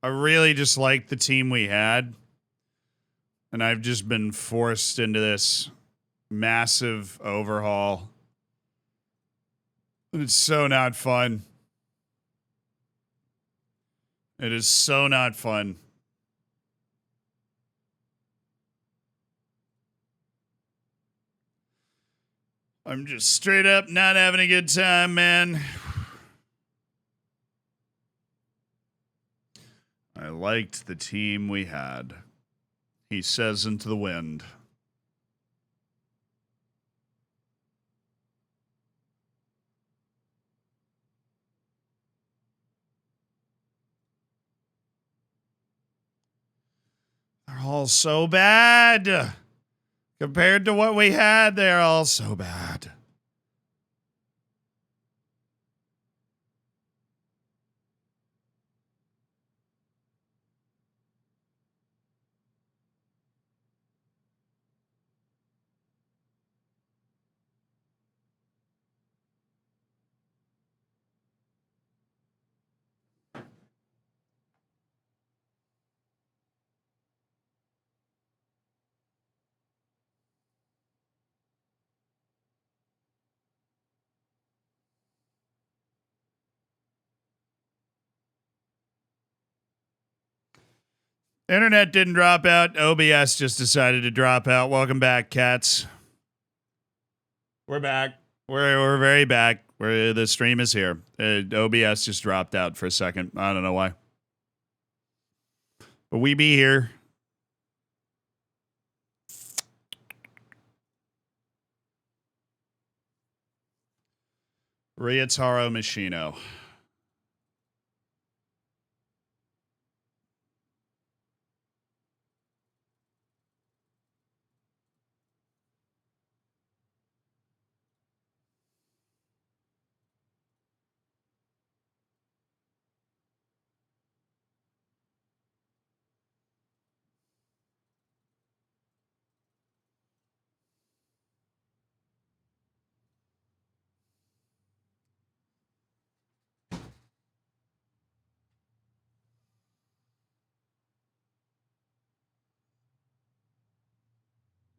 I really just like the team we had, and I've just been forced into this massive overhaul. And it's so not fun. It is so not fun. I'm just straight up not having a good time, man. I liked the team we had. He says into the wind. They're all so bad. Compared to what we had, they're all so bad. Internet didn't drop out. OBS just decided to drop out. Welcome back, cats. We're back. We're very back. The stream is here. OBS just dropped out for a second. I don't know why. But we be here. Ryotaro Machino.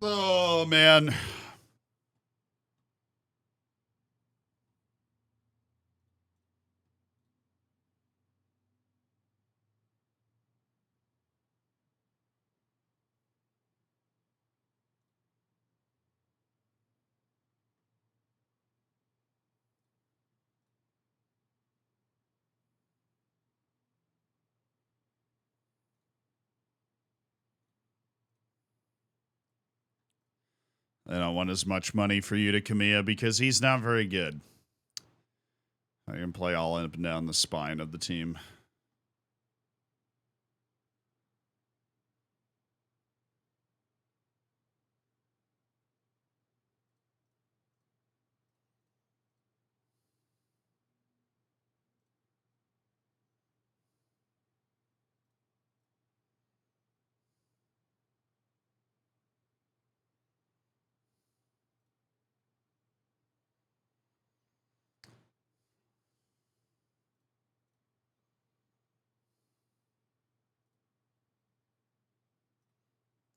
Oh, man. I don't want as much money for you to Kamiya because he's not very good. I can play all up and down the spine of the team.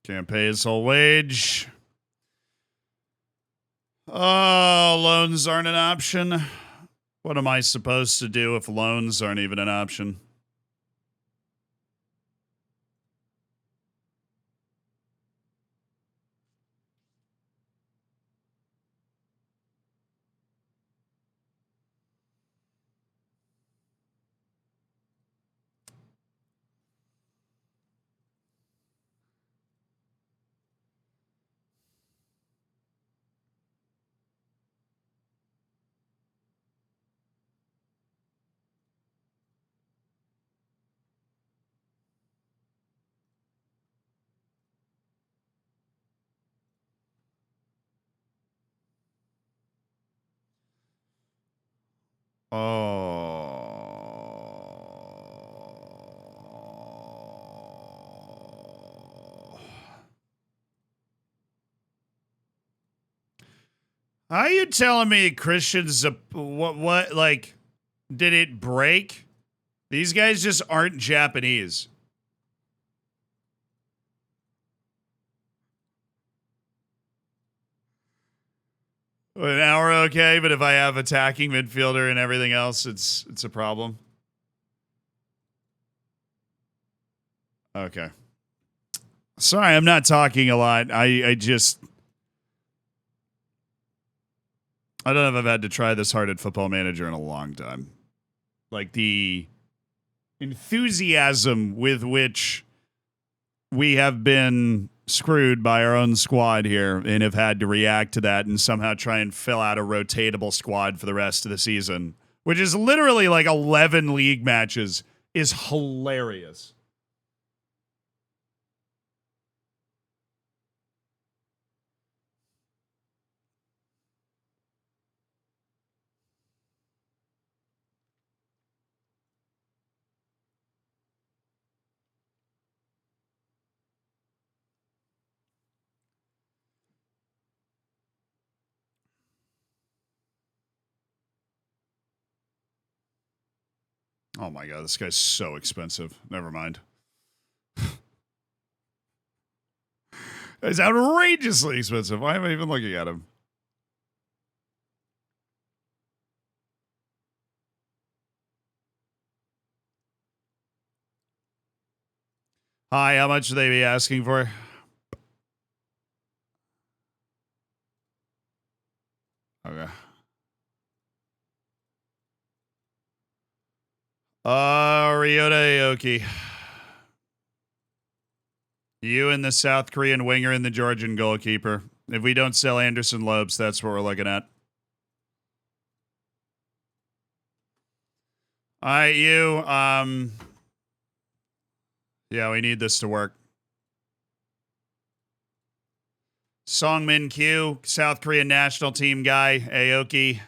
Can't pay his whole wage. Oh, loans aren't an option. What am I supposed to do if loans aren't even an option? Oh. How are you telling me Christian's what like did it break? These guys just aren't Japanese. Now we're okay, but if I have attacking midfielder and everything else, it's a problem. Okay. Sorry, I'm not talking a lot. I just I don't know if I've had to try this hard at Football Manager in a long time. Like the enthusiasm with which we have been screwed by our own squad here and have had to react to that and somehow try and fill out a rotatable squad for the rest of the season, which is literally like 11 league matches, is hilarious. Oh my God, this guy's so expensive. Never mind. It's outrageously expensive. Why am I even looking at him? Hi, how much would they be asking for? Okay. Ryota Aoki. You and the South Korean winger and the Georgian goalkeeper. If we don't sell Anderson Lopes, that's what we're looking at. All right, you. Yeah, we need this to work. Songmin Kyu, South Korean national team guy, Aoki.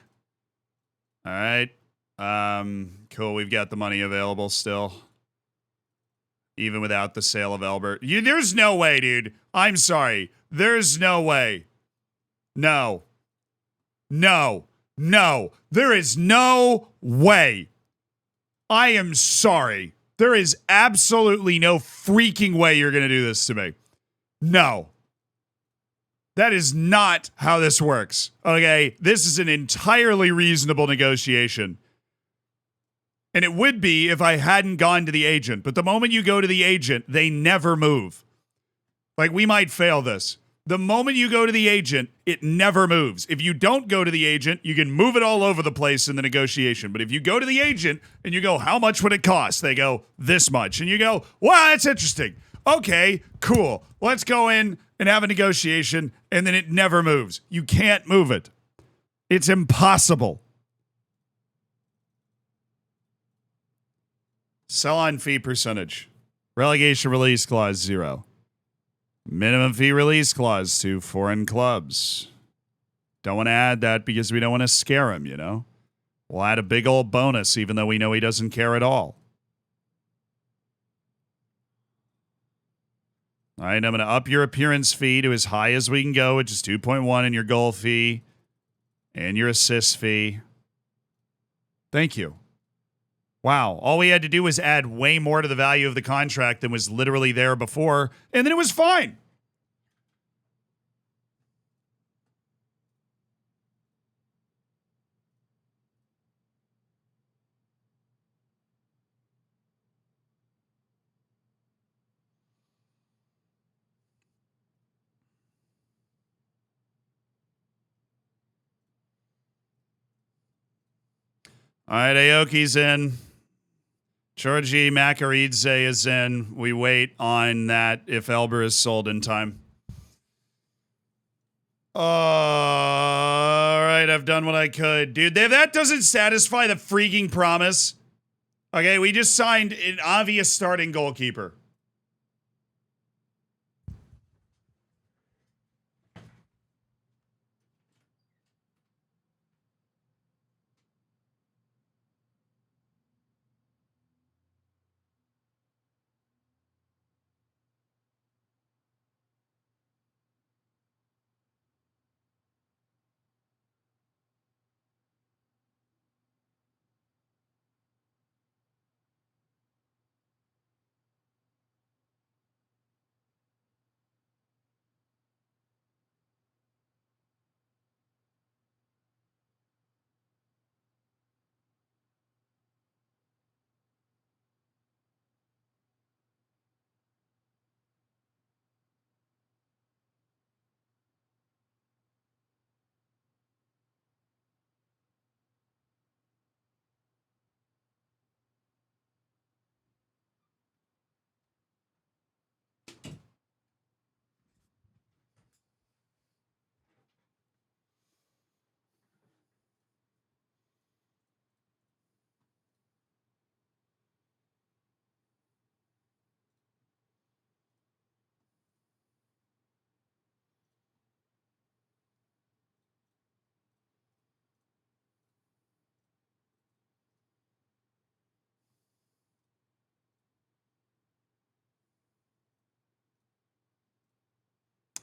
All right. Cool. We've got the money available still. Even without the sale of Albert. There's no way, dude. I'm sorry. There's no way. No. No. No. There is no way. I am sorry. There is absolutely no freaking way you're going to do this to me. No. That is not how this works. Okay? This is an entirely reasonable negotiation. And it would be if I hadn't gone to the agent. But the moment you go to the agent, they never move. Like, we might fail this. The moment you go to the agent, it never moves. If you don't go to the agent, you can move it all over the place in the negotiation. But if you go to the agent and you go, how much would it cost? They go, this much. And you go, wow, that's interesting. Okay, cool. Let's go in and have a negotiation. And then it never moves. You can't move it. It's impossible. Sell-on fee percentage. Relegation release clause 0. Minimum fee release clause to foreign clubs. Don't want to add that because we don't want to scare him, you know? We'll add a big old bonus even though we know he doesn't care at all. All right, I'm going to up your appearance fee to as high as we can go, which is 2.1, and your goal fee and your assist fee. Thank you. Wow. All we had to do was add way more to the value of the contract than was literally there before, and then it was fine. All right, Aoki's in. Georgi Makaridze is in. We wait on that if Elber is sold in time. All right, I've done what I could. Dude, that doesn't satisfy the freaking promise. Okay, we just signed an obvious starting goalkeeper.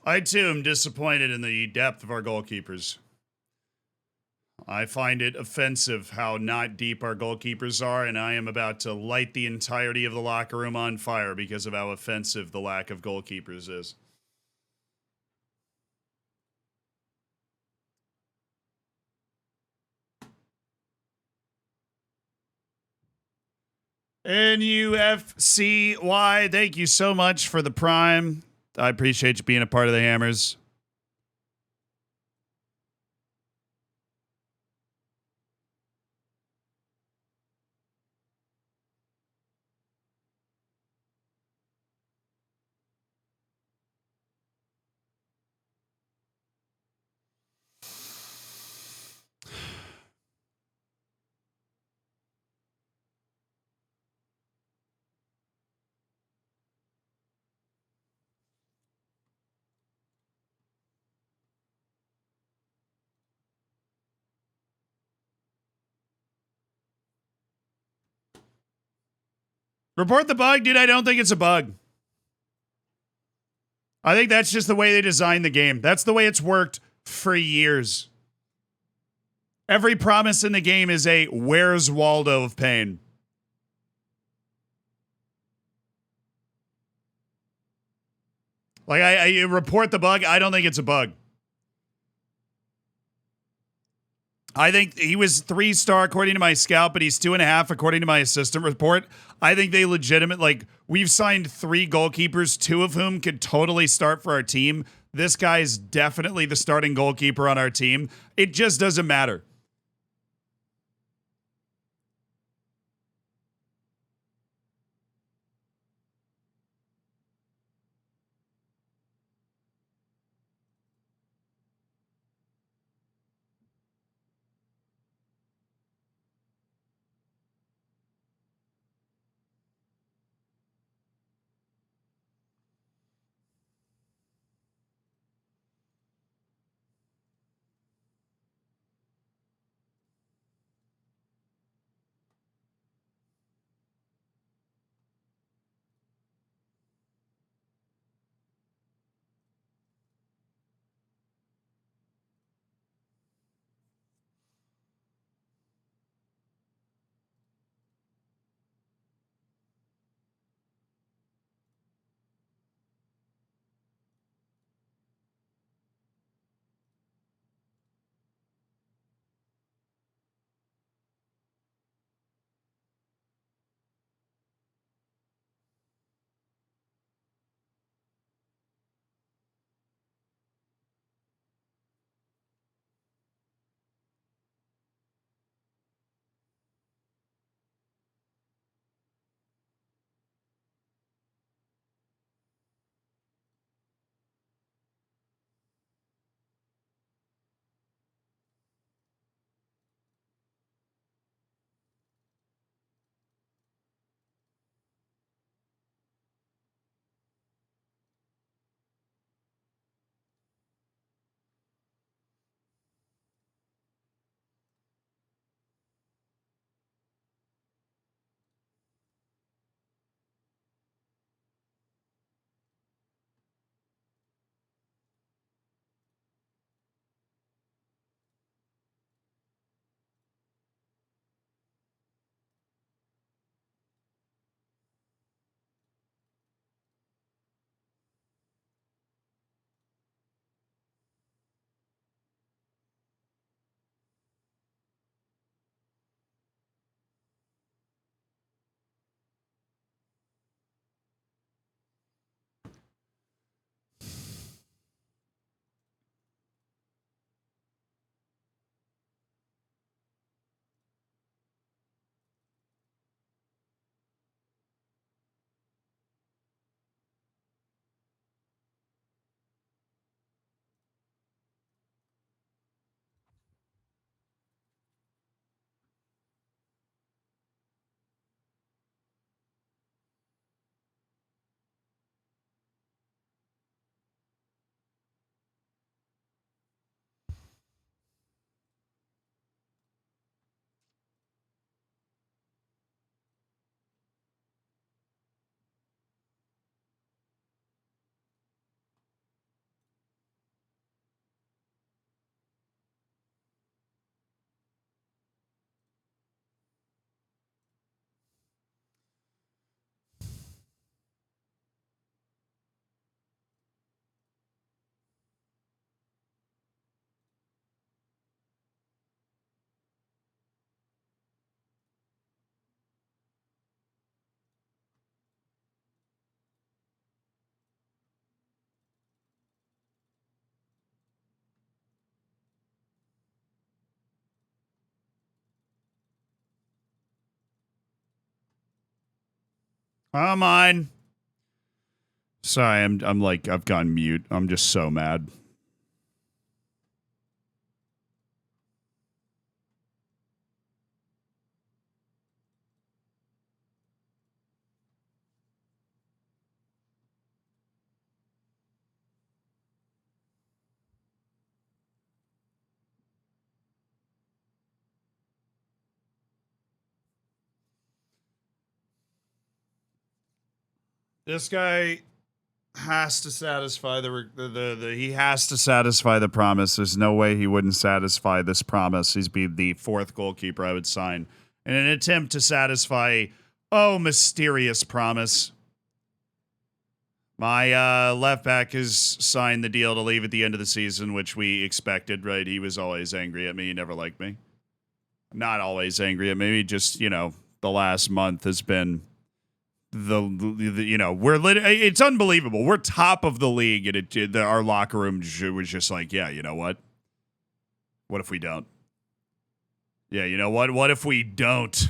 I too am disappointed in the depth of our goalkeepers. I find it offensive how not deep our goalkeepers are, and I am about to light the entirety of the locker room on fire because of how offensive the lack of goalkeepers is. NUFCY, thank you so much for the Prime. I appreciate you being a part of the Hammers. Report the bug, dude. I don't think it's a bug. I think that's just the way they designed the game. That's the way it's worked for years. Every promise in the game is a Where's Waldo of pain. Like, I report the bug. I don't think it's a bug. I think he was 3-star according to my scout, but he's 2.5 according to my assistant report. I think they we've signed 3 goalkeepers, 2 of whom could totally start for our team. This guy's definitely the starting goalkeeper on our team. It just doesn't matter. Come on. Sorry, I'm like, I've gone mute. I'm just so mad. This guy has to satisfy he has to satisfy the promise. There's no way he wouldn't satisfy this promise. He's be the fourth goalkeeper I would sign in an attempt to satisfy mysterious promise. My left back has signed the deal to leave at the end of the season, which we expected, right? He was always angry at me. He never liked me. Not always angry at me. Just, the last month has been it's unbelievable. We're top of the league, and our locker room was just like, yeah, you know what? What if we don't? Yeah, you know what? What if we don't?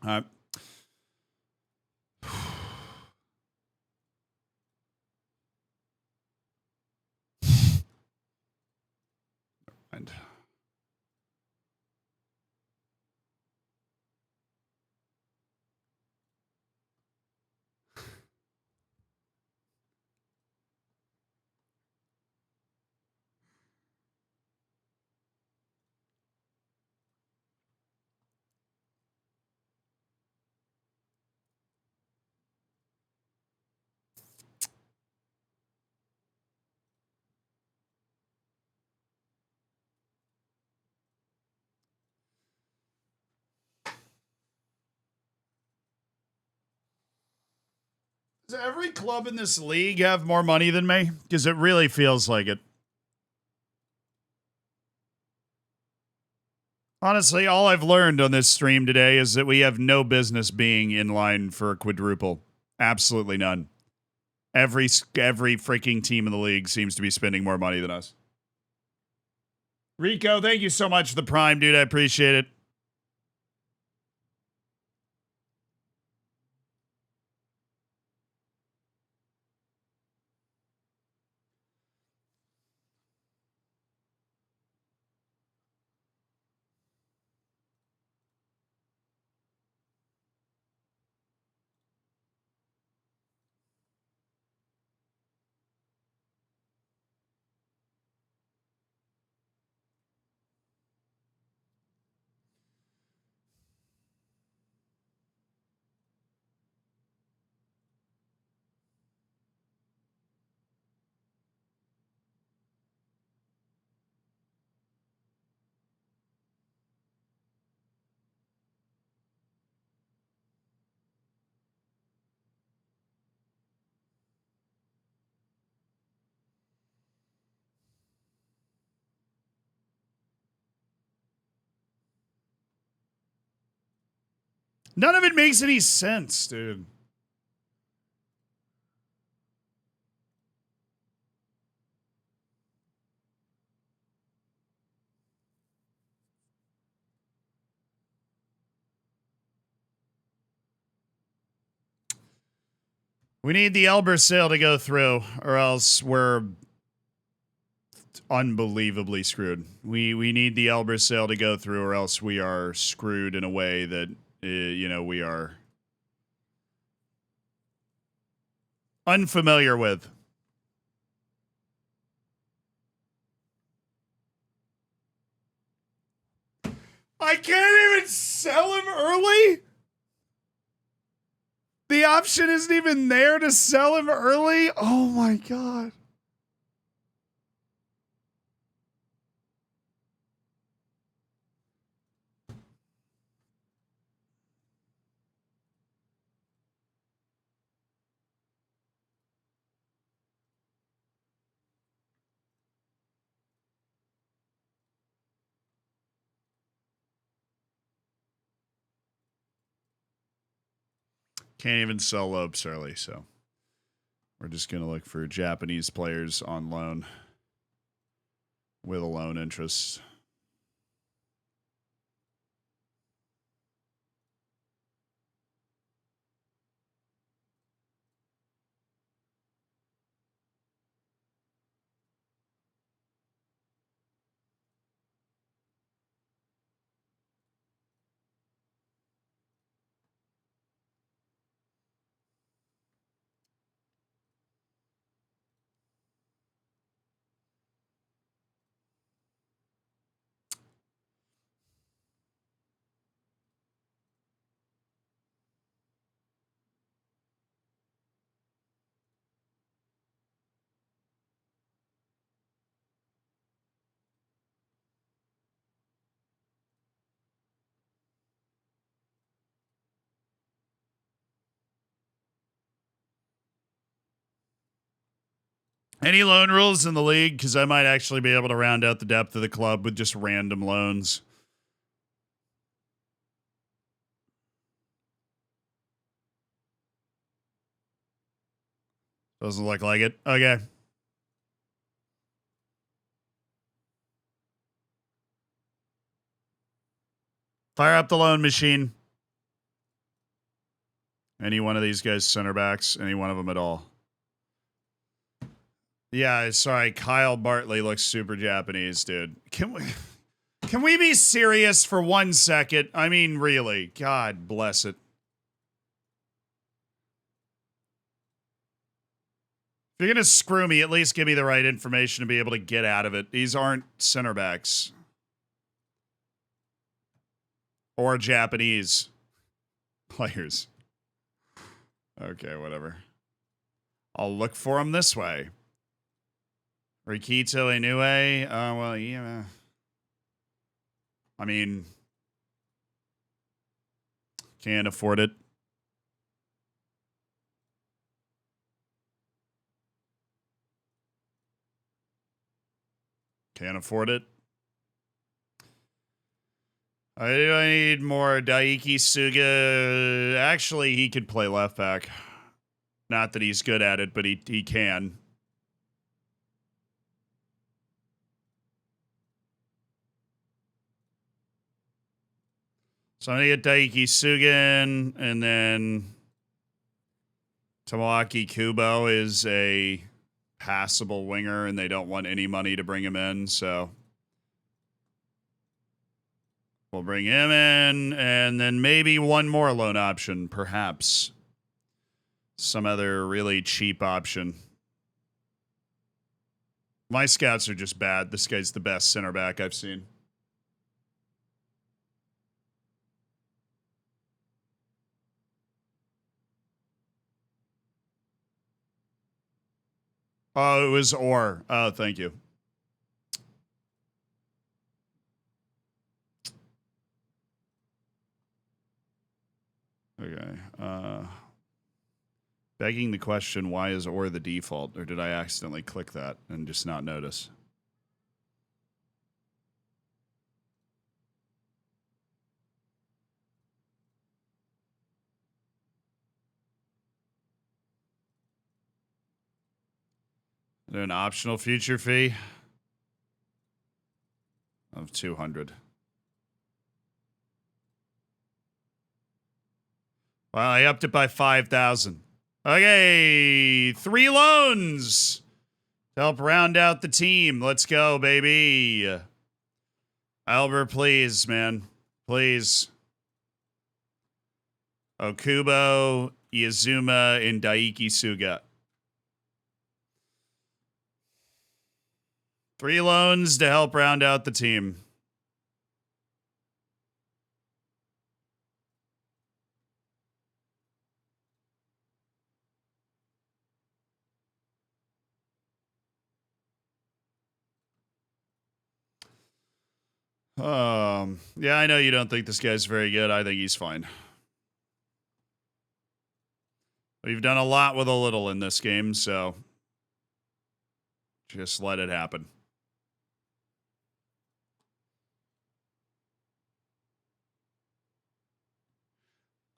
All right. And does every club in this league have more money than me? Because it really feels like it. Honestly, all I've learned on this stream today is that we have no business being in line for a quadruple. Absolutely none. Every freaking team in the league seems to be spending more money than us. Rico, thank you so much for the prime, dude. I appreciate it. None of it makes any sense, dude. We need the Elber sale to go through, or else we're just unbelievably screwed. We need the Elbrus sale to go through, or else we are screwed in a way that, you know, we are unfamiliar with. I can't even sell him early? The option isn't even there to sell him early? Oh my god. Can't even sell Lopes early, so we're just going to look for Japanese players on loan with a loan interest. Any loan rules in the league? Because I might actually be able to round out the depth of the club with just random loans. Doesn't look like it. Okay. Fire up the loan machine. Any one of these guys center backs, any one of them at all. Yeah, sorry, Kyle Bartley looks super Japanese, dude. Can we be serious for 1 second? I mean, really. God bless it. If you're going to screw me, at least give me the right information to be able to get out of it. These aren't center backs. Or Japanese players. Okay, whatever. I'll look for them this way. Rikito Inoue. Well, yeah. I mean, can't afford it. Can't afford it. I need more Daiki Suga. Actually, he could play left back. Not that he's good at it, but he can. So I'm going to get Daiki Sugan, and then Tomoaki Kubo is a passable winger, and they don't want any money to bring him in, so we'll bring him in, and then maybe one more loan option, perhaps. Some other really cheap option. My scouts are just bad. This guy's the best center back I've seen. Oh, it was Orr. Oh, thank you. Okay. Begging the question, why is Orr the default? Or did I accidentally click that and just not notice? Is there an optional future fee of 200? Well, I upped it by 5,000. Okay, 3 loans. to help round out the team. Let's go, baby. Albert, please, man. Please. Okubo, Iazuma, and Daiki Suga. 3 loans to help round out the team. Yeah, I know you don't think this guy's very good. I think he's fine. We've done a lot with a little in this game, so just let it happen.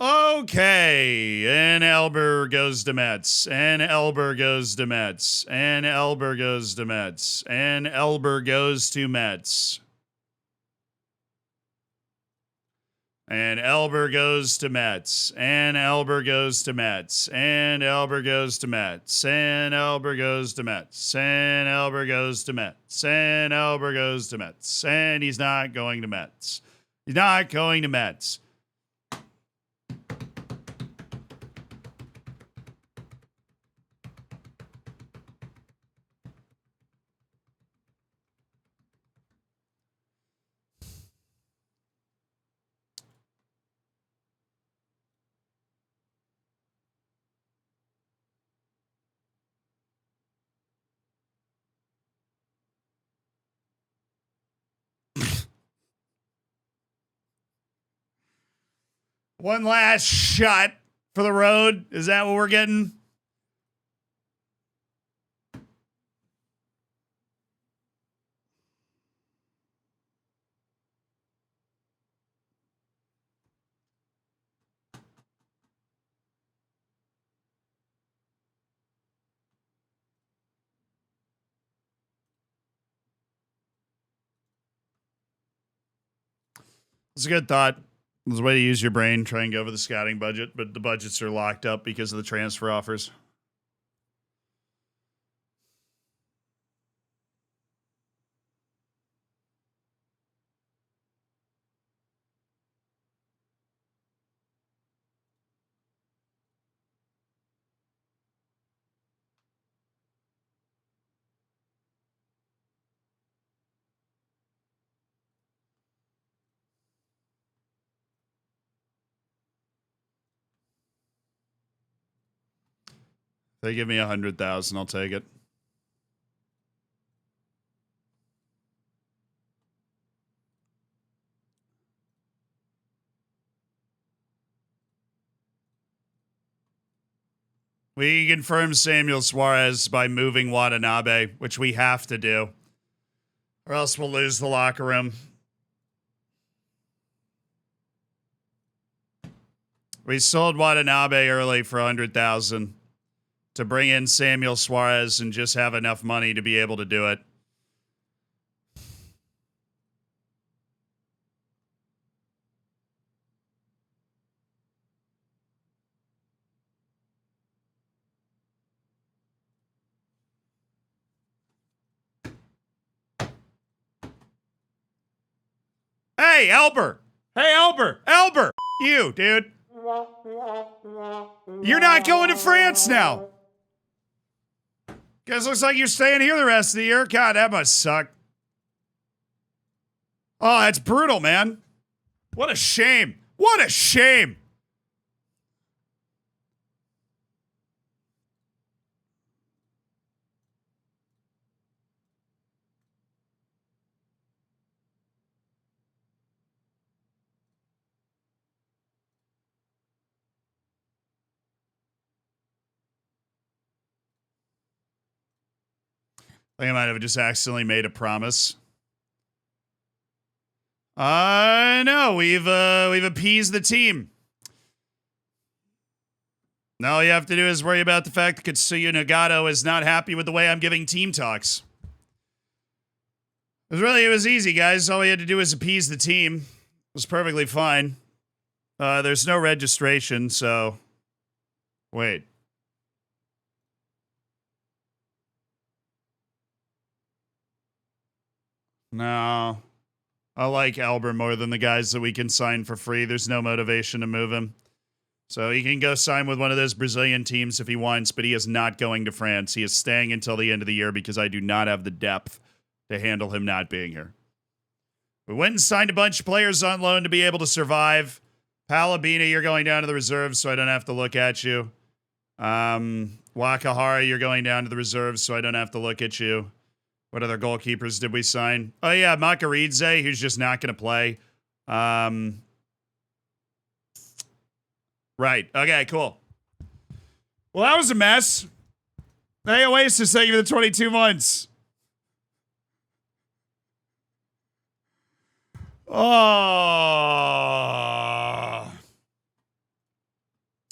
Okay, and Elber goes to Mets, and Elber goes to Mets, and Elber goes to Mets, and Elber goes to Mets. And Elber goes to Mets, and Elber goes to Mets, and Elber goes to Mets, and Elber goes to Mets, and Elber goes to Mets, and Elber goes to Mets, and he's not going to Mets. He's not going to Mets. One last shot for the road. Is that what we're getting? It's a good thought. There's a way to use your brain, try and go over the scouting budget, but the budgets are locked up because of the transfer offers. They give me 100,000, I'll take it. We confirm Samuel Suarez by moving Watanabe, which we have to do, or else we'll lose the locker room. We sold Watanabe early for 100,000 to bring in Samuel Suarez and just have enough money to be able to do it. Hey, Elber! Hey, Elber! Elber! You, dude. You're not going to France now. Guess looks like you're staying here the rest of the year. God, that must suck. Oh, that's brutal, man. What a shame. What a shame. I think I might have just accidentally made a promise. No, we've appeased the team. Now all you have to do is worry about the fact that Katsuya Nagato is not happy with the way I'm giving team talks. It was easy, guys. All we had to do was appease the team. It was perfectly fine. There's no registration, so... Wait. No. I like Albert more than the guys that we can sign for free. There's no motivation to move him. So he can go sign with one of those Brazilian teams if he wants, but he is not going to France. He is staying until the end of the year because I do not have the depth to handle him not being here. We went and signed a bunch of players on loan to be able to survive. Palabina, you're going down to the reserves, so I don't have to look at you. Wakahara, you're going down to the reserves, so I don't have to look at you. What other goalkeepers did we sign? Oh, yeah, Makaridze, who's just not going to play. Right. Okay, cool. Well, that was a mess. Hey, Oasis, thank you for the 22 months. Oh.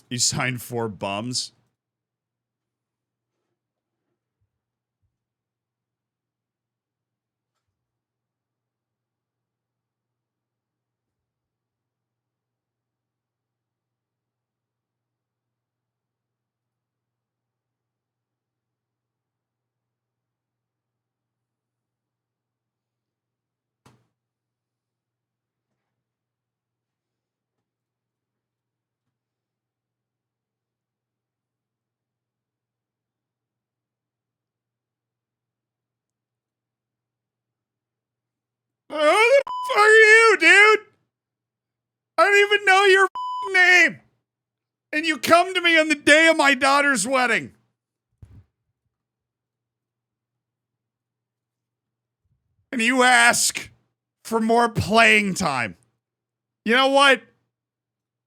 You signed 4 bums? Who the f are you, dude? I don't even know your name. And you come to me on the day of my daughter's wedding. And you ask for more playing time. You know what?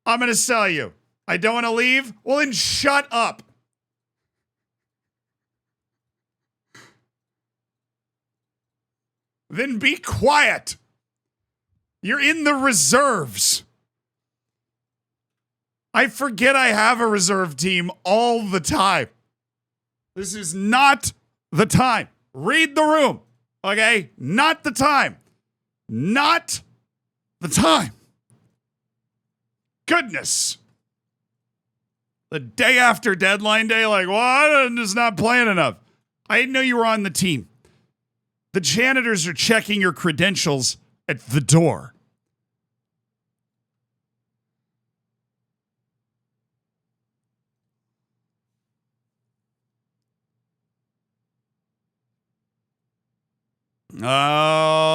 I'm going to sell you. I don't want to leave? Well, then shut up. Then be quiet. You're in the reserves. I forget I have a reserve team all the time. This is not the time. Read the room, okay? Not the time. Not the time. Goodness. The day after deadline day, like, well, I'm just not playing enough. I didn't know you were on the team. The janitors are checking your credentials at the door.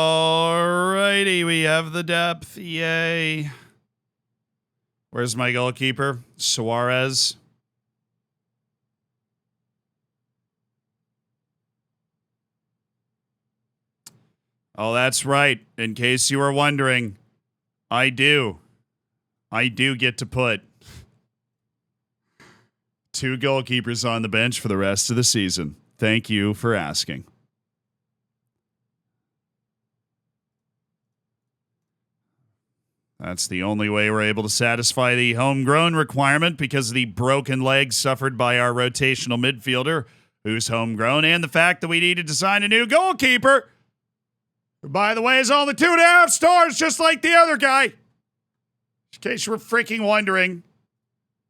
Alrighty, we have the depth. Yay. Where's my goalkeeper? Suarez. Oh, that's right. In case you were wondering, I do get to put 2 goalkeepers on the bench for the rest of the season. Thank you for asking. That's the only way we're able to satisfy the homegrown requirement because of the broken leg suffered by our rotational midfielder, who's homegrown, and the fact that we needed to sign a new goalkeeper, who, by the way, is only 2.5 stars, just like the other guy. In case you were freaking wondering,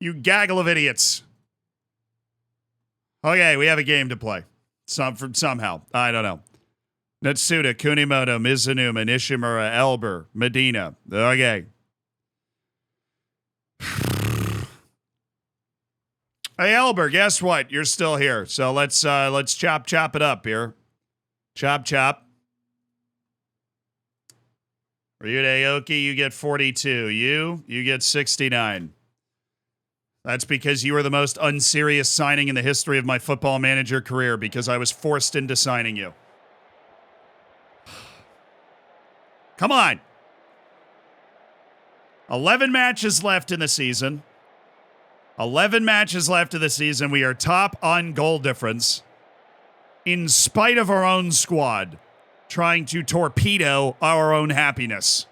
you gaggle of idiots. Okay, we have a game to play. Somehow. I don't know. Natsuda, Kunimoto, Mizunuma, Nishimura, Elber, Medina. Okay. Hey, Elber, guess what? You're still here. So let's chop it up here. Chop. Ryude Aoki, you get 42. You get 69. That's because you were the most unserious signing in the history of my football manager career because I was forced into signing you. Come on. 11 matches left in the season. 11 matches left of the season. We are top on goal difference in spite of our own squad trying to torpedo our own happiness.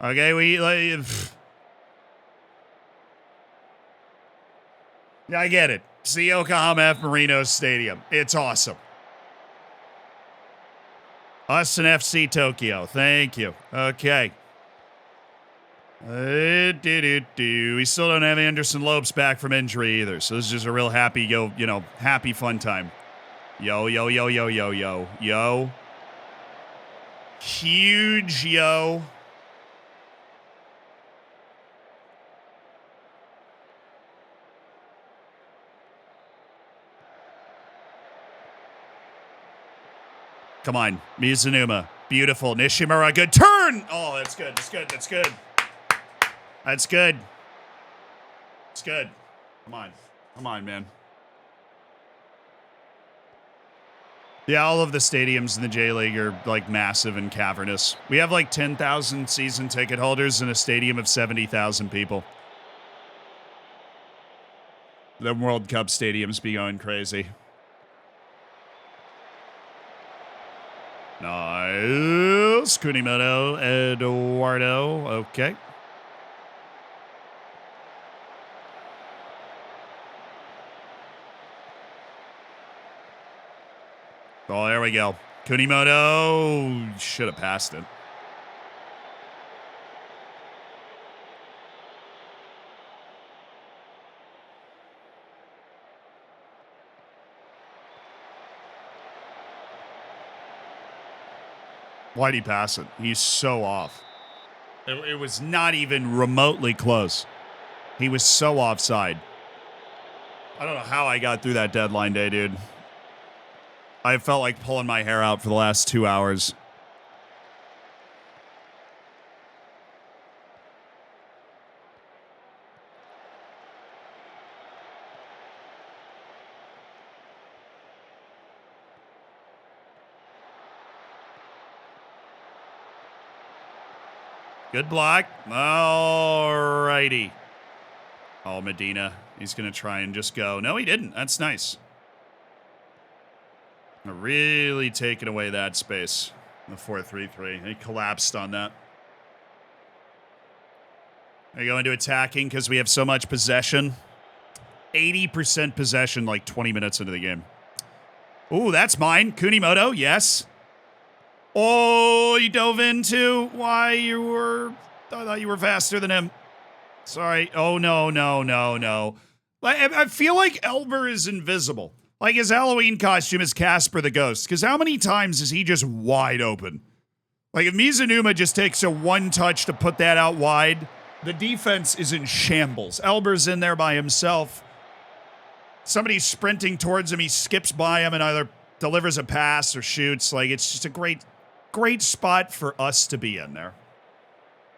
Okay, I get it. It's the Yokohama F. Marinos Stadium. It's awesome. Us and FC Tokyo. Thank you. Okay. We still don't have Anderson Lopes back from injury either. So this is just a real happy, happy fun time. Yo. Huge, yo. Come on, Mizunuma. Beautiful. Nishimura, good turn. Oh, that's good. That's good. That's good. That's good. It's good. Come on. Come on, man. Yeah, all of the stadiums in the J-League are, like, massive and cavernous. We have, like, 10,000 season ticket holders in a stadium of 70,000 people. The World Cup stadiums be going crazy. Nice. Kunimoto, Eduardo. Okay. Oh, there we go. Kunimoto should have passed it. Why'd he pass it? He's so off. It was not even remotely close. He was so offside. I don't know how I got through that deadline day, dude. I felt like pulling my hair out for the last 2 hours. Good block. Alrighty. Oh, Medina. He's going to try and just go. No, he didn't. That's nice. Really taking away that space. The 4-3-3. He collapsed on that. They go into attacking because we have so much possession. 80% possession like 20 minutes into the game. Ooh, that's mine. Kunimoto, yes. Oh, you dove into why you were... I thought you were faster than him. Sorry. Oh, no. I feel like Elber is invisible. Like his Halloween costume is Casper the Ghost. Because how many times is he just wide open? Like if Mizunuma just takes a one touch to put that out wide, the defense is in shambles. Elber's in there by himself. Somebody's sprinting towards him. He skips by him and either delivers a pass or shoots. Like it's just a great spot for us to be in there.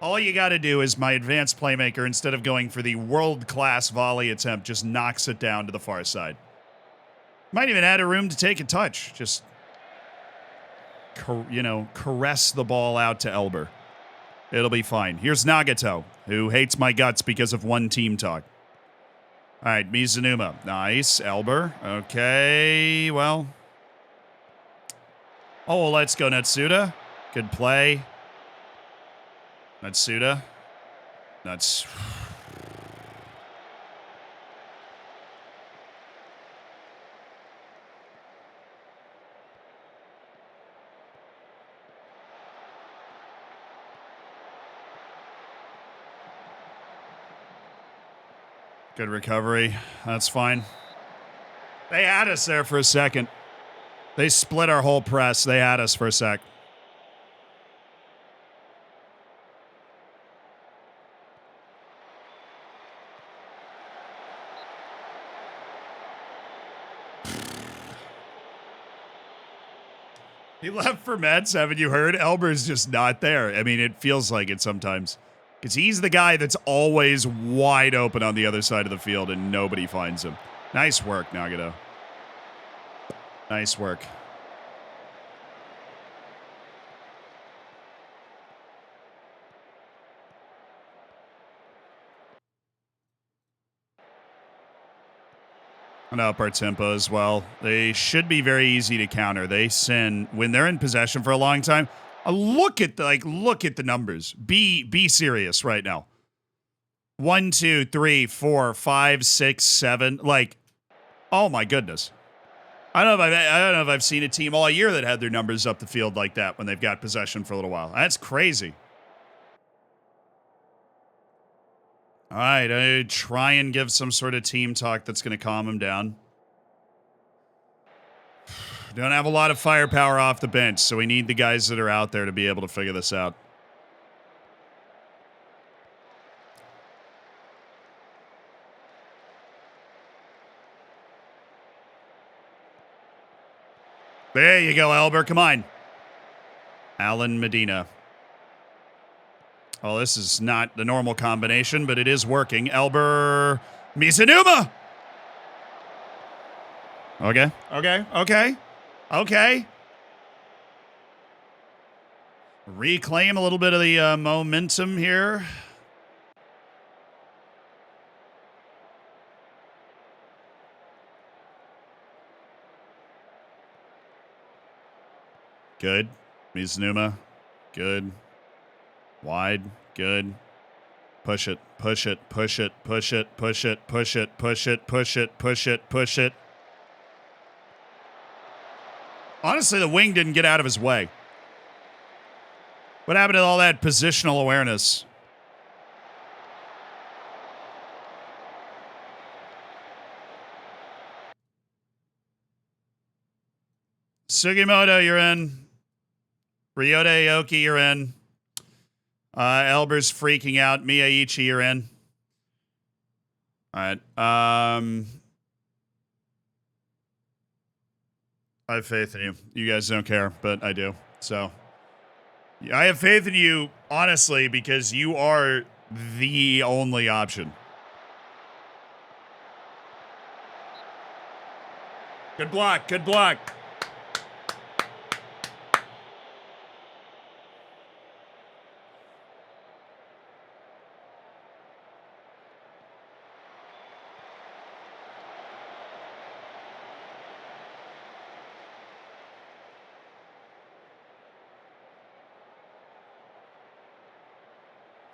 All you got to do is my advanced playmaker, instead of going for the world-class volley attempt, just knocks it down to the far side. Might even add a room to take a touch. Just, caress the ball out to Elber. It'll be fine. Here's Nagato, who hates my guts because of one team talk. All right, Mizunuma. Nice. Elber. Okay, well. Oh, let's go, Natsuda. Good play. Natsuda. That's... Good recovery. That's fine. They had us there for a second. They split our whole press. They had us for a sec. He left for Mets, haven't you heard? Elber's just not there. I mean, it feels like it sometimes. Because he's the guy that's always wide open on the other side of the field and nobody finds him. Nice work, Nagato. Nice work. And up our tempo as well. They should be very easy to counter. They send when they're in possession for a long time. Look at the numbers. Be serious right now. 1, 2, 3, 4, 5, 6, 7. Like, oh my goodness. I don't know if I've seen a team all year that had their numbers up the field like that when they've got possession for a little while. That's crazy. All right, I try and give some sort of team talk that's going to calm him down. Don't have a lot of firepower off the bench, so we need the guys that are out there to be able to figure this out. There you go, Elber. Come on. Alan Medina. Well, this is not the normal combination, but it is working. Elber Mizunuma. Okay. Reclaim a little bit of the momentum here. Good. Mizunuma. Good. Wide. Good. Push it. Honestly, the wing didn't get out of his way. What happened to all that positional awareness? Sugimoto, you're in. Ryota Aoki, you're in. Elber's freaking out. Miyaichi, you're in. All right. I have faith in you. You guys don't care, but I do. So I have faith in you, honestly, because you are the only option. Good block. Good block.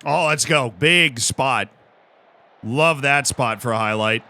Oh, let's go. Big spot. Love that spot for a highlight.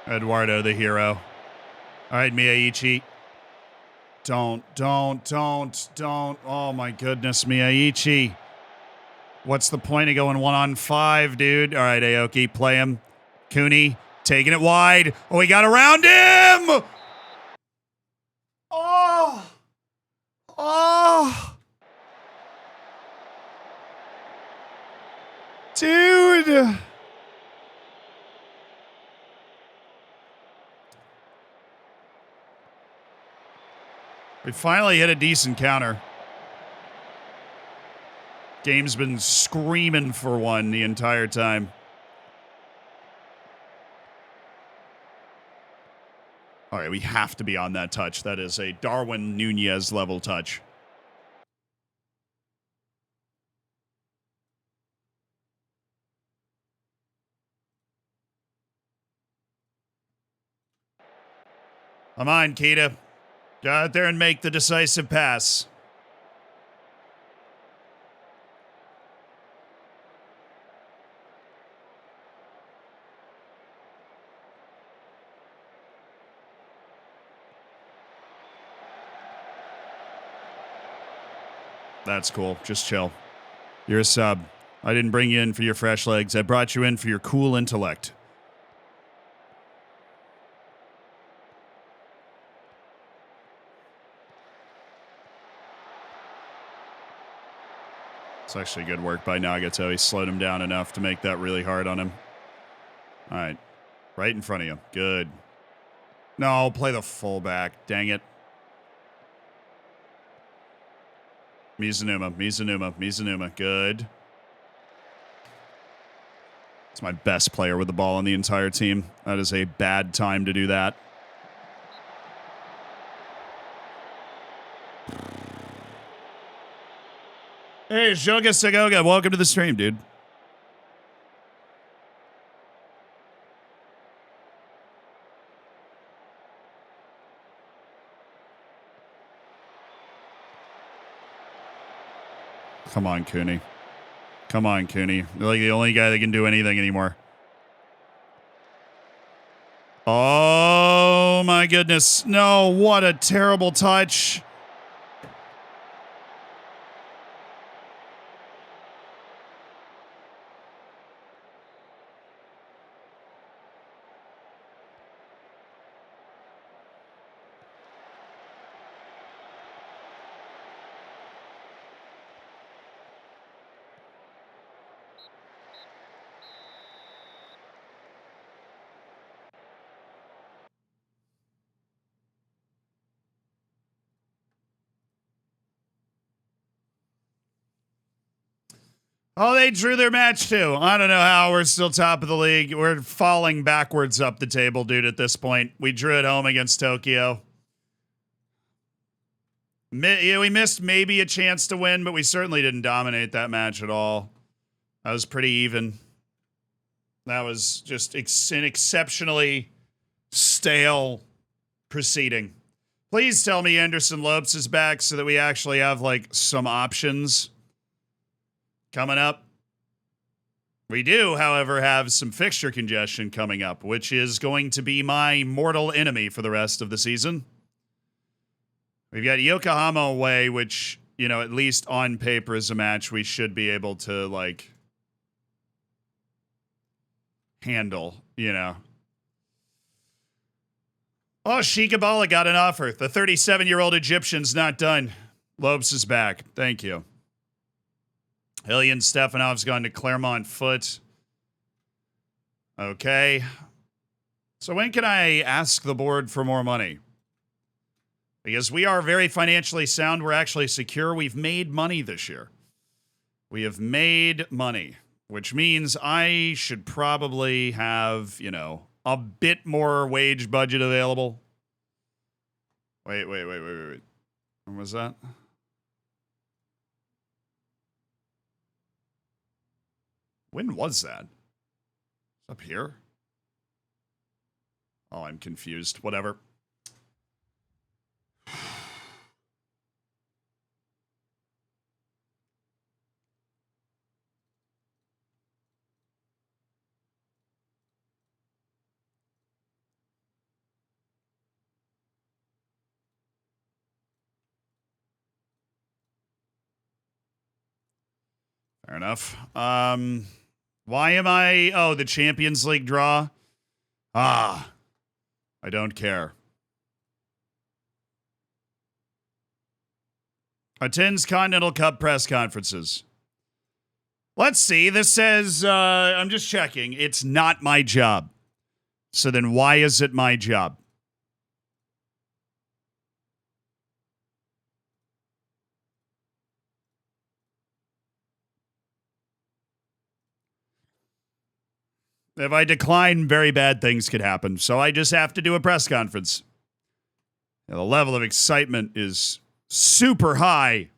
Eduardo, the hero. All right, Miyaichi. Don't. Oh, my goodness, Miyaichi. What's the point of going 1-on-5, dude? All right, Aoki, play him. Cooney, taking it wide. Oh, he got around him! Oh! Dude! We finally hit a decent counter. Game's been screaming for one the entire time. All right, we have to be on that touch. That is a Darwin Nunez level touch. Come on, Keita. Go out there and make the decisive pass. That's cool. Just chill. You're a sub. I didn't bring you in for your fresh legs. I brought you in for your cool intellect. It's actually good work by Nagato. He slowed him down enough to make that really hard on him. All right. Right in front of you. Good. No, play the fullback. Dang it. Mizunuma. Good. It's my best player with the ball on the entire team. That is a bad time to do that. Hey, Shoga Segoga, welcome to the stream, dude. Come on, Cooney. Come on, Cooney. You're like the only guy that can do anything anymore. Oh, my goodness. No, what a terrible touch. Oh, they drew their match too. I don't know how we're still top of the league. We're falling backwards up the table, dude, at this point. We drew at home against Tokyo. We missed maybe a chance to win, but we certainly didn't dominate that match at all. That was pretty even. That was just an exceptionally stale proceeding. Please tell me Anderson Lopes is back so that we actually have, like, some options coming up. We do, however, have some fixture congestion coming up, which is going to be my mortal enemy for the rest of the season. We've got Yokohama away, which, you know, at least on paper is a match we should be able to, like, handle, you know. Oh, Shikabala got an offer. The 37-year-old Egyptian's not done. Lopes is back. Thank you. Ilyan Stefanov's gone to Claremont Foot. Okay. So when can I ask the board for more money? Because we are very financially sound. We're actually secure. We've made money this year. We have made money, which means I should probably have, you know, a bit more wage budget available. Wait. When was that? When was that? Up here? Oh, I'm confused. Whatever. Fair enough. Why am I... Oh, the Champions League draw? Ah, I don't care. Attends Continental Cup press conferences. Let's see. This says, I'm just checking. It's not my job. So then why is it my job? If I decline, very bad things could happen. So I just have to do a press conference. The level of excitement is super high.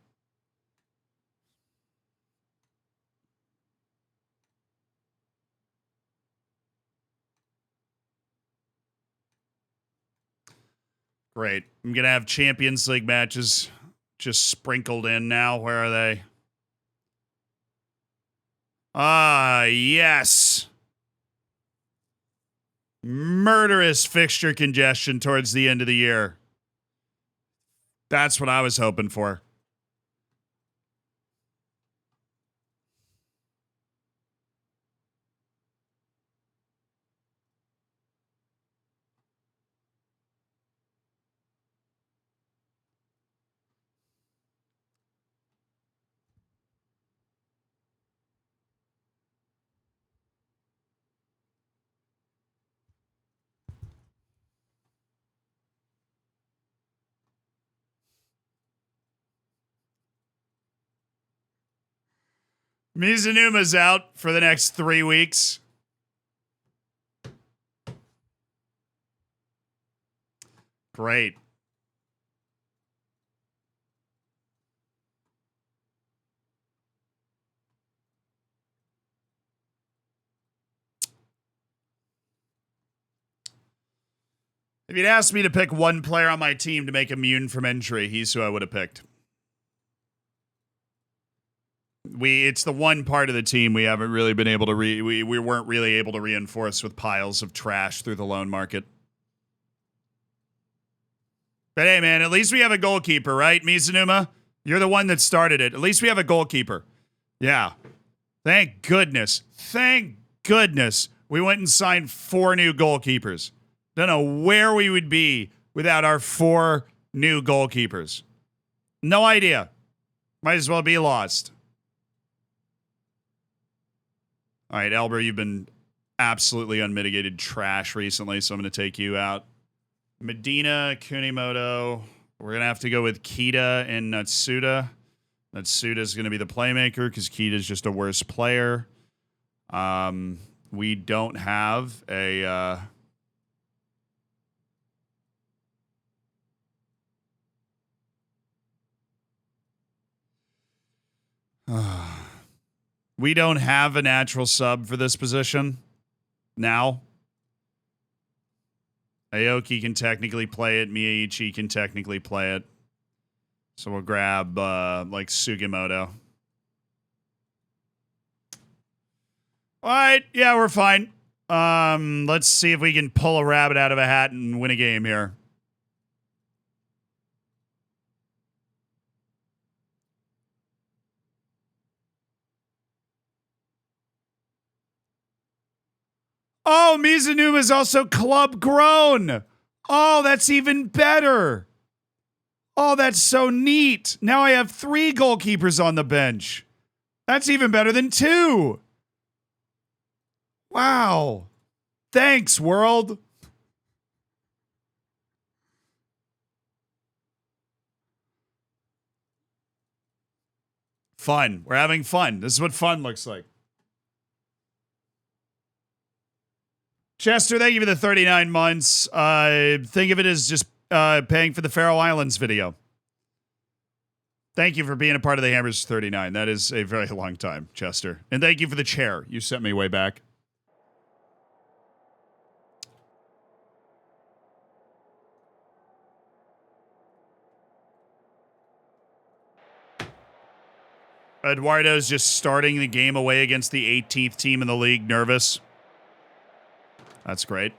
Great. I'm going to have Champions League matches just sprinkled in now. Where are they? Ah, yes. Murderous fixture congestion towards the end of the year. That's what I was hoping for. Mizunuma's out for the next 3 weeks. Great. If you'd asked me to pick one player on my team to make immune from injury, he's who I would have picked. It's the one part of the team we haven't really been able to we weren't really able to reinforce with piles of trash through the loan market. But hey, man, at least we have a goalkeeper, right, Mizunuma? You're the one that started it. At least we have a goalkeeper. Yeah. Thank goodness. Thank goodness we went and signed 4 new goalkeepers. Don't know where we would be without our 4 new goalkeepers. No idea. Might as well be lost. All right, Elber, you've been absolutely unmitigated trash recently, so I'm going to take you out. Medina, Kunimoto. We're going to have to go with Kita and Natsuda. Natsuda's going to be the playmaker because Kita's just a worse player. We don't have a... we don't have a natural sub for this position now. Aoki can technically play it. Miyaichi can technically play it. So we'll grab, like, Sugimoto. All right. Yeah, we're fine. Let's see if we can pull a rabbit out of a hat and win a game here. Oh, Mizunuma is also club grown. Oh, that's even better. Oh, that's so neat. Now I have 3 goalkeepers on the bench. That's even better than 2. Wow. Thanks, world. Fun. We're having fun. This is what fun looks like. Chester, thank you for the 39 months. Think of it as just paying for the Faroe Islands video. Thank you for being a part of the Hammers 39. That is a very long time, Chester. And thank you for the chair. You sent me way back. Eduardo's just starting the game away against the 18th team in the league, nervous. That's great.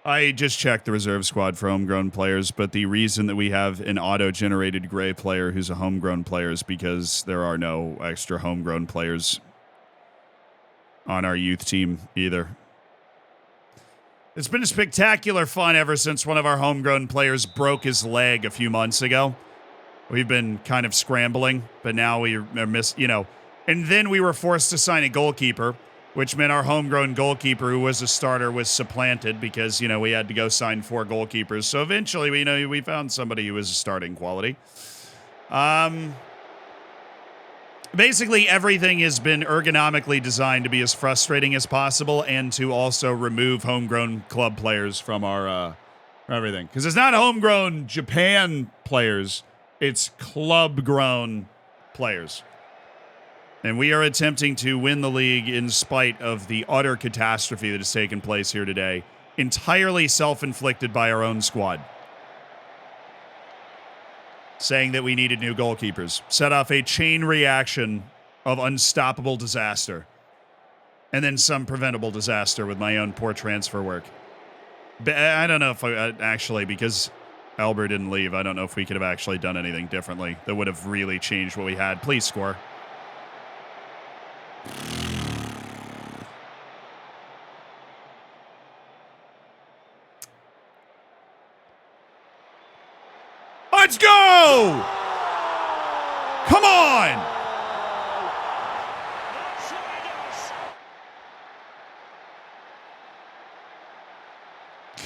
I just checked the reserve squad for homegrown players, but the reason that we have an auto-generated gray player who's a homegrown player is because there are no extra homegrown players on our youth team either. It's been a spectacular fun ever since one of our homegrown players broke his leg a few months ago. We've been kind of scrambling, but now we are and then we were forced to sign a goalkeeper, which meant our homegrown goalkeeper, who was a starter, was supplanted because, we had to go sign 4 goalkeepers. So eventually, we found somebody who was a starting quality. Basically, everything has been ergonomically designed to be as frustrating as possible and to also remove homegrown club players from our everything. Because it's not homegrown Japan players, it's club-grown players. And we are attempting to win the league in spite of the utter catastrophe that has taken place here today. Entirely self-inflicted by our own squad. Saying that we needed new goalkeepers. Set off a chain reaction of unstoppable disaster. And then some preventable disaster with my own poor transfer work. But I don't know if actually, because Albert didn't leave, I don't know if we could have actually done anything differently that would have really changed what we had. Please score. Let's go! Come on!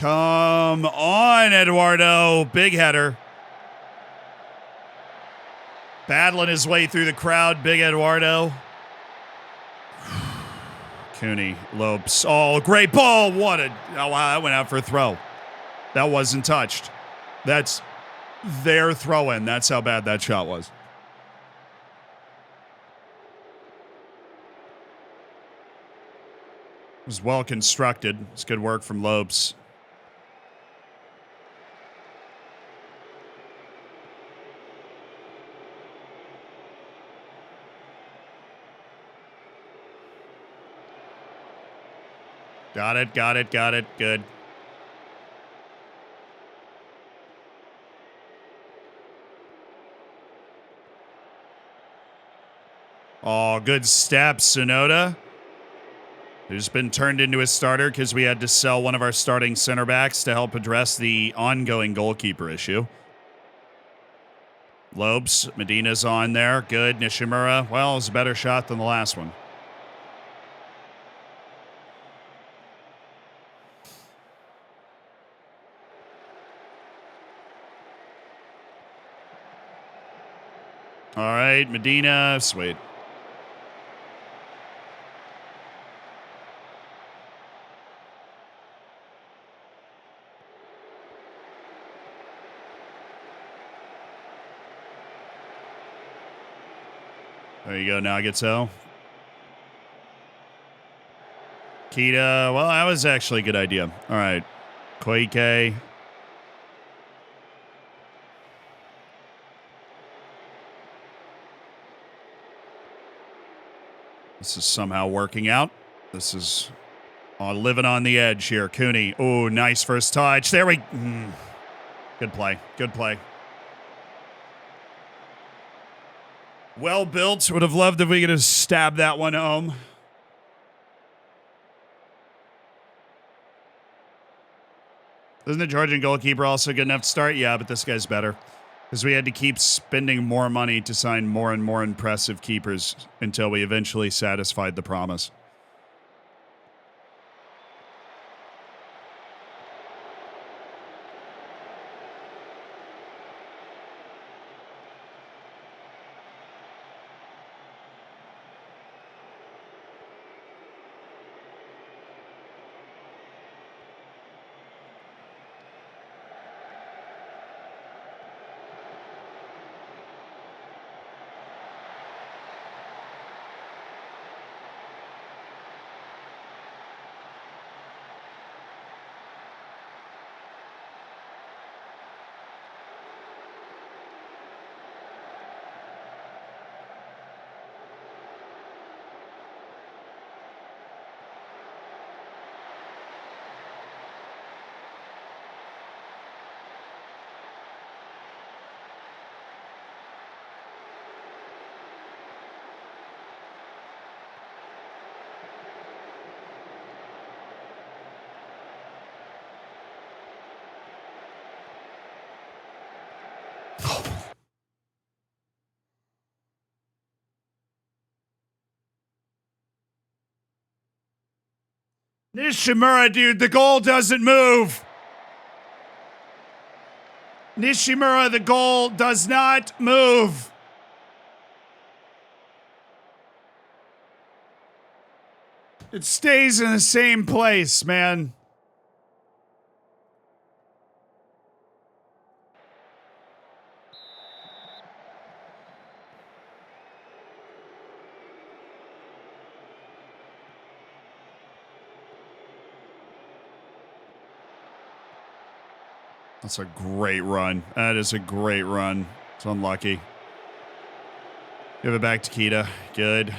Come on, Eduardo. Big header. Battling his way through the crowd, big Eduardo. Cooney, Lopes. Oh, great ball. Oh, wow, that went out for a throw. That wasn't touched. That's their throw-in. That's how bad that shot was. It was well constructed. It's good work from Lopes. Got it, got it, got it. Good. Oh, good steps, Sonoda. Who's been turned into a starter because we had to sell one of our starting center backs to help address the ongoing goalkeeper issue. Lopes, Medina's on there. Good. Nishimura, well, it's a better shot than the last one. All right, Medina, sweet. There you go, Nagato. Kita, well, that was actually a good idea. All right, Koike. This is somehow working out. This is living on the edge here. Cooney, oh, nice first touch. There we Good play, good play. Well built. Would have loved if we could have stabbed that one home. Isn't the Georgian goalkeeper also good enough to start? Yeah, but this guy's better. Because we had to keep spending more money to sign more and more impressive keepers until we eventually satisfied the promise. Nishimura, dude, the goal doesn't move. Nishimura, the goal does not move. It stays in the same place, man. That's a great run. That is a great run. It's unlucky. Give it back to Kita. Good.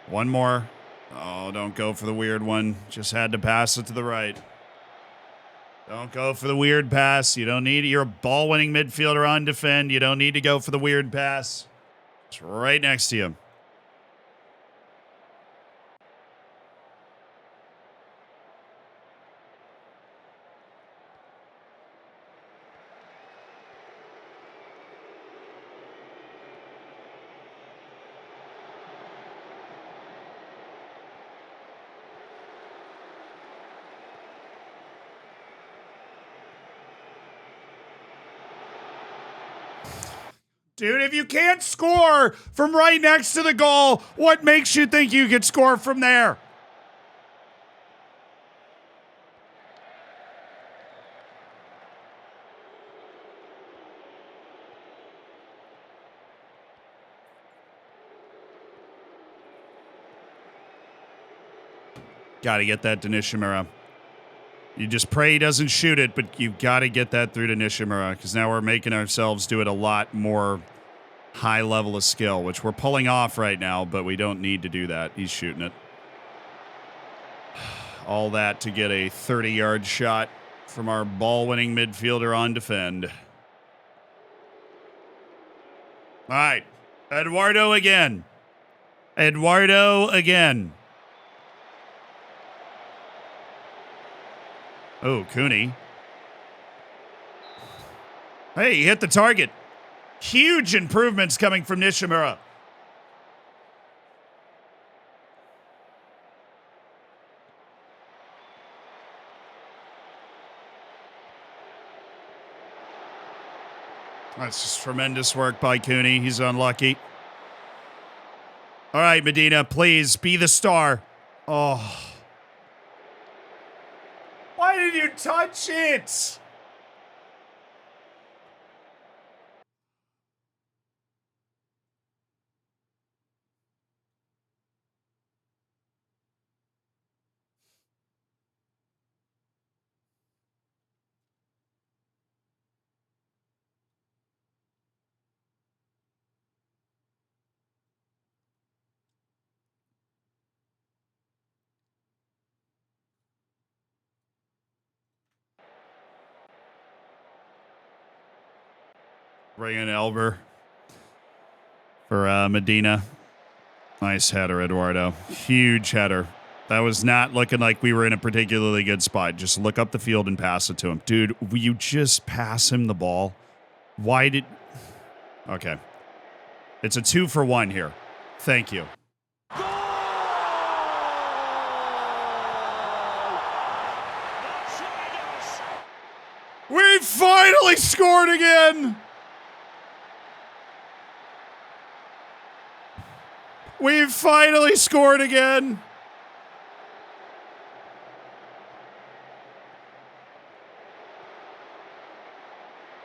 One more. Oh, don't go for the weird one. Just had to pass it to the right. Don't go for the weird pass. You don't need it. You're a ball-winning midfielder on defend. You don't need to go for the weird pass. It's right next to you. Dude, if you can't score from right next to the goal, what makes you think you could score from there? Got to get that to Nishimura. You just pray he doesn't shoot it, but you've got to get that through to Nishimura because now we're making ourselves do it a lot more high level of skill, which we're pulling off right now, but we don't need to do that. He's shooting it. All that to get a 30-yard shot from our ball-winning midfielder on defend. All right. Eduardo again. Eduardo again. Oh, Cooney. Hey, he hit the target. Huge improvements coming from Nishimura. That's just tremendous work by Cooney. He's unlucky. All right, Medina, please be the star. Oh. Why did you touch it? Bring in Elber for Medina. Nice header, Eduardo. Huge header. That was not looking like we were in a particularly good spot. Just look up the field and pass it to him. Dude, will you just pass him the ball? Why did... Okay. It's a 2-for-1 here. Thank you. We finally scored again! We've finally scored again!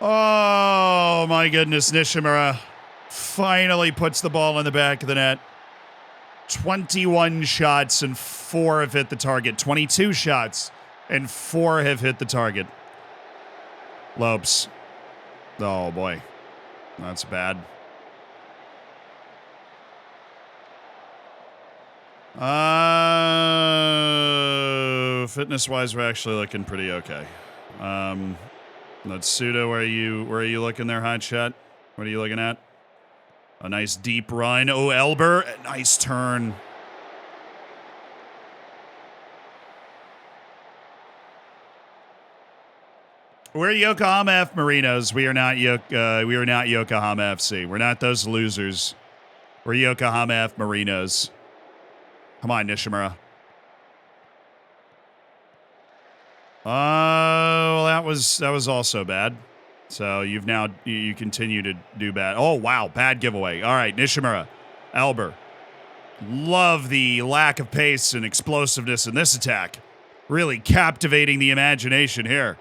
Oh my goodness, Nishimura finally puts the ball in the back of the net. 21 shots and 4 have hit the target. 22 shots and 4 have hit the target. Lopes. Oh boy. That's bad. Fitness-wise, we're actually looking pretty okay. Natsuda, where are you looking there, hot shot? What are you looking at? A nice deep run. Oh, Elber, a nice turn. We're Yokohama F Marinos. We are not Yokohama FC. We're not those losers. We're Yokohama F Marinos. Come on, Nishimura. Well, that was also bad. So you continue to do bad. Oh, wow, bad giveaway. All right, Nishimura, Elber. Love the lack of pace and explosiveness in this attack. Really captivating the imagination here.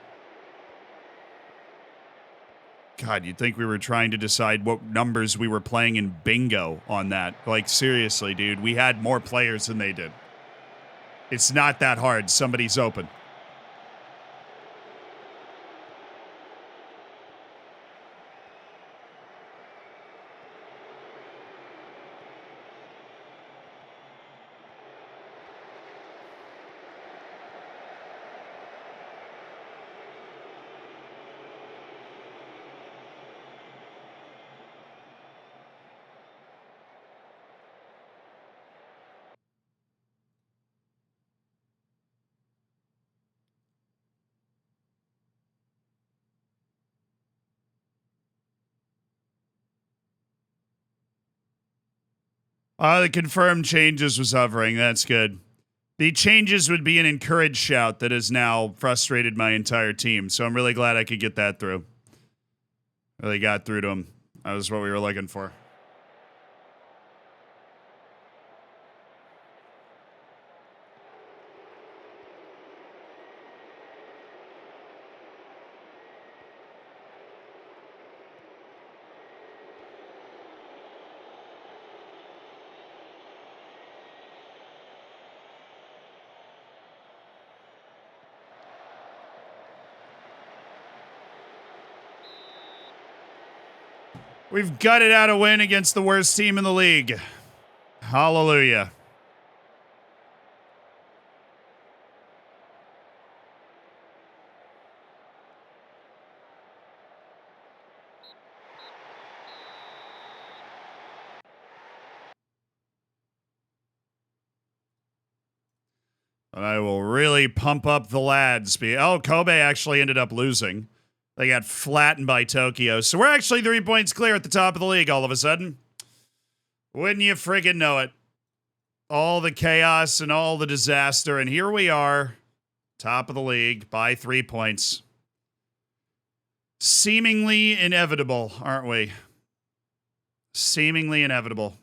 God, you'd think we were trying to decide what numbers we were playing in bingo on that. Like, seriously, dude, we had more players than they did. It's not that hard. Somebody's open. The confirmed changes was hovering. That's good. The changes would be an encouraged shout that has now frustrated my entire team. So I'm really glad I could get that through. Really got through to him. That was what we were looking for. We've gutted out a win against the worst team in the league. Hallelujah. And I will really pump up the lads. Oh, Kobe actually ended up losing. They got flattened by Tokyo. So we're actually 3 points clear at the top of the league all of a sudden. Wouldn't you friggin' know it? All the chaos and all the disaster. And here we are, top of the league by 3 points. Seemingly inevitable, aren't we? Seemingly inevitable.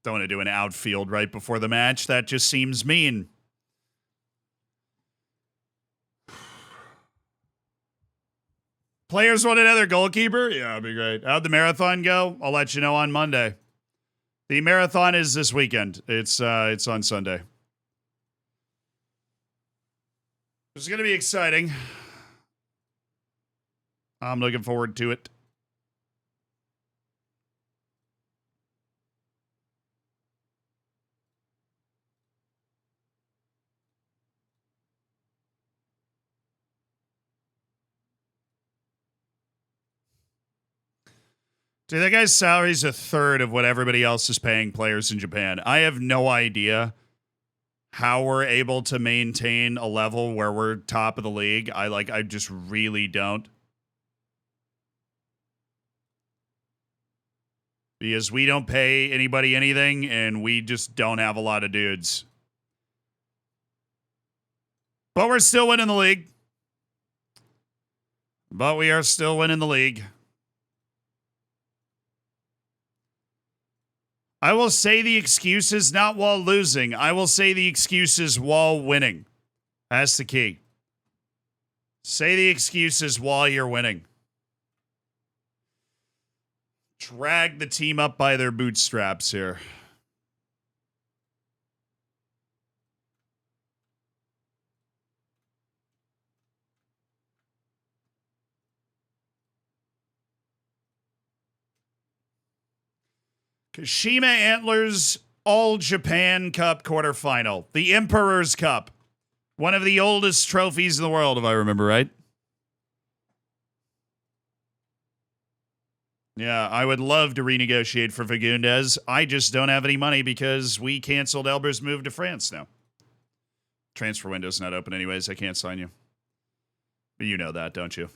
Don't want to do an outfield right before the match. That just seems mean. Players want another goalkeeper? Yeah, that'd be great. How'd the marathon go? I'll let you know on Monday. The marathon is this weekend. It's on Sunday. It's going to be exciting. I'm looking forward to it. Dude, that guy's salary is a third of what everybody else is paying players in Japan. I have no idea how we're able to maintain a level where we're top of the league. I just really don't. Because we don't pay anybody anything, and we just don't have a lot of dudes. But we're still winning the league. But we are still winning the league. I will say the excuses not while losing. I will say the excuses while winning. That's the key. Say the excuses while you're winning. Drag the team up by their bootstraps here. Kashima Antlers All Japan Cup quarterfinal. The Emperor's Cup. One of the oldest trophies in the world, if I remember right. Yeah, I would love to renegotiate for Fagundes. I just don't have any money because we canceled Elber's move to France now. Transfer window's not open anyways. I can't sign you. But you know that, don't you?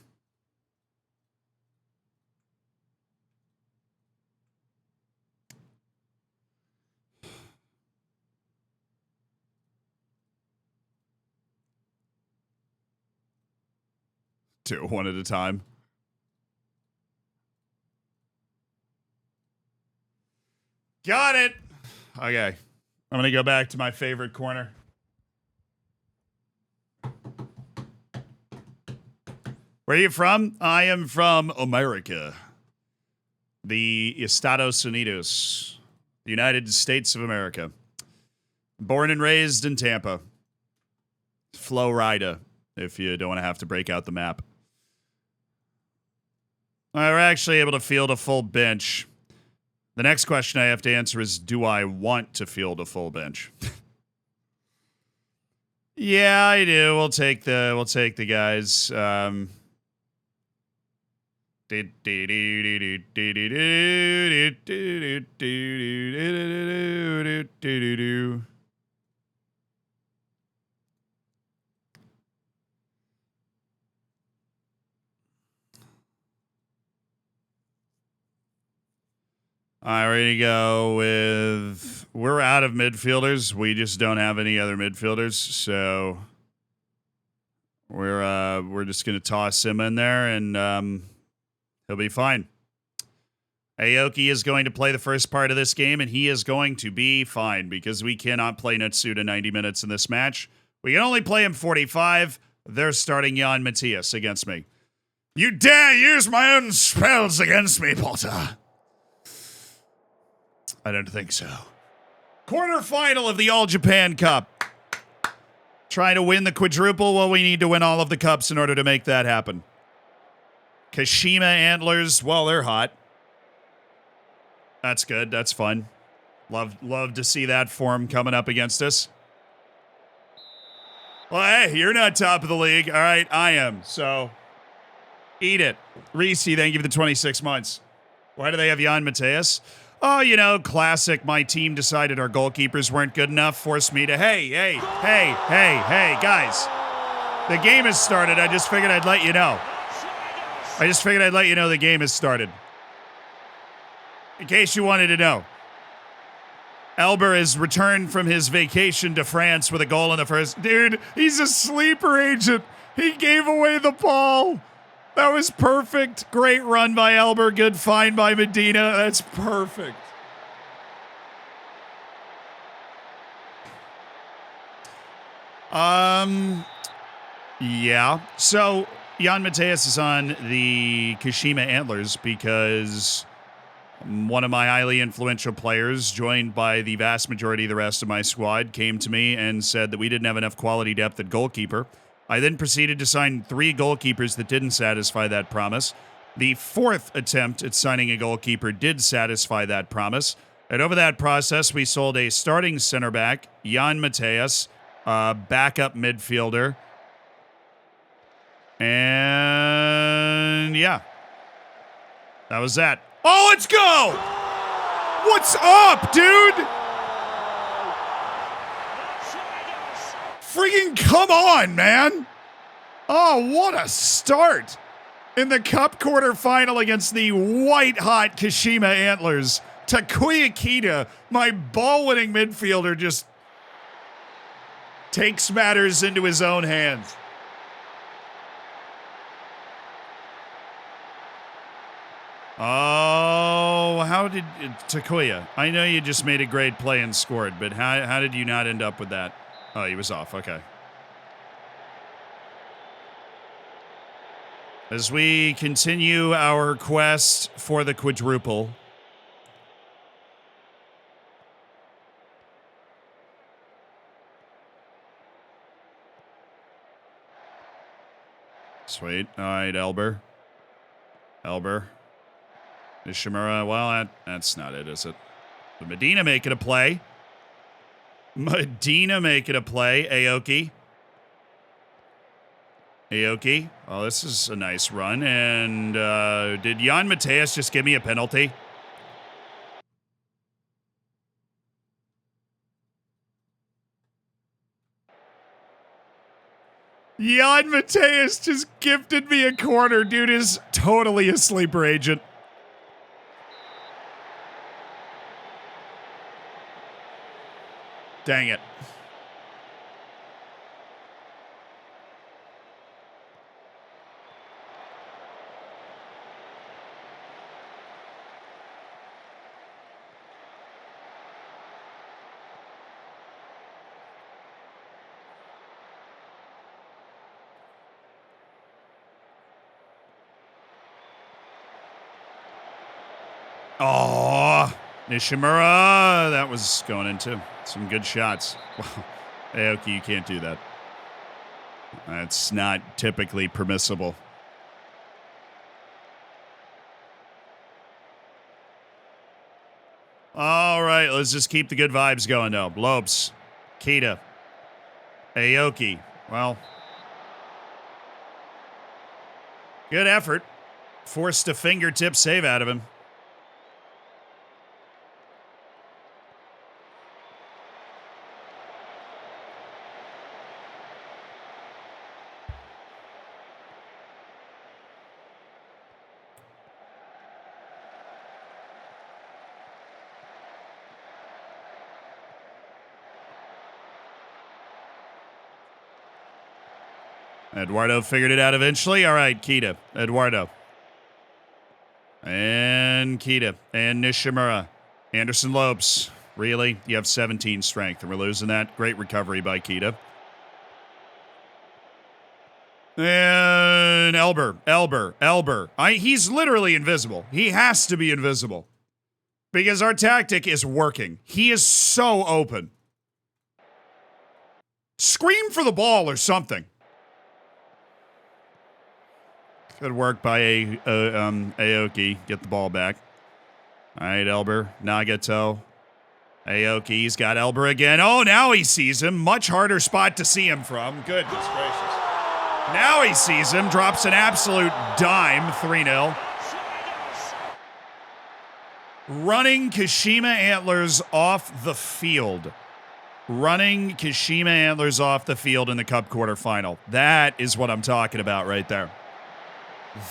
Do it one at a time. Got it. Okay. I'm going to go back to my favorite corner. Where are you from? I am from America. The Estados Unidos. The United States of America. Born and raised in Tampa. Florida, if you don't want to have to break out the map. We're actually able to field a full bench. The next question I have to answer is, do I want to field a full bench? Yeah, I do. We'll take the guys. All right, ready to go with... We're out of midfielders. We just don't have any other midfielders, so we're just going to toss him in there, and he'll be fine. Aoki is going to play the first part of this game, and he is going to be fine because we cannot play Natsuda 90 minutes in this match. We can only play him 45. They're starting Jan Matthias against me. You dare use my own spells against me, Potter. I don't think so. Quarterfinal of the All Japan Cup. Trying to win the quadruple. Well, we need to win all of the cups in order to make that happen. Kashima Antlers. Well, they're hot. That's good. That's fun. Love to see that form coming up against us. Well, hey, you're not top of the league. All right, I am. So, eat it. Reese, thank you for the 26 months. Why do they have Jan Mateus? Oh, you know, classic. My team decided our goalkeepers weren't good enough. Forced me to, hey, guys. The game has started. I just figured I'd let you know. The game has started. In case you wanted to know. Elber has returned from his vacation to France with a goal in the first. Dude, he's a sleeper agent. He gave away the ball. That was perfect. Great run by Elber. Good find by Medina. That's perfect. Yeah. So Jan Mateus is on the Kashima Antlers because one of my highly influential players, joined by the vast majority of the rest of my squad, came to me and said that we didn't have enough quality depth at goalkeeper. I then proceeded to sign 3 goalkeepers that didn't satisfy that promise. The 4th attempt at signing a goalkeeper did satisfy that promise. And over that process, we sold a starting center back, Jan Mateus, backup midfielder. And yeah, that was that. Oh, let's go! What's up, dude? Freaking come on, man. Oh, what a start. In the Cup quarterfinal against the white-hot Kashima Antlers. Takuya Kita, my ball-winning midfielder, just takes matters into his own hands. Oh, how did Takuya? I know you just made a great play and scored, but how did you not end up with that? Oh, he was off. Okay. As we continue our quest for the quadruple. Sweet. All right, Elber. Ishimura, well, that's not it, is it? But Medina making a play. Aoki. Oh, this is a nice run. And did Jan Mateus just give me a penalty? Jan Mateus just gifted me a corner. Dude is totally a sleeper agent. Dang it. Oh, Nishimura. That was going into some good shots. Wow. Aoki, you can't do that. That's not typically permissible. All right, let's just keep the good vibes going, though. Lopes, Kita, Aoki. Well, good effort. Forced a fingertip save out of him. Eduardo figured it out eventually. All right, Kita, Eduardo. And Kita, and Nishimura. Anderson Lopes. Really? You have 17 strength, and we're losing that. Great recovery by Kita. And Elber. He's literally invisible. He has to be invisible. Because our tactic is working. He is so open. Scream for the ball or something. Good work by Aoki. Get the ball back. All right, Elber. Nagato. Aoki's got Elber again. Oh, now he sees him. Much harder spot to see him from. Goodness gracious. Now he sees him. Drops an absolute dime. 3-0. running Kashima Antlers off the field. Running Kashima Antlers off the field in the Cup quarterfinal. That is what I'm talking about right there.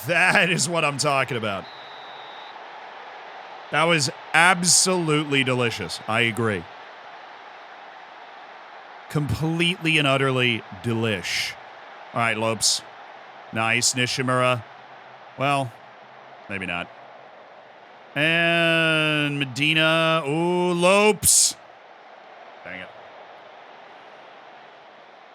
That is what I'm talking about. That was absolutely delicious. I agree. Completely and utterly delish. All right, Lopes. Nice. Nishimura. Well, maybe not. And Medina. Ooh, Lopes. Dang it.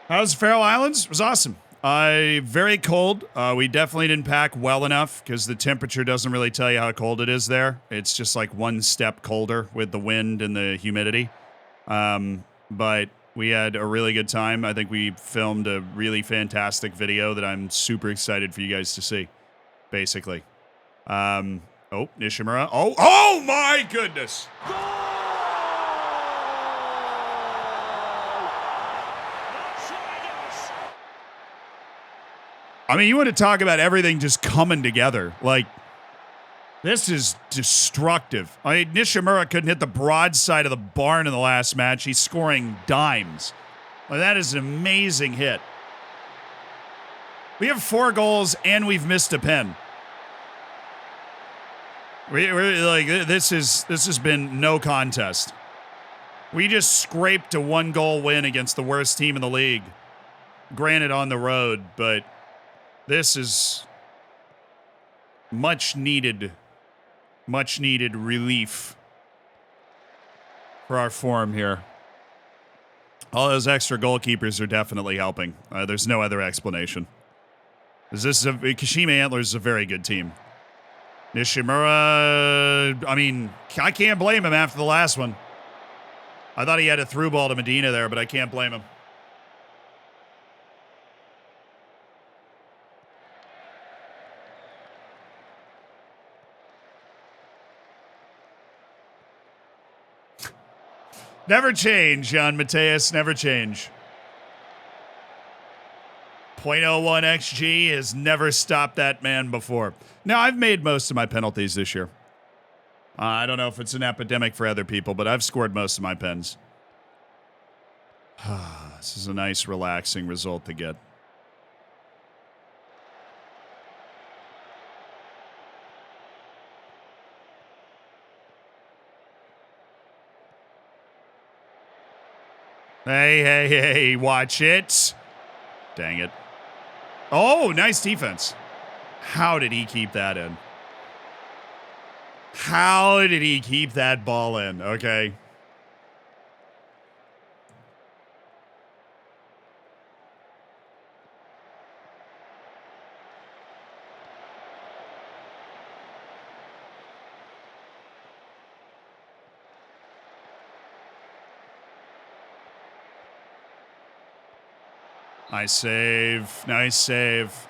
How's Faroe Islands? It was awesome. Very cold. We definitely didn't pack well enough because the temperature doesn't really tell you how cold it is there. It's just like one step colder with the wind and the humidity. But we had a really good time. I think we filmed a really fantastic video that I'm super excited for you guys to see, basically. Oh, Nishimura. Oh my goodness. I mean, you want to talk about everything just coming together. Like, this is destructive. I mean, Nishimura couldn't hit the broadside of the barn in the last match. He's scoring dimes. Well, that is an amazing hit. We have 4 goals and we've missed a pen. We're like, this has been no contest. We just scraped a 1-goal win against the worst team in the league. Granted, on the road, but this is much needed relief for our form here. All those extra goalkeepers are definitely helping. There's no other explanation. Kashima Antlers is a very good team. Nishimura, I mean, I can't blame him after the last one. I thought he had a through ball to Medina there, but I can't blame him. Never change, Jan Mateus. Never change. 0.01 XG has never stopped that man before. Now, I've made most of my penalties this year. I don't know if it's an epidemic for other people, but I've scored most of my pens. This is a nice, relaxing result to get. Hey, watch it. Dang it. Oh, nice defense. How did he keep that in? How did he keep that ball in? Okay. Nice save. Nice save.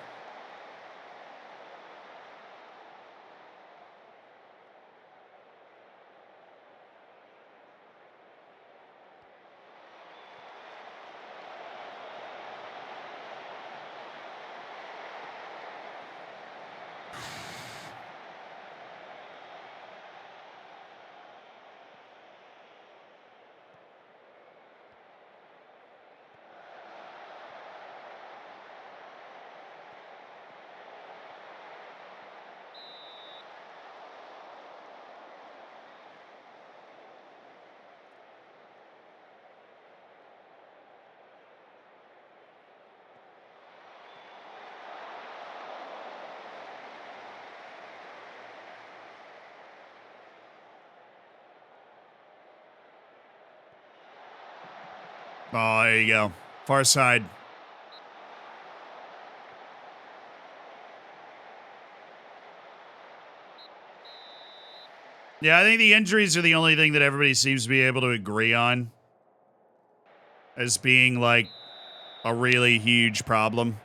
Oh, there you go. Far side. Yeah, I think the injuries are the only thing that everybody seems to be able to agree on as being like a really huge problem.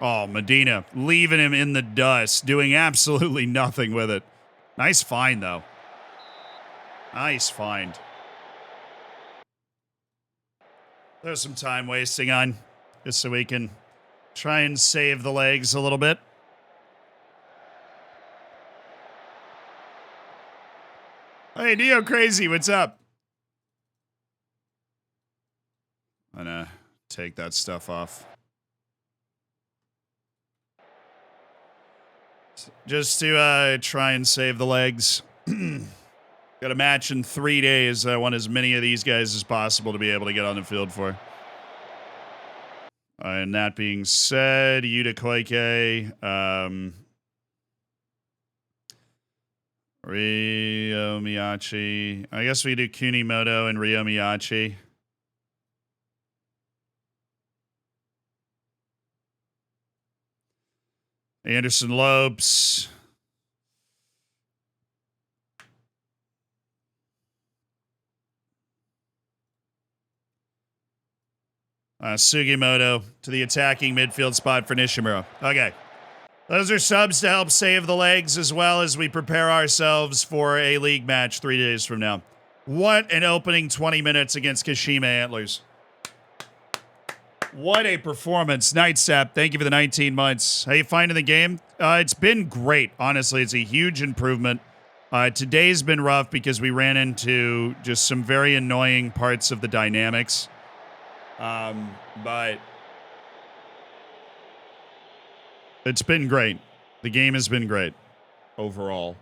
Oh, Medina leaving him in the dust, doing absolutely nothing with it. Nice find, though. Nice find. There's some time wasting on, just so we can try and save the legs a little bit. Hey, Neo Crazy, what's up? I'm gonna take that stuff off. Just to try and save the legs. Got a match in 3 days. I want as many of these guys as possible to be able to get on the field for. And that being said, Yuta Koike, Ryo Miyachi. I guess we do Kunimoto and Ryo Miyachi. Anderson Lopes. Sugimoto to the attacking midfield spot for Nishimura. Okay. Those are subs to help save the legs as well as we prepare ourselves for a league match 3 days from now. What an opening 20 minutes against Kashima Antlers. What a performance. Nightsap, thank you for the 19 months. How you finding the game? It's been great. Honestly, it's a huge improvement. Today's been rough because we ran into just some very annoying parts of the dynamics. But it's been great. The game has been great overall.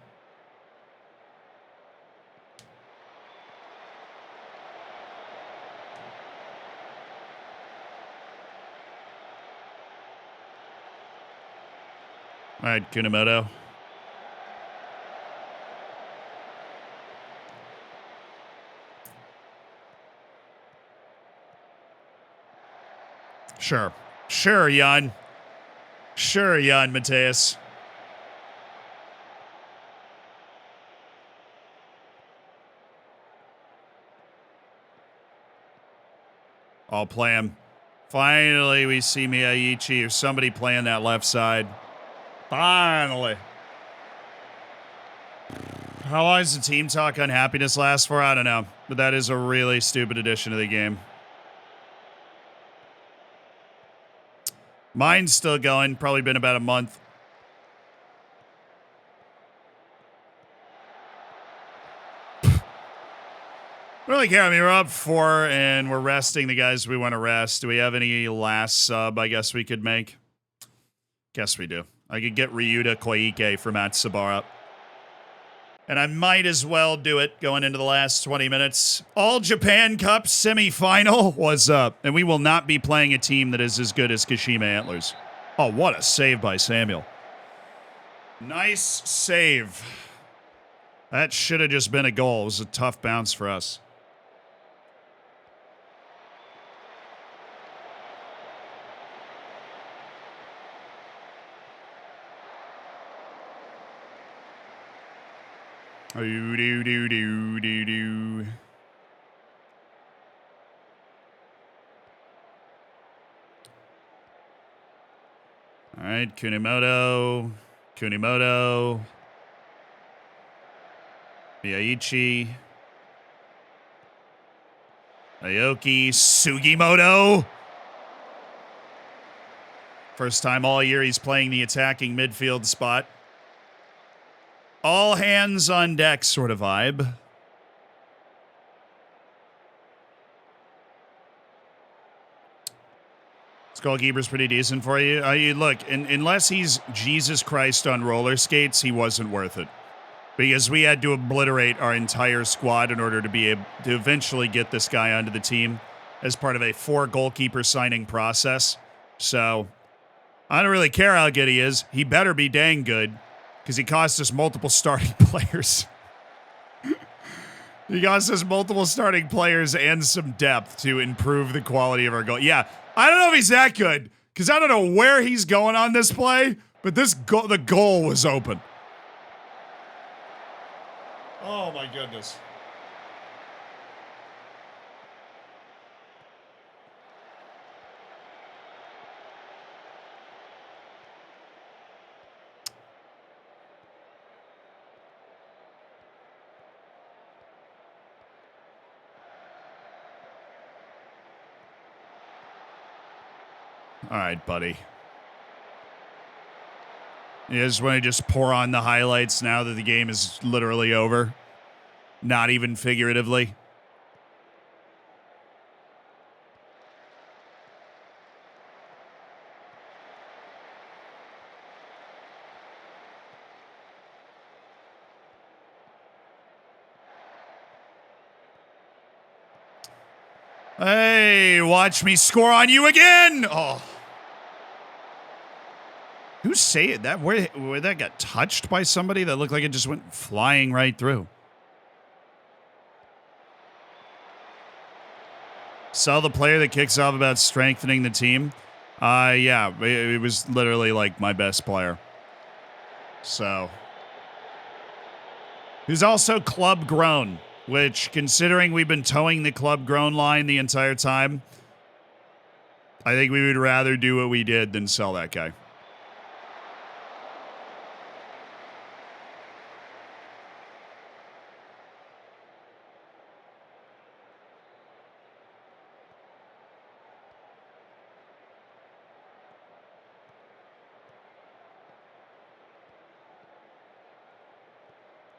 All right, Kunimoto. Sure. Sure, Jan. Sure, Jan Mateus. I'll play him. Finally, we see Miyachi or somebody playing that left side. Finally. How long does the team talk unhappiness last for? I don't know. But that is a really stupid addition to the game. Mine's still going. Probably been about a month. I don't really care. I mean, we're up 4 and we're resting the guys we want to rest. Do we have any last sub I guess we could make? Guess we do. I could get Ryuta Koike for Matsubara. And I might as well do it going into the last 20 minutes. All Japan Cup semifinal. What's up? And we will not be playing a team that is as good as Kashima Antlers. Oh, what a save by Samuel. Nice save. That should have just been a goal. It was a tough bounce for us. Do do do do do do. All right, Kunimoto, Miyaichi, Aoki, Sugimoto. First time all year he's playing the attacking midfield spot. All hands on deck sort of vibe. This goalkeeper's pretty decent for you. Look, unless he's Jesus Christ on roller skates, he wasn't worth it. Because we had to obliterate our entire squad in order to be able to eventually get this guy onto the team as part of a 4 goalkeeper signing process. So, I don't really care how good he is. He better be dang good. Because he cost us multiple starting players. He cost us multiple starting players and some depth to improve the quality of our goal. Yeah, I don't know if he's that good. Because I don't know where he's going on this play. But the goal was open. Oh my goodness. All right, buddy. You just want to just pour on the highlights now that the game is literally over? Not even figuratively? Hey, watch me score on you again! Oh. Who say it? That where that got touched by somebody that looked like it just went flying right through. Saw the player that kicks off about strengthening the team. Yeah, it was literally like my best player. So. He's also club grown, which considering we've been towing the club grown line the entire time, I think we would rather do what we did than sell that guy.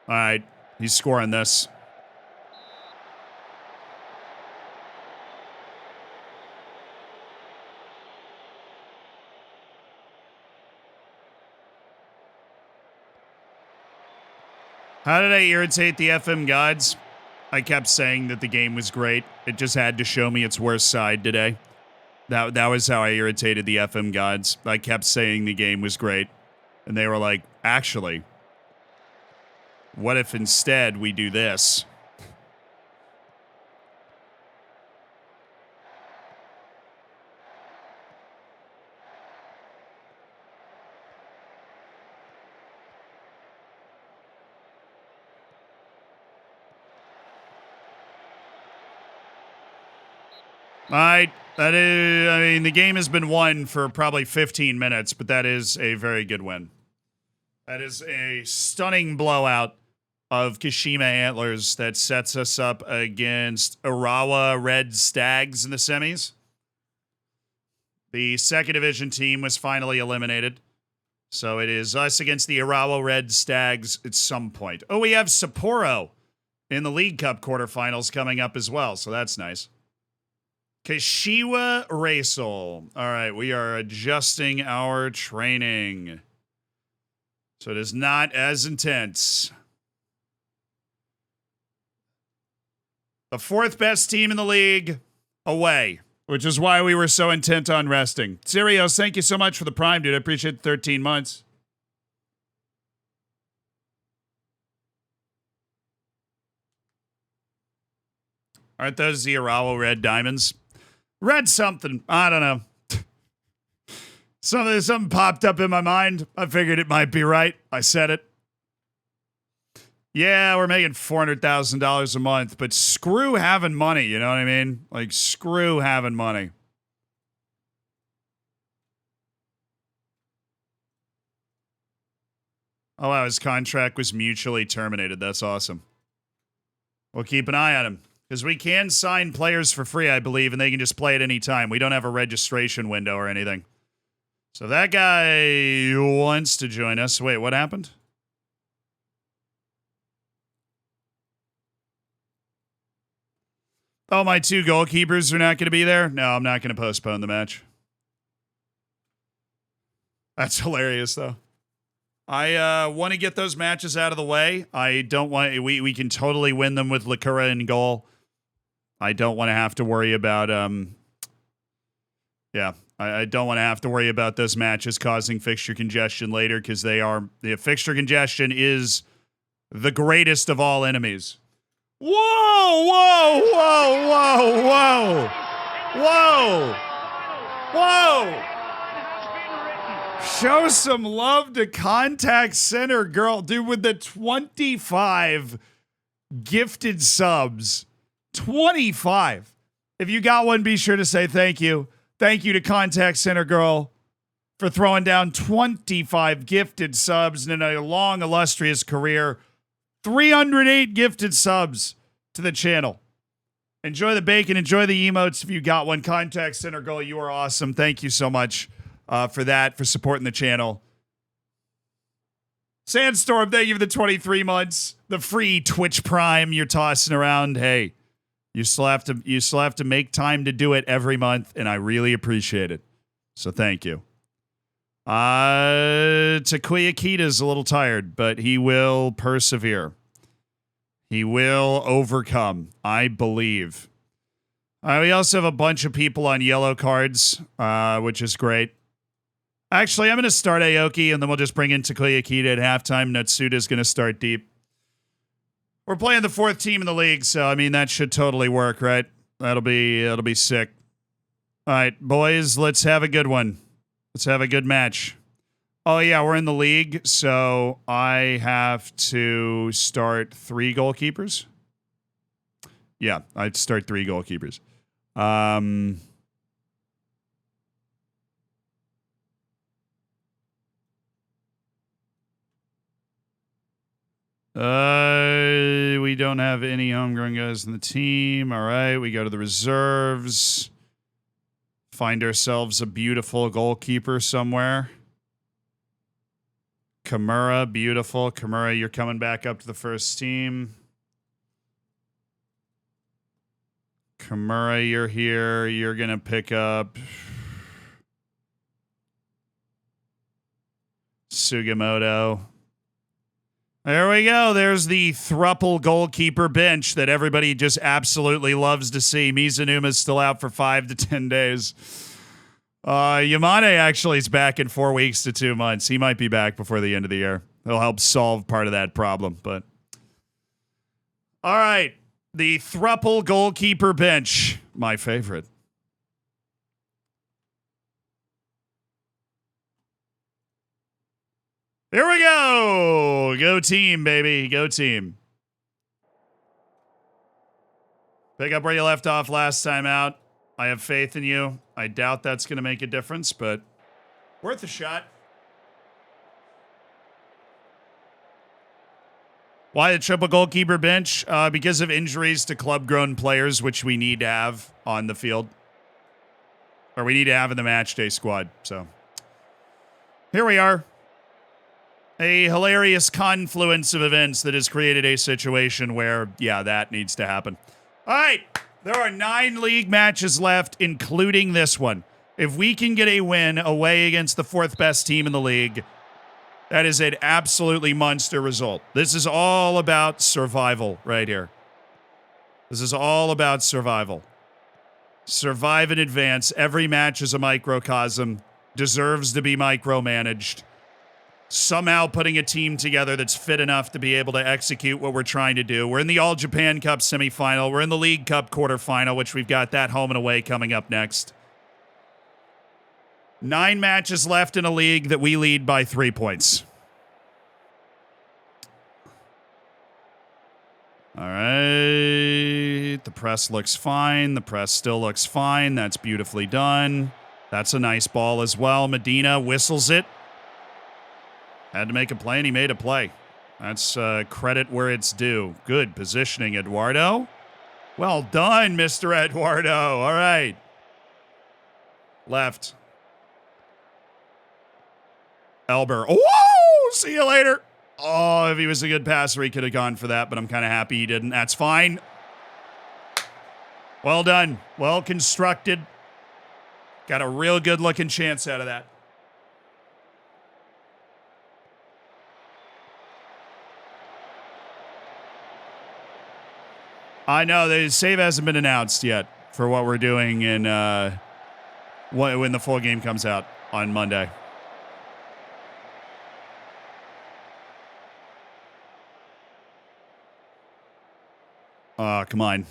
All right, he's scoring this. How did I irritate the FM gods? I kept saying that the game was great. It just had to show me its worst side today. That was how I irritated the FM gods. I kept saying the game was great. And they were like, actually, what if instead we do this? I mean, the game has been won for probably 15 minutes, but that is a very good win. That is a stunning blowout of Kashima Antlers that sets us up against Urawa Red Stags in the semis. The second division team was finally eliminated. So it is us against the Urawa Red Stags at some point. Oh, we have Sapporo in the League Cup quarterfinals coming up as well, so that's nice. Kashiwa Racel. All right, we are adjusting our training. So it is not as intense. The fourth best team in the league away, which is why we were so intent on resting. Sirios, thank you so much for the Prime, dude. I appreciate the 13 months. Aren't those the Urawa Red Diamonds? Read something. I don't know. Something popped up in my mind. I figured it might be right. I said it. Yeah, we're making $400,000 a month, but screw having money, you know what I mean? Like, screw having money. Oh, wow, his contract was mutually terminated. That's awesome. We'll keep an eye on him. Because we can sign players for free, I believe, and they can just play at any time. We don't have a registration window or anything. So that guy wants to join us. Wait, what happened? Oh, my two goalkeepers are not going to be there? No, I'm not going to postpone the match. That's hilarious, though. I want to get those matches out of the way. I don't want... We can totally win them with Lakura in goal. I don't want to have to worry about... I don't want to have to worry about those matches causing fixture congestion later, because they are... The fixture congestion is the greatest of all enemies. Whoa, whoa, whoa, whoa, whoa. Whoa. Whoa. Show some love to Contact Center Girl. Dude, with the 25 gifted subs. 25. If you got one, be sure to say thank you. Thank you to Contact Center Girl for throwing down 25 gifted subs in a long, illustrious career. 308 gifted subs to the channel. Enjoy the bacon. Enjoy the emotes if you got one. Contact Center Goal, you are awesome. Thank you so much for that, for supporting the channel. Sandstorm, thank you for the 23 months. The free Twitch Prime you're tossing around. Hey, you still have to make time to do it every month, and I really appreciate it. So thank you. Takuya Kita's a little tired, but he will persevere. He will overcome, I believe. We also have a bunch of people on yellow cards, which is great. Actually, I'm going to start Aoki, and then we'll just bring in Takuya Kita at halftime. Natsuda's going to start deep. We're playing the 4th team in the league, so, I mean, that should totally work, right? That'll be sick. All right, boys, let's have a good one. Let's have a good match. Oh, yeah, we're in the league, so I have to start 3 goalkeepers. Yeah, I have to start 3 goalkeepers. We don't have any homegrown guys in the team. All right, we go to the reserves. Find ourselves a beautiful goalkeeper somewhere. Kimura, beautiful. Kimura, you're coming back up to the first team. Kimura, you're here. You're going to pick up Sugimoto. There we go. There's the thruple goalkeeper bench that everybody just absolutely loves to see. Mizunuma's still out for 5 to 10 days. Yamane actually is back in 4 weeks to 2 months. He might be back before the end of the year. He'll help solve part of that problem. But all right, the thruple goalkeeper bench, my favorite. Here we go. Go team, baby. Go team. Pick up where you left off last time out. I have faith in you. I doubt that's going to make a difference, but worth a shot. Why the triple goalkeeper bench? Because of injuries to club-grown players, which we need to have on the field. Or we need to have in the match day squad. So here we are. A hilarious confluence of events that has created a situation where, yeah, that needs to happen. All right. There are 9 league matches left, including this one. If we can get a win away against the 4th best team in the league, that is an absolutely monster result. This is all about survival right here. This is all about survival. Survive in advance. Every match is a microcosm. Deserves to be micromanaged. Somehow putting a team together that's fit enough to be able to execute what we're trying to do. We're in the All Japan Cup semifinal. We're in the League Cup quarterfinal, which we've got that home and away coming up next. 9 matches left in a league that we lead by 3 points. All right. The press looks fine. The press still looks fine. That's beautifully done. That's a nice ball as well. Medina whistles it. Had to make a play, and he made a play. That's credit where it's due. Good positioning, Eduardo. Well done, Mr. Eduardo. All right. Left. Elber. Oh, see you later. Oh, if he was a good passer, he could have gone for that, but I'm kind of happy he didn't. That's fine. Well done. Well constructed. Got a real good-looking chance out of that. I know the save hasn't been announced yet for what we're doing in when the full game comes out on Monday. Come on.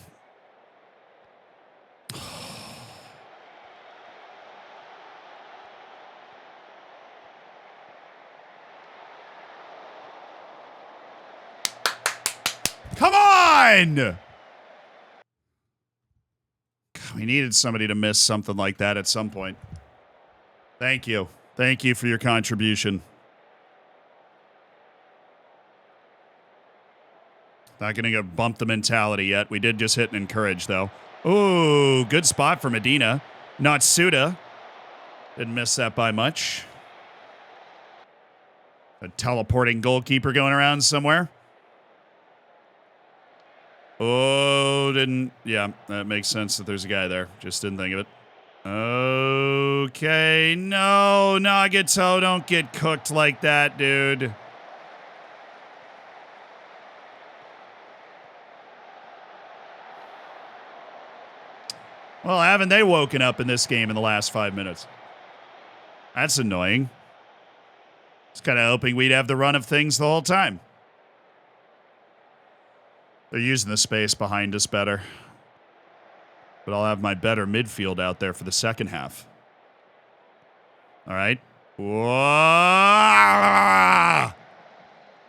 Come on! We needed somebody to miss something like that at some point. Thank you. Thank you for your contribution. Not going to go bump the mentality yet. We did just hit and encourage, though. Ooh, good spot for Medina. Not Suda. Didn't miss that by much. A teleporting goalkeeper going around somewhere. Oh, didn't. Yeah, that makes sense that there's a guy there. Just didn't think of it. Okay, no, Nagato, don't get cooked like that, dude. Well, haven't they woken up in this game in the last 5 minutes? That's annoying. I was kind of hoping we'd have the run of things the whole time. They're using the space behind us better. But I'll have my better midfield out there for the second half. All right. Whoa!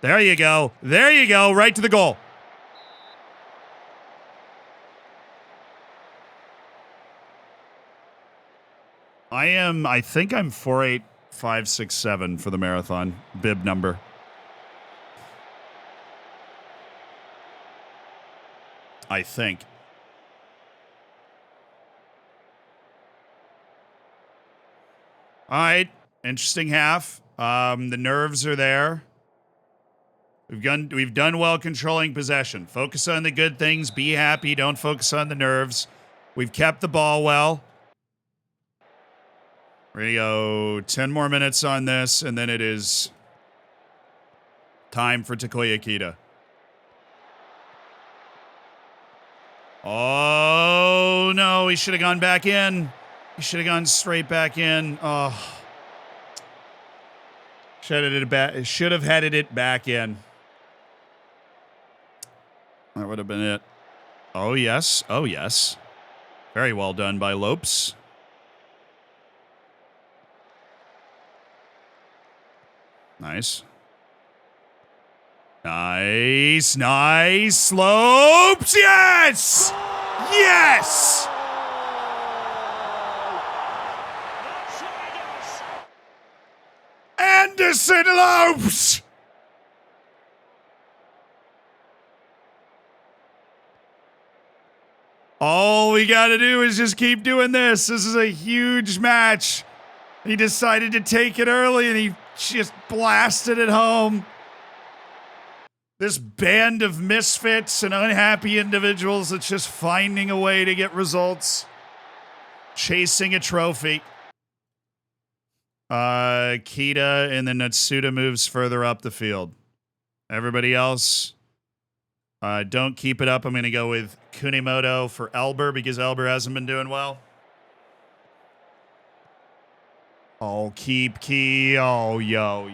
There you go. There you go. Right to the goal. I think I'm 48567 for the marathon bib number. I think. All right, interesting half. The nerves are there. We've done well controlling possession. Focus on the good things. Be happy. Don't focus on the nerves. We've kept the ball well. We're going to go 10 more minutes on this, and then it is time for Takuya Kita. Oh, no. He should have gone back in. He should have gone straight back in. Oh. Should have headed it back in. That would have been it. Oh, yes. Oh, yes. Very well done by Lopes. Nice. Nice. Nice. Lopes. Yes! Yes! Anderson Lopes! All we got to do is just keep doing this. This is a huge match. He decided to take it early, and he just blasted it home. This band of misfits and unhappy individuals that's just finding a way to get results. Chasing a trophy. Kita and then Natsuda moves further up the field. Everybody else, don't keep it up. I'm going to go with Kunimoto for Elber because Elber hasn't been doing well. Oh, keep key. Oh, yo.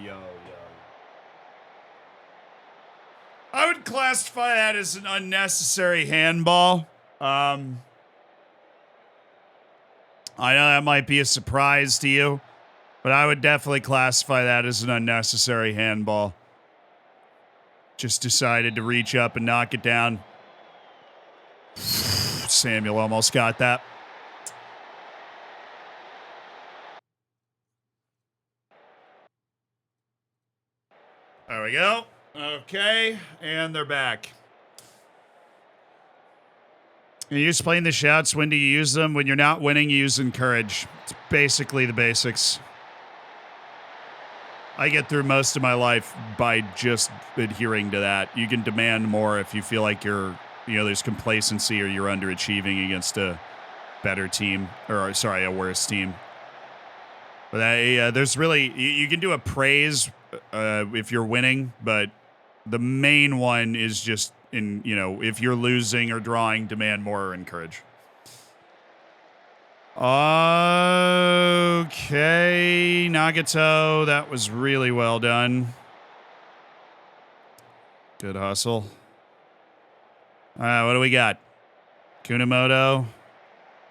I would classify that as an unnecessary handball. I know that might be a surprise to you, but I would definitely classify that as an unnecessary handball. Just decided to reach up and knock it down. Samuel almost got that. There we go. Okay, and they're back. You explain the shouts. When do you use them? When you're not winning, you use encourage. It's basically the basics. I get through most of my life by just adhering to that. You can demand more if you feel like there's complacency or you're underachieving against a better team, or sorry, a worse team. But there's really, you can do a praise if you're winning, but the main one is just if you're losing or drawing, demand more or encourage. Okay, Nagato, that was really well done. Good hustle. What do we got? Kunimoto.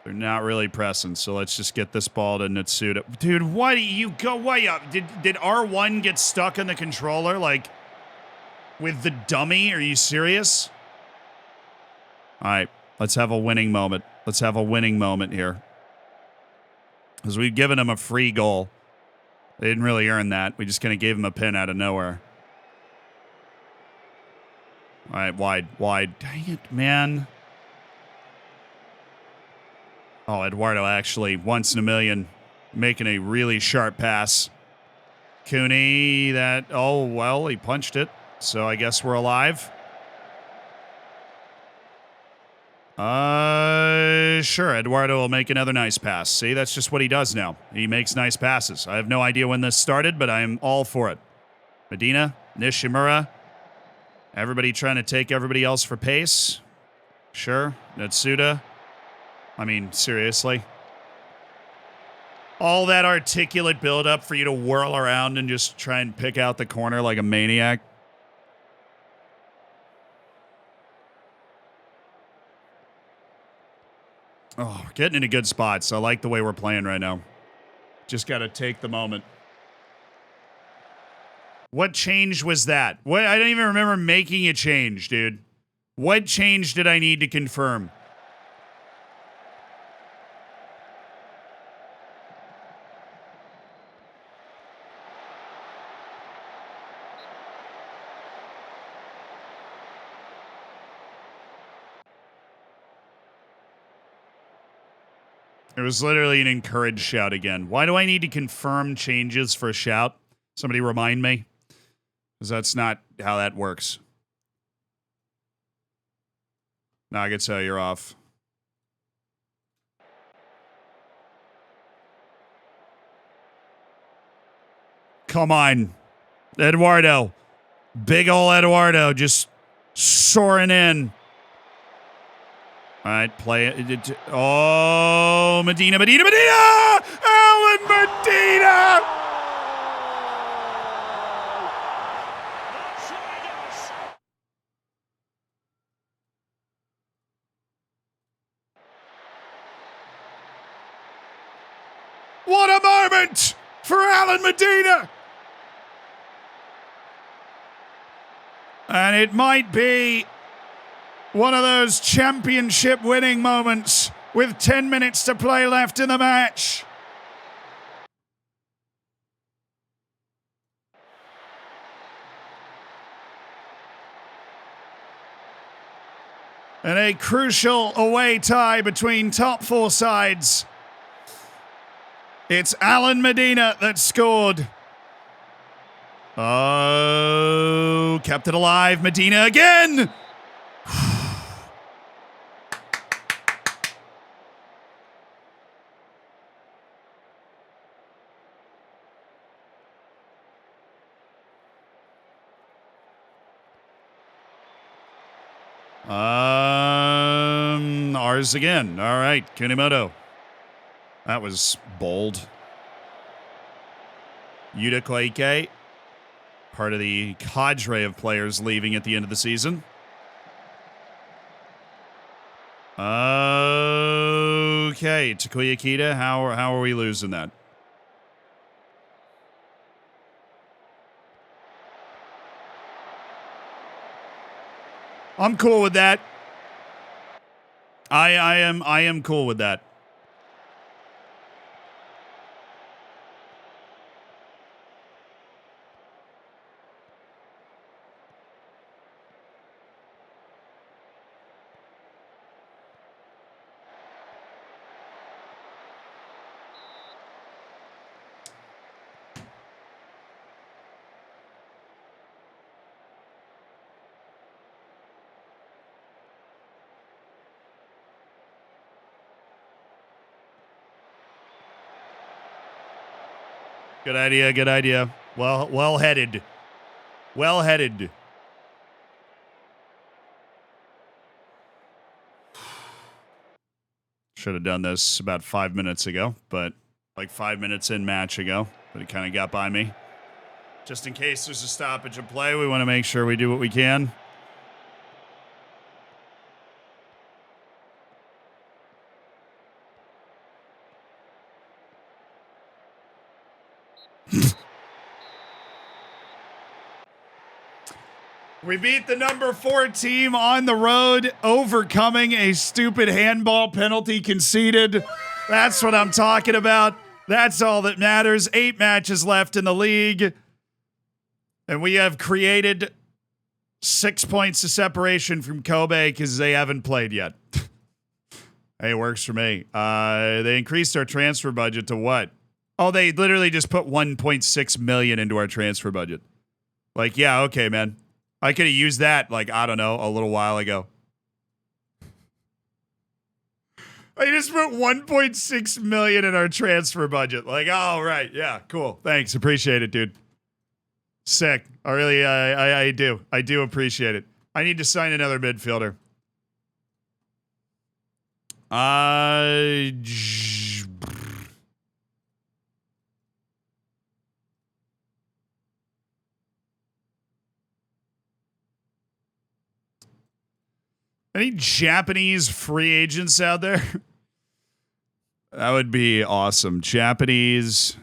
They're not really pressing, so let's just get this ball to Natsuda. Dude, why do you go way up? Did R1 get stuck in the controller, like, with the dummy? Are you serious? All right, let's have a winning moment. Let's have a winning moment here. Because we've given them a free goal. They didn't really earn that. We just kind of gave them a pin out of nowhere. All right, wide. Dang it, man. Oh, Eduardo actually, once in a million, making a really sharp pass. Cooney, oh, well, he punched it, so I guess we're alive. Sure, Eduardo will make another nice pass. See, that's just what he does now. He makes nice passes. I have no idea when this started, but I am all for it. Medina, Nishimura, everybody trying to take everybody else for pace. Sure, Natsuda. I mean, seriously. All that articulate buildup for you to whirl around and just try and pick out the corner like a maniac. Oh, we're getting into good spots. I like the way we're playing right now. Just got to take the moment. What change was that? What? I don't even remember making a change, dude. What change did I need to confirm? It was literally an encouraged shout again. Why do I need to confirm changes for a shout? Somebody remind me. Because that's not how that works. Nagata, you're off. Come on. Eduardo. Big ol' Eduardo just soaring in. All right, play it. Oh, Medina! Alan Medina! What a moment for Alan Medina! And it might be one of those championship winning moments with 10 minutes to play left in the match. And a crucial away tie between top four sides. It's Alan Medina that scored. Oh, kept it alive. Medina again. Ours again. All right, Kunimoto. That was bold. Yuta Koike, part of the cadre of players leaving at the end of the season. Okay, Takuya Kita, how are we losing that? I'm cool with that. I am cool with that. Good idea, good idea. Well headed. Well headed. Should have done this about 5 minutes ago, but like 5 minutes in match ago, but it kind of got by me. Just in case there's a stoppage of play, we want to make sure we do what we can. We beat the number 4 team on the road, overcoming a stupid handball penalty conceded. That's what I'm talking about. That's all that matters. 8 matches left in the league. And we have created 6 points of separation from Kobe because they haven't played yet. Hey, it works for me. They increased our transfer budget to what? Oh, they literally just put 1.6 million into our transfer budget. Like, yeah, okay, man. I could have used that, like, I don't know, a little while ago. I just put 1.6 million in our transfer budget. Like, oh, right. Yeah, cool. Thanks. Appreciate it, dude. Sick. I really, I do. I do appreciate it. I need to sign another midfielder. Any Japanese free agents out there? That would be awesome. Japanese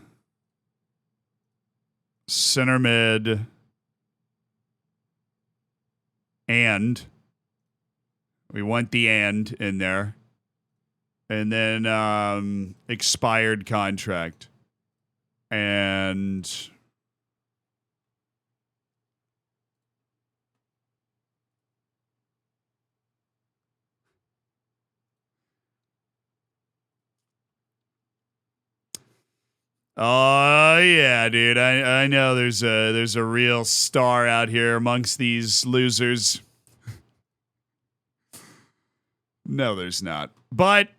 center mid and we want the and in there. And then expired contract. And oh yeah, dude. I know there's a real star out here amongst these losers. No, there's not. But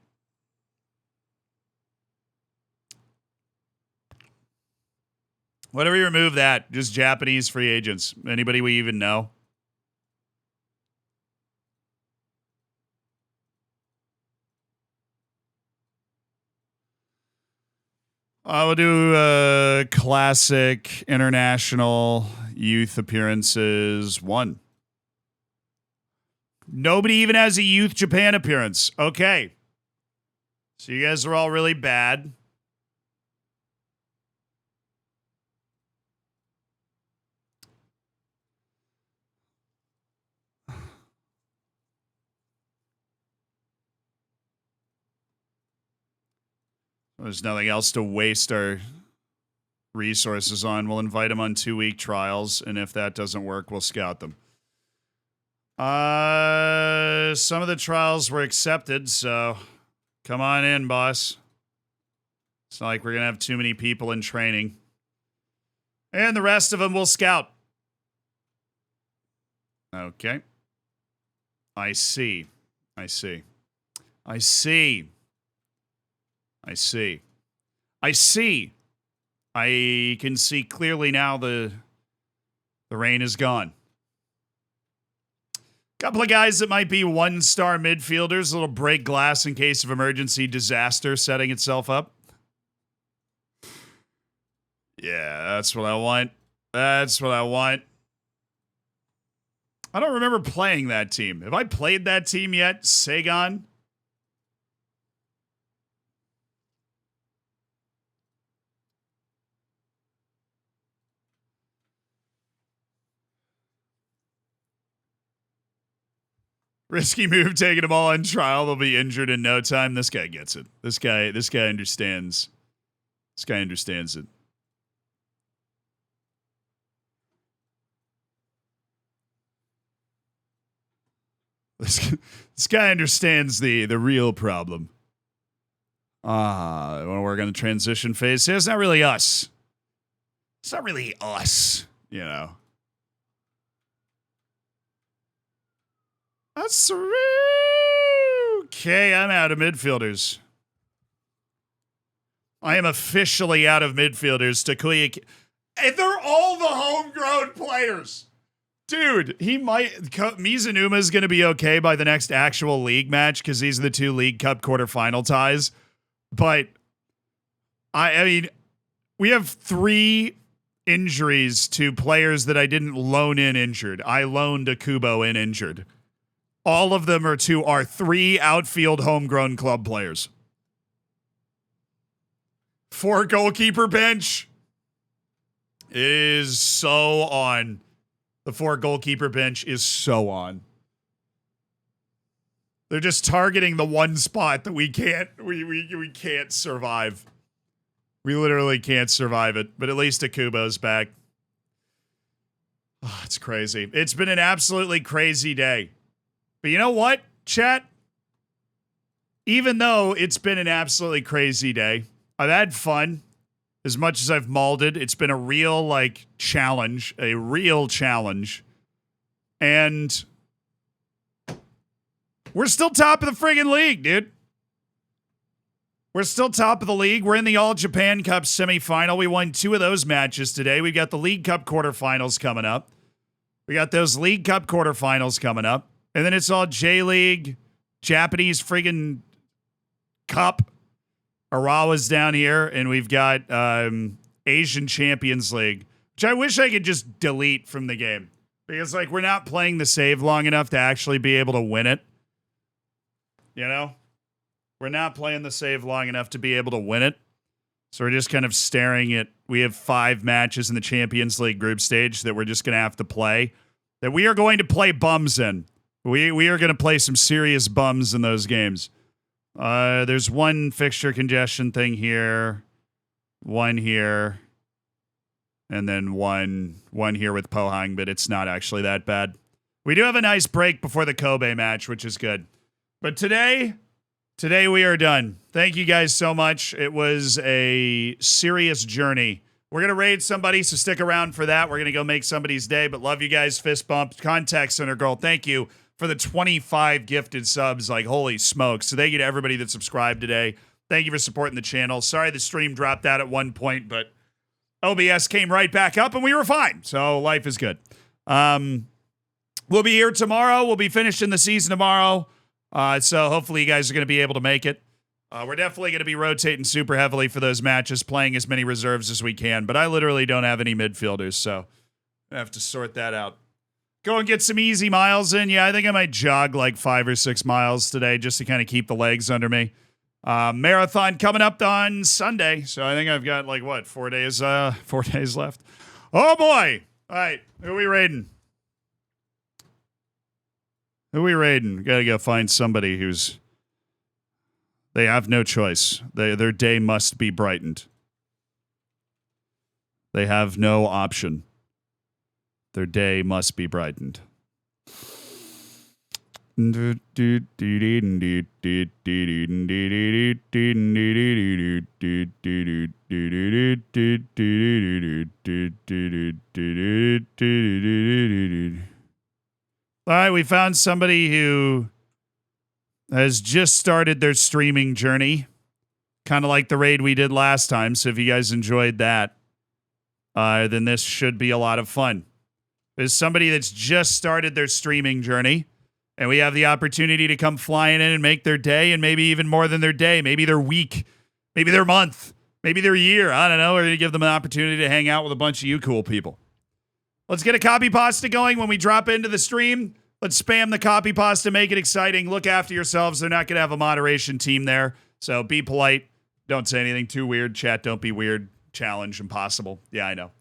what do we remove that? Just Japanese free agents. Anybody we even know? I will do classic international youth appearances 1. Nobody even has a youth Japan appearance. Okay. So you guys are all really bad. There's nothing else to waste our resources on. We'll invite them on 2-week trials, and if that doesn't work, we'll scout them. Some of the trials were accepted, so come on in, boss. It's not like we're going to have too many people in training. And the rest of them will scout. Okay. I see. I see. I see. I see. I see. I can see clearly now the rain is gone. Couple of guys that might be 1-star midfielders, a little break glass in case of emergency disaster setting itself up. Yeah, that's what I want. That's what I want. I don't remember playing that team. Have I played that team yet? Sagan? Risky move, taking them all on trial. They'll be injured in no time. This guy gets it. This guy understands. This guy understands it. This guy understands the real problem. I want to work on the transition phase. It's not really us. It's not really us, you know. That's okay. I'm out of midfielders. I am officially out of midfielders. Takuya, and they're all the homegrown players. Dude, he might. Mizunuma is going to be okay by the next actual league match because these are the 2 League Cup quarterfinal ties. But I mean, we have 3 injuries to players that I didn't loan in injured. I loaned a Kubo in injured. All of them are 3 outfield homegrown club players. 4 goalkeeper bench. It is so on. The 4 goalkeeper bench is so on. They're just targeting the one spot that we can't survive. We literally can't survive it. But at least Akubo's back. Oh, it's crazy. It's been an absolutely crazy day. But you know what, chat? Even though it's been an absolutely crazy day, I've had fun. As much as I've mauled it, it's been a real, challenge. A real challenge. And we're still top of the friggin' league, dude. We're still top of the league. We're in the All Japan Cup semifinal. We won 2 of those matches today. We've got the League Cup quarterfinals coming up. We got those League Cup quarterfinals coming up. And then it's all J-League, Japanese friggin' Cup. Arawa's down here. And we've got Asian Champions League, which I wish I could just delete from the game. Because, we're not playing the save long enough to actually be able to win it. You know? We're not playing the save long enough to be able to win it. So we're just kind of staring at, we have 5 matches in the Champions League group stage that we're just going to have to play. That we are going to play bums in. We are going to play some serious bums in those games. There's one fixture congestion thing here. One here. And then one here with Pohang, but it's not actually that bad. We do have a nice break before the Kobe match, which is good. But today we are done. Thank you guys so much. It was a serious journey. We're going to raid somebody, so stick around for that. We're going to go make somebody's day, but love you guys. Fist bump. Contact Center Girl, thank you for the 25 gifted subs. Holy smokes. So thank you to everybody that subscribed today. Thank you for supporting the channel. Sorry the stream dropped out at one point, but OBS came right back up and we were fine. So life is good. We'll be here tomorrow. We'll be finishing the season tomorrow. So hopefully you guys are going to be able to make it. We're definitely going to be rotating super heavily for those matches, playing as many reserves as we can. But I literally don't have any midfielders, so I have to sort that out. Go and get some easy miles in. Yeah, I think I might jog 5 or 6 miles today just to kind of keep the legs under me. Marathon coming up on Sunday, so I think I've got 4 days 4 days left. Oh boy. All right, who are we raiding? Gotta go find somebody who's... They have no choice. Their day must be brightened. They have no option. Their day must be brightened. All right, we found somebody who has just started their streaming journey, kind of like the raid we did last time. So if you guys enjoyed that, then this should be a lot of fun. There's somebody that's just started their streaming journey, and we have the opportunity to come flying in and make their day, and maybe even more than their day, maybe their week, maybe their month, maybe their year. I don't know. We're going to give them an opportunity to hang out with a bunch of you cool people. Let's get a copy pasta going when we drop into the stream. Let's spam the copy pasta, make it exciting. Look after yourselves. They're not going to have a moderation team there, so be polite. Don't say anything too weird. Chat, don't be weird. Challenge, impossible. Yeah, I know.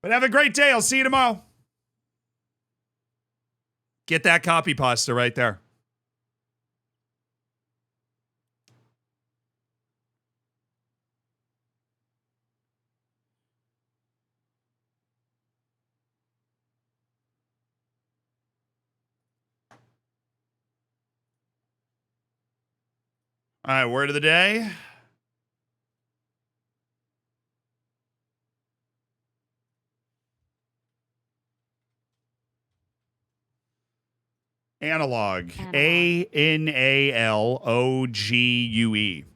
But have a great day. I'll see you tomorrow. Get that copy pasta right there. All right, word of the day. Analog. A-N-A-L-O-G-U-E.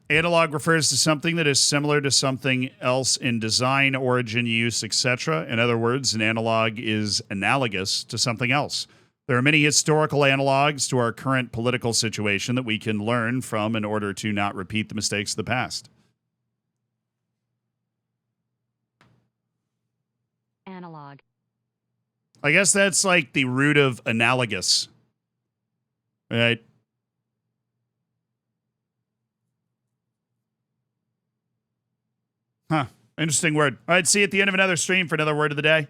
Analog refers to something that is similar to something else in design, origin, use, etc. In other words, an analog is analogous to something else. There are many historical analogs to our current political situation that we can learn from in order to not repeat the mistakes of the past. Analog. I guess that's like the root of analogous. Right? Huh. Interesting word. All right, see you at the end of another stream for another word of the day.